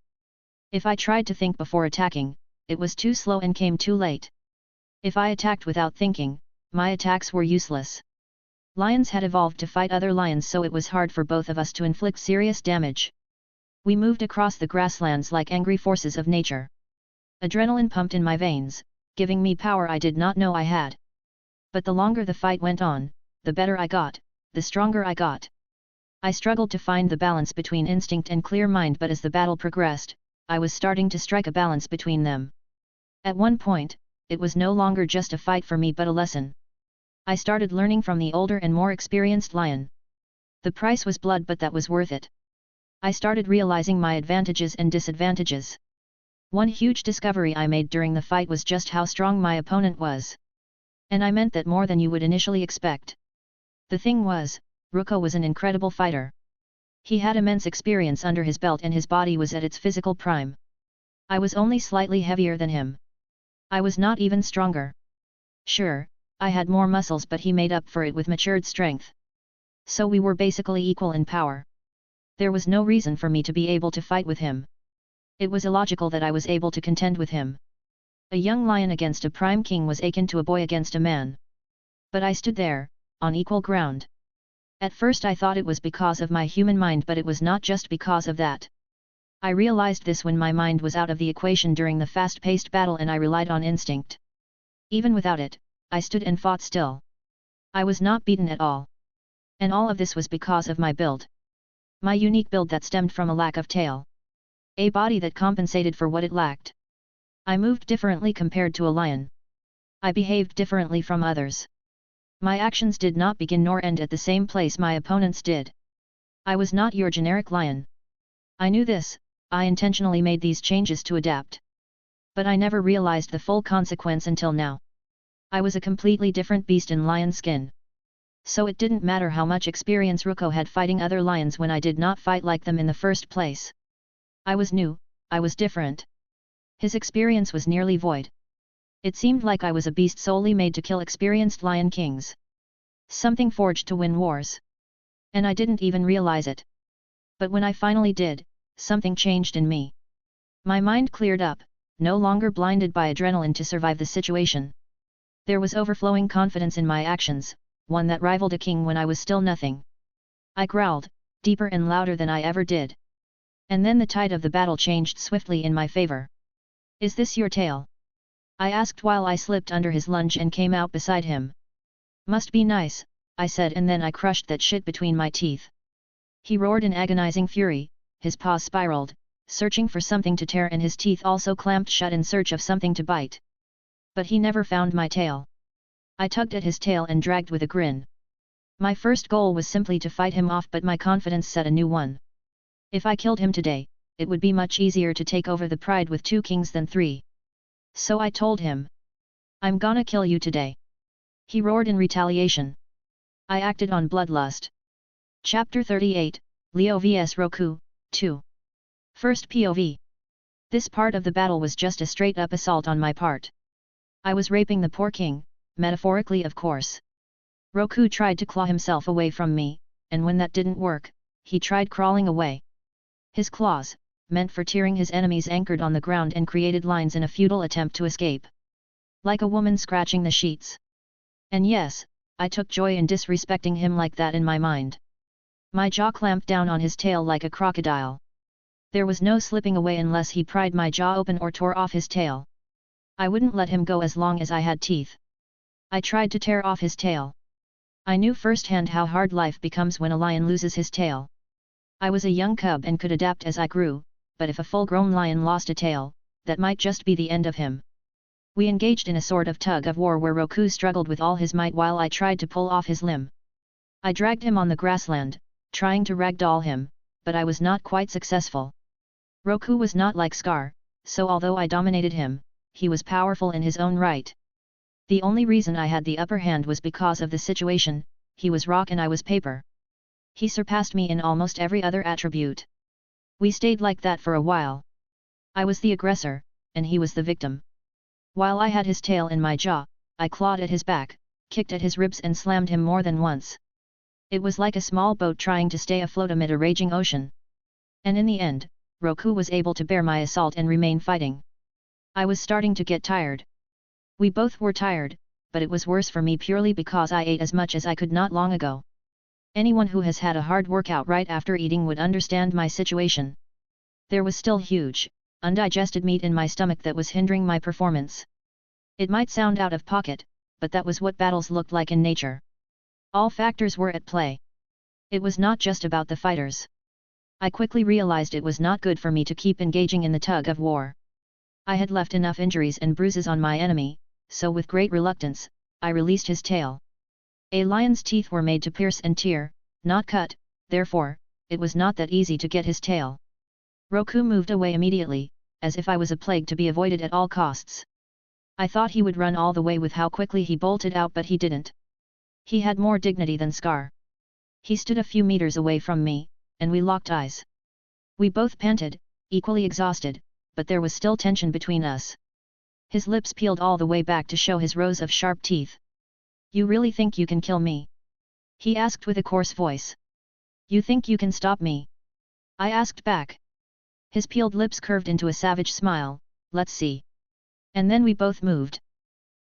If I tried to think before attacking, it was too slow and came too late. If I attacked without thinking, my attacks were useless. Lions had evolved to fight other lions, so it was hard for both of us to inflict serious damage. We moved across the grasslands like angry forces of nature. Adrenaline pumped in my veins, giving me power I did not know I had. But the longer the fight went on, the better I got, the stronger I got. I struggled to find the balance between instinct and clear mind, but as the battle progressed, I was starting to strike a balance between them. At one point, it was no longer just a fight for me but a lesson. I started learning from the older and more experienced lion. The price was blood, but that was worth it. I started realizing my advantages and disadvantages. One huge discovery I made during the fight was just how strong my opponent was. And I meant that more than you would initially expect. The thing was, Ruko was an incredible fighter. He had immense experience under his belt and his body was at its physical prime. I was only slightly heavier than him. I was not even stronger. Sure, I had more muscles, but he made up for it with matured strength. So we were basically equal in power. There was no reason for me to be able to fight with him. It was illogical that I was able to contend with him. A young lion against a prime king was akin to a boy against a man. But I stood there, on equal ground. At first I thought it was because of my human mind, but it was not just because of that. I realized this when my mind was out of the equation during the fast-paced battle and I relied on instinct. Even without it, I stood and fought still. I was not beaten at all. And all of this was because of my build. My unique build that stemmed from a lack of tail. A body that compensated for what it lacked. I moved differently compared to a lion. I behaved differently from others. My actions did not begin nor end at the same place my opponents did. I was not your generic lion. I knew this, I intentionally made these changes to adapt. But I never realized the full consequence until now. I was a completely different beast in lion skin. So it didn't matter how much experience Ruko had fighting other lions when I did not fight like them in the first place. I was new, I was different. His experience was nearly void. It seemed like I was a beast solely made to kill experienced lion kings. Something forged to win wars. And I didn't even realize it. But when I finally did, something changed in me. My mind cleared up, no longer blinded by adrenaline to survive the situation. There was overflowing confidence in my actions, one that rivaled a king when I was still nothing. I growled, deeper and louder than I ever did. And then the tide of the battle changed swiftly in my favor. "Is this your tail?" I asked while I slipped under his lunge and came out beside him. "Must be nice," I said, and then I crushed that shit between my teeth. He roared in agonizing fury, his paws spiraled, searching for something to tear, and his teeth also clamped shut in search of something to bite. But he never found my tail. I tugged at his tail and dragged with a grin. My first goal was simply to fight him off, but my confidence set a new one. If I killed him today, it would be much easier to take over the pride with 2 kings than 3. So I told him, "I'm gonna kill you today." He roared in retaliation. I acted on bloodlust. Chapter 38, Leo vs Roku, 2. First POV. This part of the battle was just a straight-up assault on my part. I was raping the poor king, metaphorically of course. Roku tried to claw himself away from me, and when that didn't work, he tried crawling away. His claws, meant for tearing his enemies, anchored on the ground and created lines in a futile attempt to escape. Like a woman scratching the sheets. And yes, I took joy in disrespecting him like that in my mind. My jaw clamped down on his tail like a crocodile. There was no slipping away unless he pried my jaw open or tore off his tail. I wouldn't let him go as long as I had teeth. I tried to tear off his tail. I knew firsthand how hard life becomes when a lion loses his tail. I was a young cub and could adapt as I grew, but if a full-grown lion lost a tail, that might just be the end of him. We engaged in a sort of tug-of-war where Roku struggled with all his might while I tried to pull off his limb. I dragged him on the grassland, trying to ragdoll him, but I was not quite successful. Roku was not like Scar, so although I dominated him, he was powerful in his own right. The only reason I had the upper hand was because of the situation. He was rock and I was paper. He surpassed me in almost every other attribute. We stayed like that for a while. I was the aggressor, and he was the victim. While I had his tail in my jaw, I clawed at his back, kicked at his ribs and slammed him more than once. It was like a small boat trying to stay afloat amid a raging ocean. And in the end, Roku was able to bear my assault and remain fighting. I was starting to get tired. We both were tired, but it was worse for me purely because I ate as much as I could not long ago. Anyone who has had a hard workout right after eating would understand my situation. There was still huge, undigested meat in my stomach that was hindering my performance. It might sound out of pocket, but that was what battles looked like in nature. All factors were at play. It was not just about the fighters. I quickly realized it was not good for me to keep engaging in the tug-of-war. I had left enough injuries and bruises on my enemy, so with great reluctance, I released his tail. A lion's teeth were made to pierce and tear, not cut, therefore, it was not that easy to get his tail. Roku moved away immediately, as if I was a plague to be avoided at all costs. I thought he would run all the way with how quickly he bolted out, but he didn't. He had more dignity than Scar. He stood a few meters away from me, and we locked eyes. We both panted, equally exhausted, but there was still tension between us. His lips peeled all the way back to show his rows of sharp teeth. "You really think you can kill me?" he asked with a coarse voice. "You think you can stop me?" I asked back. His peeled lips curved into a savage smile. "Let's see." And then we both moved.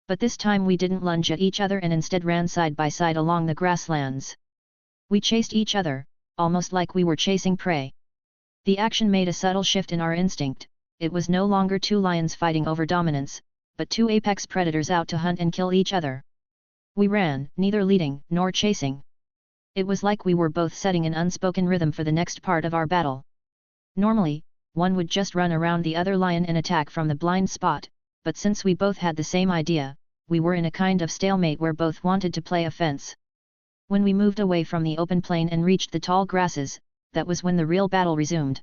But this time we didn't lunge at each other and instead ran side by side along the grasslands. We chased each other, almost like we were chasing prey. The action made a subtle shift in our instinct. It was no longer 2 lions fighting over dominance, but 2 apex predators out to hunt and kill each other. We ran, neither leading nor chasing. It was like we were both setting an unspoken rhythm for the next part of our battle. Normally, one would just run around the other lion and attack from the blind spot, but since we both had the same idea, we were in a kind of stalemate where both wanted to play offense. When we moved away from the open plain and reached the tall grasses, that was when the real battle resumed.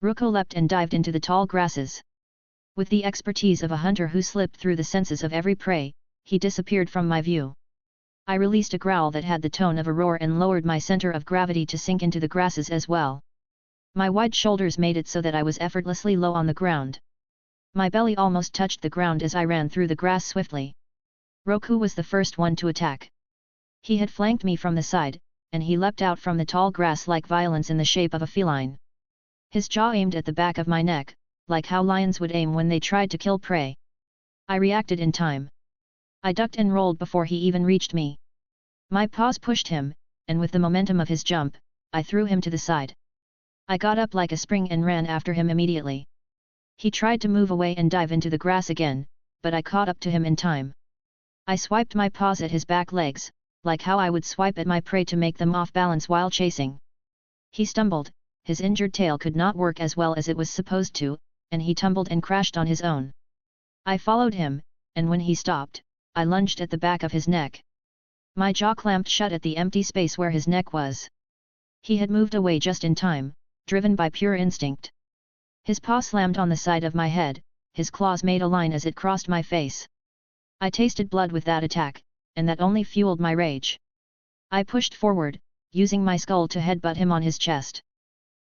Roku leapt and dived into the tall grasses. With the expertise of a hunter who slipped through the senses of every prey, he disappeared from my view. I released a growl that had the tone of a roar and lowered my center of gravity to sink into the grasses as well. My wide shoulders made it so that I was effortlessly low on the ground. My belly almost touched the ground as I ran through the grass swiftly. Roku was the first one to attack. He had flanked me from the side, and he leapt out from the tall grass like violence in the shape of a feline. His jaw aimed at the back of my neck, like how lions would aim when they tried to kill prey. I reacted in time. I ducked and rolled before he even reached me. My paws pushed him, and with the momentum of his jump, I threw him to the side. I got up like a spring and ran after him immediately. He tried to move away and dive into the grass again, but I caught up to him in time. I swiped my paws at his back legs, like how I would swipe at my prey to make them off balance while chasing. He stumbled, his injured tail could not work as well as it was supposed to, and he tumbled and crashed on his own. I followed him, and when he stopped, I lunged at the back of his neck. My jaw clamped shut at the empty space where his neck was. He had moved away just in time, driven by pure instinct. His paw slammed on the side of my head, his claws made a line as it crossed my face. I tasted blood with that attack, and that only fueled my rage. I pushed forward, using my skull to headbutt him on his chest.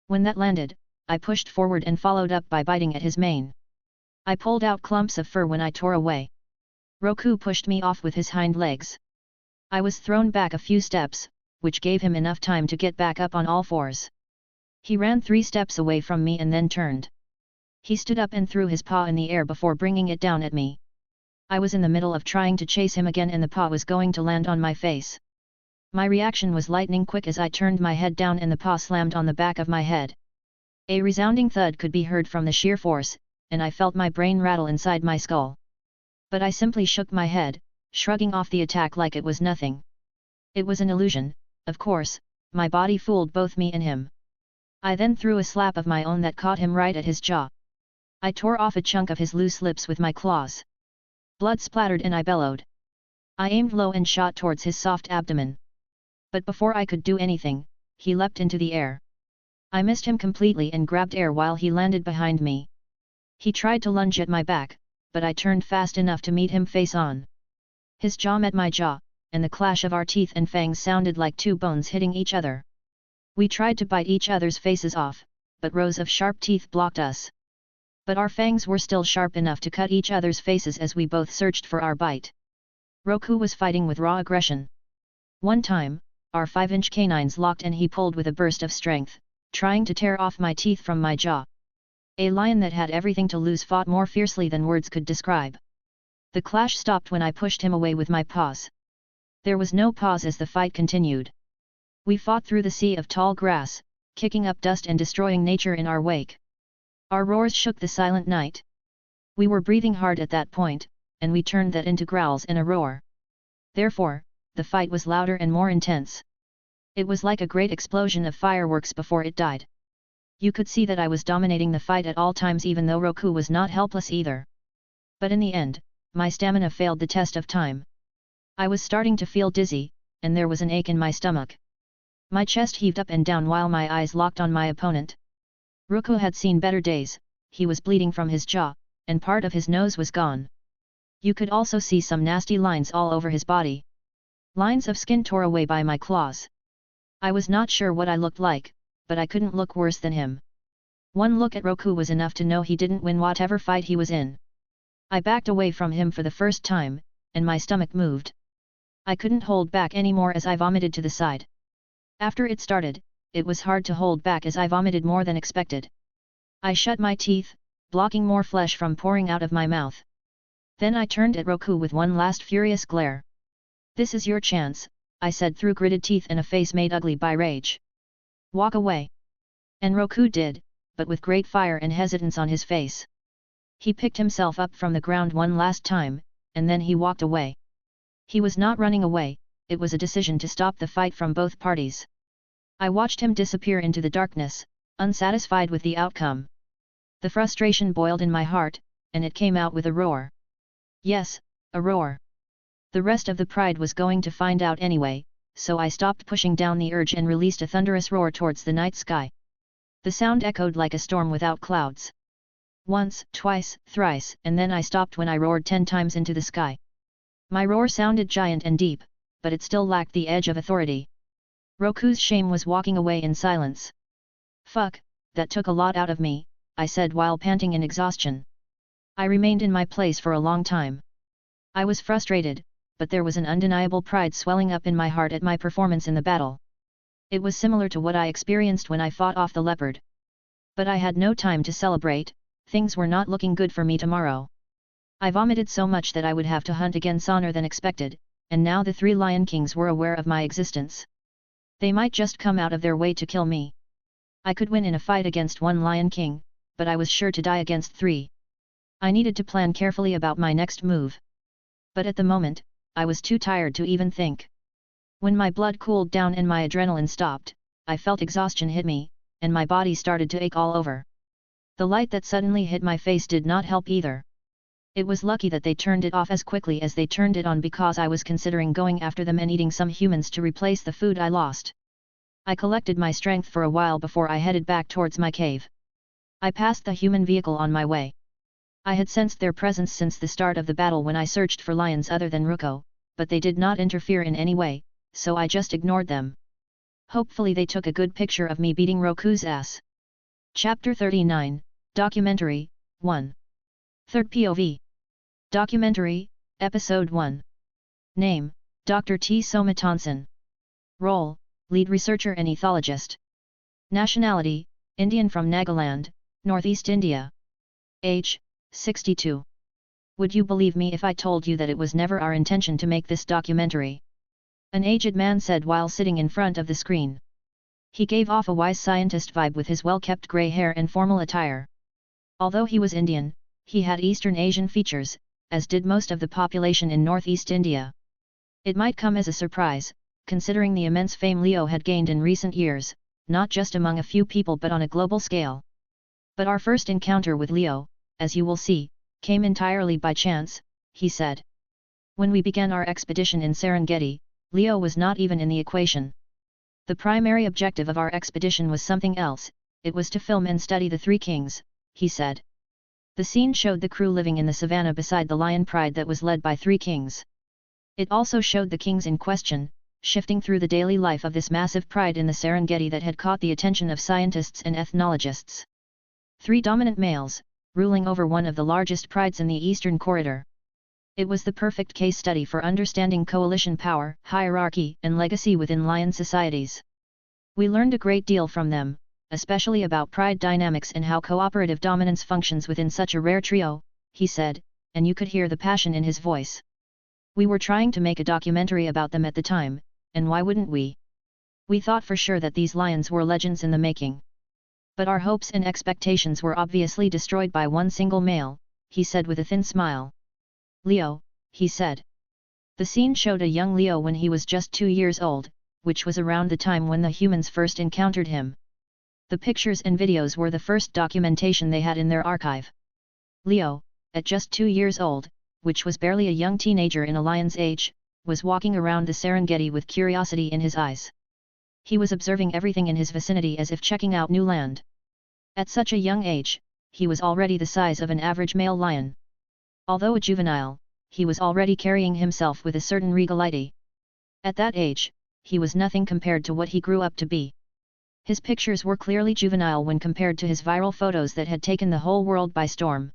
When that landed, I pushed forward and followed up by biting at his mane. I pulled out clumps of fur when I tore away. Roku pushed me off with his hind legs. I was thrown back a few steps, which gave him enough time to get back up on all fours. He ran 3 steps away from me and then turned. He stood up and threw his paw in the air before bringing it down at me. I was in the middle of trying to chase him again and the paw was going to land on my face. My reaction was lightning quick as I turned my head down and the paw slammed on the back of my head. A resounding thud could be heard from the sheer force, and I felt my brain rattle inside my skull. But I simply shook my head, shrugging off the attack like it was nothing. It was an illusion, of course, my body fooled both me and him. I then threw a slap of my own that caught him right at his jaw. I tore off a chunk of his loose lips with my claws. Blood splattered and I bellowed. I aimed low and shot towards his soft abdomen. But before I could do anything, he leapt into the air. I missed him completely and grabbed air while he landed behind me. He tried to lunge at my back, but I turned fast enough to meet him face on. His jaw met my jaw, and the clash of our teeth and fangs sounded like 2 bones hitting each other. We tried to bite each other's faces off, but rows of sharp teeth blocked us. But our fangs were still sharp enough to cut each other's faces as we both searched for our bite. Roku was fighting with raw aggression. One time, our 5-inch canines locked and he pulled with a burst of strength, trying to tear off my teeth from my jaw. A lion that had everything to lose fought more fiercely than words could describe. The clash stopped when I pushed him away with my paws. There was no pause as the fight continued. We fought through the sea of tall grass, kicking up dust and destroying nature in our wake. Our roars shook the silent night. We were breathing hard at that point, and we turned that into growls and a roar. Therefore, the fight was louder and more intense. It was like a great explosion of fireworks before it died. You could see that I was dominating the fight at all times even though Roku was not helpless either. But in the end, my stamina failed the test of time. I was starting to feel dizzy, and there was an ache in my stomach. My chest heaved up and down while my eyes locked on my opponent. Roku had seen better days, he was bleeding from his jaw, and part of his nose was gone. You could also see some nasty lines all over his body. Lines of skin tore away by my claws. I was not sure what I looked like, but I couldn't look worse than him. One look at Roku was enough to know he didn't win whatever fight he was in. I backed away from him for the first time, and my stomach moved. I couldn't hold back anymore as I vomited to the side. After it started, it was hard to hold back as I vomited more than expected. I shut my teeth, blocking more flesh from pouring out of my mouth. Then I turned at Roku with one last furious glare. "This is your chance," I said through gritted teeth and a face made ugly by rage. "Walk away." And Roku did, but with great fire and hesitance on his face. He picked himself up from the ground one last time, and then he walked away. He was not running away, it was a decision to stop the fight from both parties. I watched him disappear into the darkness, unsatisfied with the outcome. The frustration boiled in my heart, and it came out with a roar. Yes, a roar. The rest of the pride was going to find out anyway, so I stopped pushing down the urge and released a thunderous roar towards the night sky. The sound echoed like a storm without clouds. Once, twice, thrice, and then I stopped when I roared 10 times into the sky. My roar sounded giant and deep, but it still lacked the edge of authority. Roku's shame was walking away in silence. Fuck, that took a lot out of me, I said while panting in exhaustion. I remained in my place for a long time. I was frustrated, but there was an undeniable pride swelling up in my heart at my performance in the battle. It was similar to what I experienced when I fought off the leopard. But I had no time to celebrate, things were not looking good for me tomorrow. I vomited so much that I would have to hunt again sooner than expected, and now the 3 Lion Kings were aware of my existence. They might just come out of their way to kill me. I could win in a fight against 1 Lion King, but I was sure to die against 3. I needed to plan carefully about my next move. But at the moment, I was too tired to even think. When my blood cooled down and my adrenaline stopped, I felt exhaustion hit me, and my body started to ache all over. The light that suddenly hit my face did not help either. It was lucky that they turned it off as quickly as they turned it on because I was considering going after them and eating some humans to replace the food I lost. I collected my strength for a while before I headed back towards my cave. I passed the human vehicle on my way. I had sensed their presence since the start of the battle when I searched for lions other than Ruko, but they did not interfere in any way, so I just ignored them. Hopefully they took a good picture of me beating Roku's ass. Chapter 39, Documentary, 1. Third POV. Documentary, Episode 1. Name, Dr. T. Somatonson. Role, Lead Researcher and Ethologist. Nationality, Indian from Nagaland, Northeast India. Age, 62. Would you believe me if I told you that it was never our intention to make this documentary? An aged man said while sitting in front of the screen. He gave off a wise scientist vibe with his well-kept grey hair and formal attire. Although he was Indian, he had Eastern Asian features, as did most of the population in Northeast India. It might come as a surprise, considering the immense fame Leo had gained in recent years, not just among a few people but on a global scale. But our first encounter with Leo, as you will see, came entirely by chance, he said. When we began our expedition in Serengeti, Leo was not even in the equation. The primary objective of our expedition was something else, it was to film and study the 3 kings, he said. The scene showed the crew living in the savannah beside the lion pride that was led by 3 kings. It also showed the kings in question, shifting through the daily life of this massive pride in the Serengeti that had caught the attention of scientists and ethnologists. 3 dominant males, ruling over one of the largest prides in the Eastern Corridor. It was the perfect case study for understanding coalition power, hierarchy, and legacy within lion societies. We learned a great deal from them, especially about pride dynamics and how cooperative dominance functions within such a rare trio, he said, and you could hear the passion in his voice. We were trying to make a documentary about them at the time, and why wouldn't we? We thought for sure that these lions were legends in the making. But our hopes and expectations were obviously destroyed by one single male, he said with a thin smile. Leo, he said. The scene showed a young Leo when he was just 2 years old, which was around the time when the humans first encountered him. The pictures and videos were the first documentation they had in their archive. Leo, at just 2 years old, which was barely a young teenager in a lion's age, was walking around the Serengeti with curiosity in his eyes. He was observing everything in his vicinity as if checking out new land. At such a young age, he was already the size of an average male lion. Although a juvenile, he was already carrying himself with a certain regality. At that age, he was nothing compared to what he grew up to be. His pictures were clearly juvenile when compared to his viral photos that had taken the whole world by storm.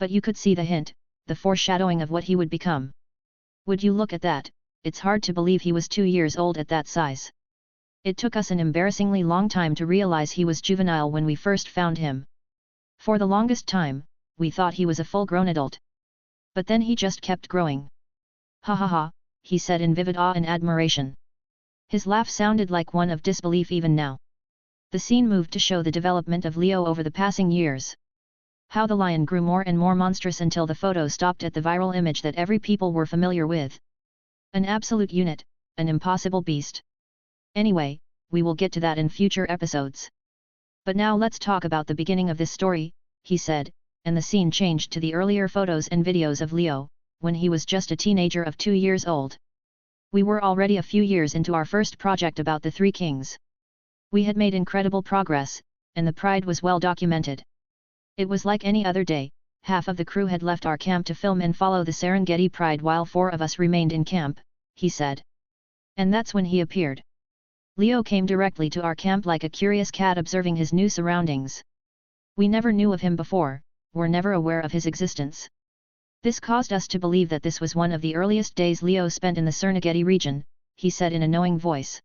But you could see the hint, the foreshadowing of what he would become. Would you look at that, it's hard to believe he was 2 years old at that size. It took us an embarrassingly long time to realize he was juvenile when we first found him. For the longest time, we thought he was a full-grown adult. But then he just kept growing. Ha ha ha, he said in vivid awe and admiration. His laugh sounded like one of disbelief even now. The scene moved to show the development of Leo over the passing years. How the lion grew more and more monstrous until the photo stopped at the viral image that every people were familiar with. An absolute unit, an impossible beast. Anyway, we will get to that in future episodes. But now let's talk about the beginning of this story, he said, and the scene changed to the earlier photos and videos of Leo, when he was just a teenager of 2 years old. We were already a few years into our first project about the 3 kings. We had made incredible progress, and the pride was well documented. It was like any other day, half of the crew had left our camp to film and follow the Serengeti Pride while 4 of us remained in camp, he said. And that's when he appeared. Leo came directly to our camp like a curious cat observing his new surroundings. We never knew of him before, were never aware of his existence. This caused us to believe that this was one of the earliest days Leo spent in the Serengeti region, he said in a knowing voice.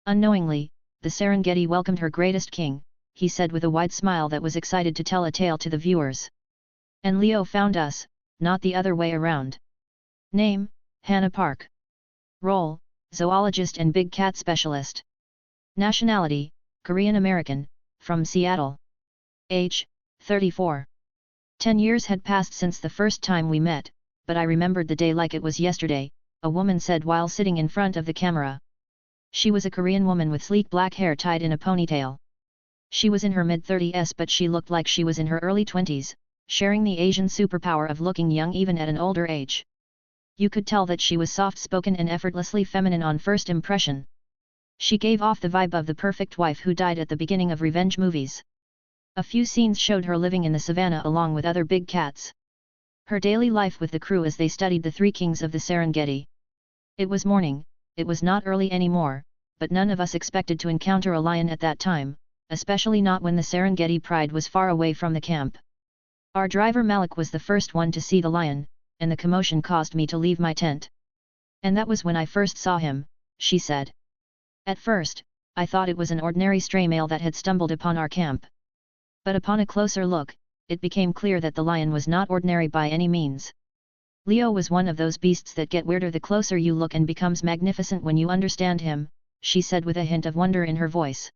Unknowingly, the Serengeti welcomed her greatest king, he said with a wide smile that was excited to tell a tale to the viewers. And Leo found us, not the other way around. Name, Hannah Park. Role, zoologist and big cat specialist. Nationality, Korean American, from Seattle. Age, 34. 10 years had passed since the first time we met, but I remembered the day like it was yesterday, a woman said while sitting in front of the camera. She was a Korean woman with sleek black hair tied in a ponytail. She was in her mid-30s but she looked like she was in her early 20s, sharing the Asian superpower of looking young even at an older age. You could tell that she was soft-spoken and effortlessly feminine on first impression. She gave off the vibe of the perfect wife who died at the beginning of revenge movies. A few scenes showed her living in the savannah along with other big cats. Her daily life with the crew as they studied the 3 kings of the Serengeti. It was morning, it was not early anymore, but none of us expected to encounter a lion at that time, especially not when the Serengeti Pride was far away from the camp. Our driver Malik was the first one to see the lion, and the commotion caused me to leave my tent. And that was when I first saw him, she said. At first, I thought it was an ordinary stray male that had stumbled upon our camp. But upon a closer look, it became clear that the lion was not ordinary by any means. Leo was one of those beasts that get weirder the closer you look and becomes magnificent when you understand him, she said with a hint of wonder in her voice.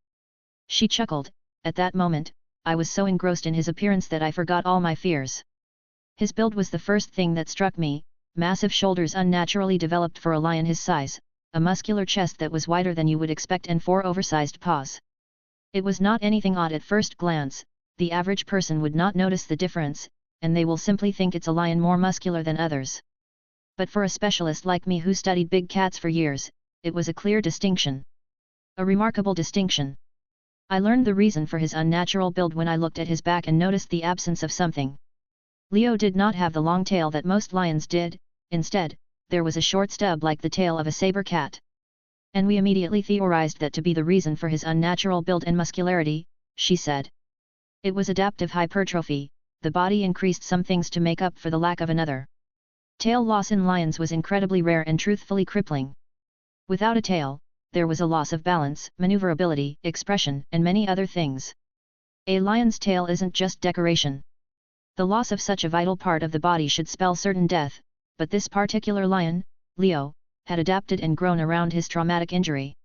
She chuckled. At that moment, I was so engrossed in his appearance that I forgot all my fears. His build was the first thing that struck me, massive shoulders unnaturally developed for a lion his size, a muscular chest that was wider than you would expect and 4 oversized paws. It was not anything odd at first glance. The average person would not notice the difference, and they will simply think it's a lion more muscular than others. But for a specialist like me who studied big cats for years, it was a clear distinction. A remarkable distinction. I learned the reason for his unnatural build when I looked at his back and noticed the absence of something. Leo did not have the long tail that most lions did, instead, there was a short stub like the tail of a saber cat. And we immediately theorized that to be the reason for his unnatural build and muscularity, she said. It was adaptive hypertrophy, the body increased some things to make up for the lack of another. Tail loss in lions was incredibly rare and truthfully crippling. Without a tail, there was a loss of balance, maneuverability, expression, and many other things. A lion's tail isn't just decoration. The loss of such a vital part of the body should spell certain death, but this particular lion, Leo, had adapted and grown around his traumatic injury.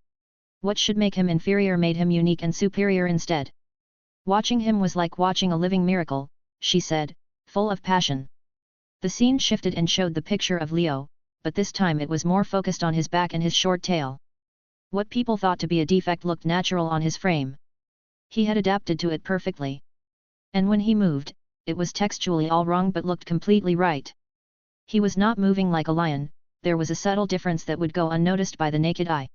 What should make him inferior made him unique and superior instead. Watching him was like watching a living miracle, she said, full of passion. The scene shifted and showed the picture of Leo, but this time it was more focused on his back and his short tail. What people thought to be a defect looked natural on his frame. He had adapted to it perfectly. And when he moved, it was textually all wrong but looked completely right. He was not moving like a lion, there was a subtle difference that would go unnoticed by the naked eye.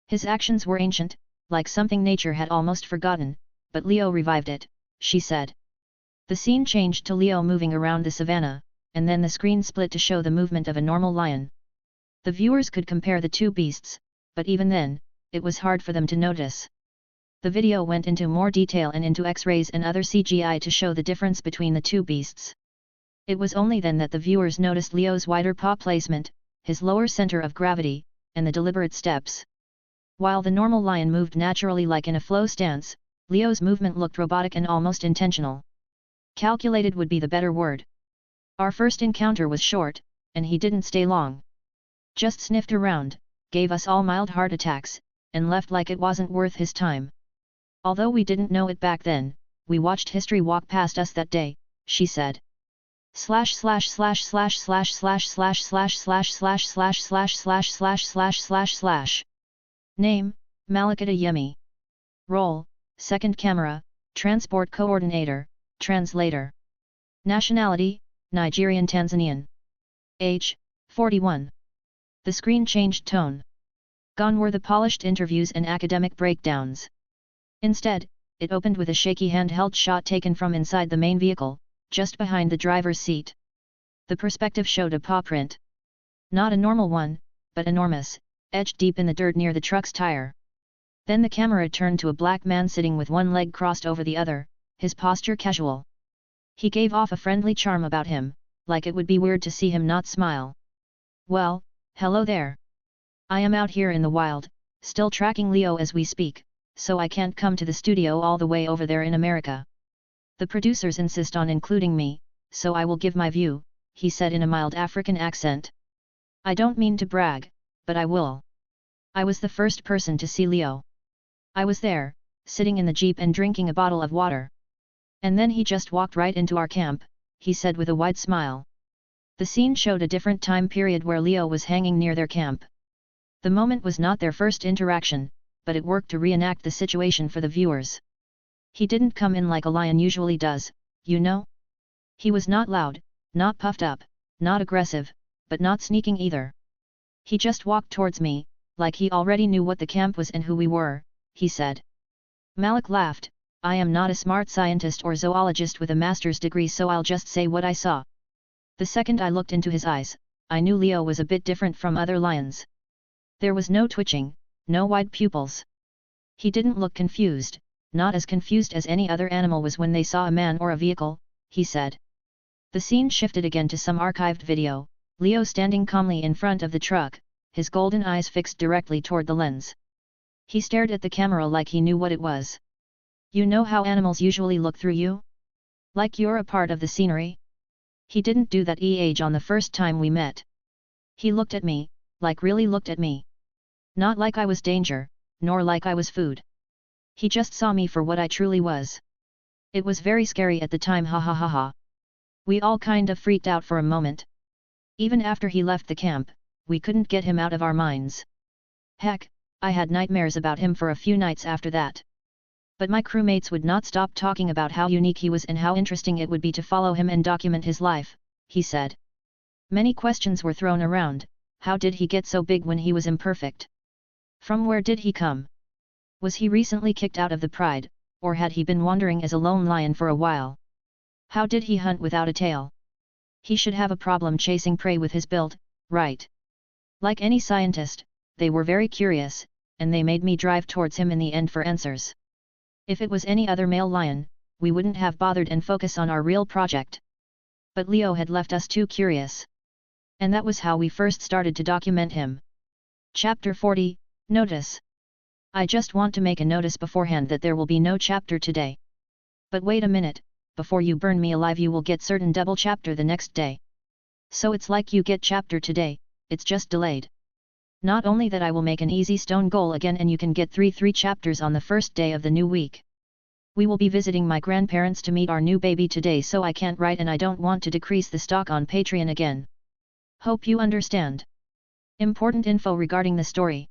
His actions were ancient, like something nature had almost forgotten, but Leo revived it, she said. The scene changed to Leo moving around the savannah, and then the screen split to show the movement of a normal lion. The viewers could compare the 2 beasts, but even then, it was hard for them to notice. The video went into more detail and into X-rays and other CGI to show the difference between the 2 beasts. It was only then that the viewers noticed Leo's wider paw placement, his lower center of gravity, and the deliberate steps. While the normal lion moved naturally like in a flow stance, Leo's movement looked robotic and almost intentional. Calculated would be the better word. Our first encounter was short, and he didn't stay long. Just sniffed around, gave us all mild heart attacks, and left like it wasn't worth his time. Although we didn't know it back then, we watched history walk past us that day, she said. Name, Malikata Yemi. Role, second camera, transport coordinator, translator. Nationality, Nigerian Tanzanian. Age, 41. The screen changed tone. Gone were the polished interviews and academic breakdowns. Instead, it opened with a shaky handheld shot taken from inside the main vehicle, just behind the driver's seat. The perspective showed a paw print. Not a normal one, but enormous, etched deep in the dirt near the truck's tire. Then the camera turned to a black man sitting with one leg crossed over the other, his posture casual. He gave off a friendly charm about him, like it would be weird to see him not smile. "Well, hello there. I am out here in the wild, still tracking Leo as we speak, so I can't come to the studio all the way over there in America. The producers insist on including me, so I will give my view," he said in a mild African accent. "I don't mean to brag, but I will. I was the first person to see Leo. I was there, sitting in the jeep and drinking a bottle of water. And then he just walked right into our camp," he said with a wide smile. The scene showed a different time period where Leo was hanging near their camp. The moment was not their first interaction, but it worked to reenact the situation for the viewers. He didn't come in like a lion usually does, you know? He was not loud, not puffed up, not aggressive, but not sneaking either. He just walked towards me, like he already knew what the camp was and who we were, he said. Malik laughed. "I am not a smart scientist or zoologist with a master's degree, so I'll just say what I saw." The second I looked into his eyes, I knew Leo was a bit different from other lions. There was no twitching, no wide pupils. He didn't look confused, not as confused as any other animal was when they saw a man or a vehicle, he said. The scene shifted again to some archived video, Leo standing calmly in front of the truck, his golden eyes fixed directly toward the lens. He stared at the camera like he knew what it was. "You know how animals usually look through you? Like you're a part of the scenery?" He didn't do that on the first time we met. He looked at me, like really looked at me. Not like I was danger, nor like I was food. He just saw me for what I truly was. It was very scary at the time, ha ha ha ha. We all kind of freaked out for a moment. Even after he left the camp, we couldn't get him out of our minds. Heck, I had nightmares about him for a few nights after that. But my crewmates would not stop talking about how unique he was and how interesting it would be to follow him and document his life, he said. Many questions were thrown around. How did he get so big when he was imperfect? From where did he come? Was he recently kicked out of the pride, or had he been wandering as a lone lion for a while? How did he hunt without a tail? He should have a problem chasing prey with his build, right? Like any scientist, they were very curious, and they made me drive towards him in the end for answers. If it was any other male lion, we wouldn't have bothered and focus on our real project. But Leo had left us too curious. And that was how we first started to document him. Chapter 40, Notice. I just want to make a notice beforehand that there will be no chapter today. But wait a minute, before you burn me alive you will get certain double chapter the next day. So it's like you get chapter today, it's just delayed. Not only that, I will make an easy stone goal again and you can get 3 chapters on the first day of the new week. We will be visiting my grandparents to meet our new baby today, so I can't write and I don't want to decrease the stock on Patreon again. Hope you understand. Important info regarding the story.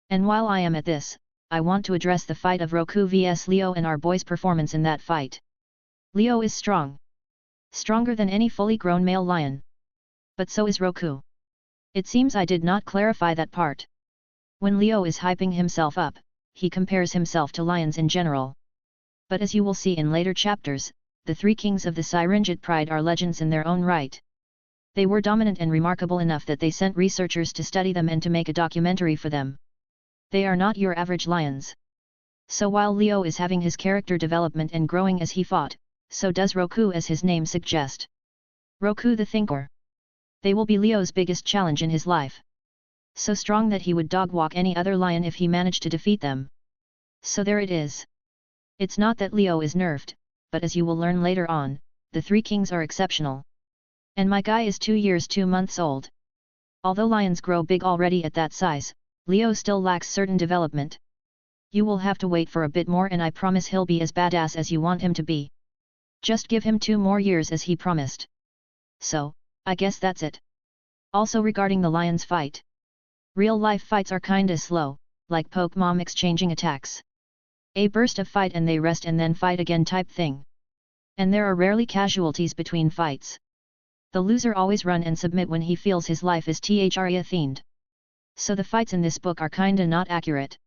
And while I am at this, I want to address the fight of Roku vs Leo and our boy's performance in that fight. Leo is strong. Stronger than any fully grown male lion. But so is Roku. It seems I did not clarify that part. When Leo is hyping himself up, he compares himself to lions in general. But as you will see in later chapters, the 3 kings of the Syringid pride are legends in their own right. They were dominant and remarkable enough that they sent researchers to study them and to make a documentary for them. They are not your average lions. So while Leo is having his character development and growing as he fought, so does Roku, as his name suggests. Roku the Thinker. They will be Leo's biggest challenge in his life. So strong that he would dog-walk any other lion if he managed to defeat them. So there it is. It's not that Leo is nerfed, but as you will learn later on, the 3 kings are exceptional. And my guy is 2 years 2 months old. Although lions grow big already at that size, Leo still lacks certain development. You will have to wait for a bit more and I promise he'll be as badass as you want him to be. Just give him 2 more years as he promised. So, I guess that's it. Also regarding the lions fight. Real life fights are kinda slow, like Pokemon exchanging attacks. A burst of fight and they rest and then fight again type thing. And there are rarely casualties between fights. The loser always run and submit when he feels his life is themed. So the fights in this book are kinda not accurate.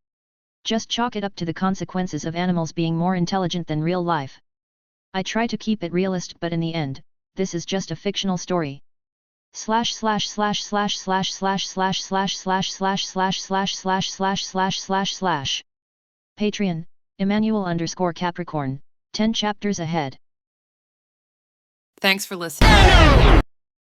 Just chalk it up to the consequences of animals being more intelligent than real life. I try to keep it realist, but in the end, this is just a fictional story. Patreon, Emmanuel_Capricorn, 10 chapters ahead. Thanks for listening.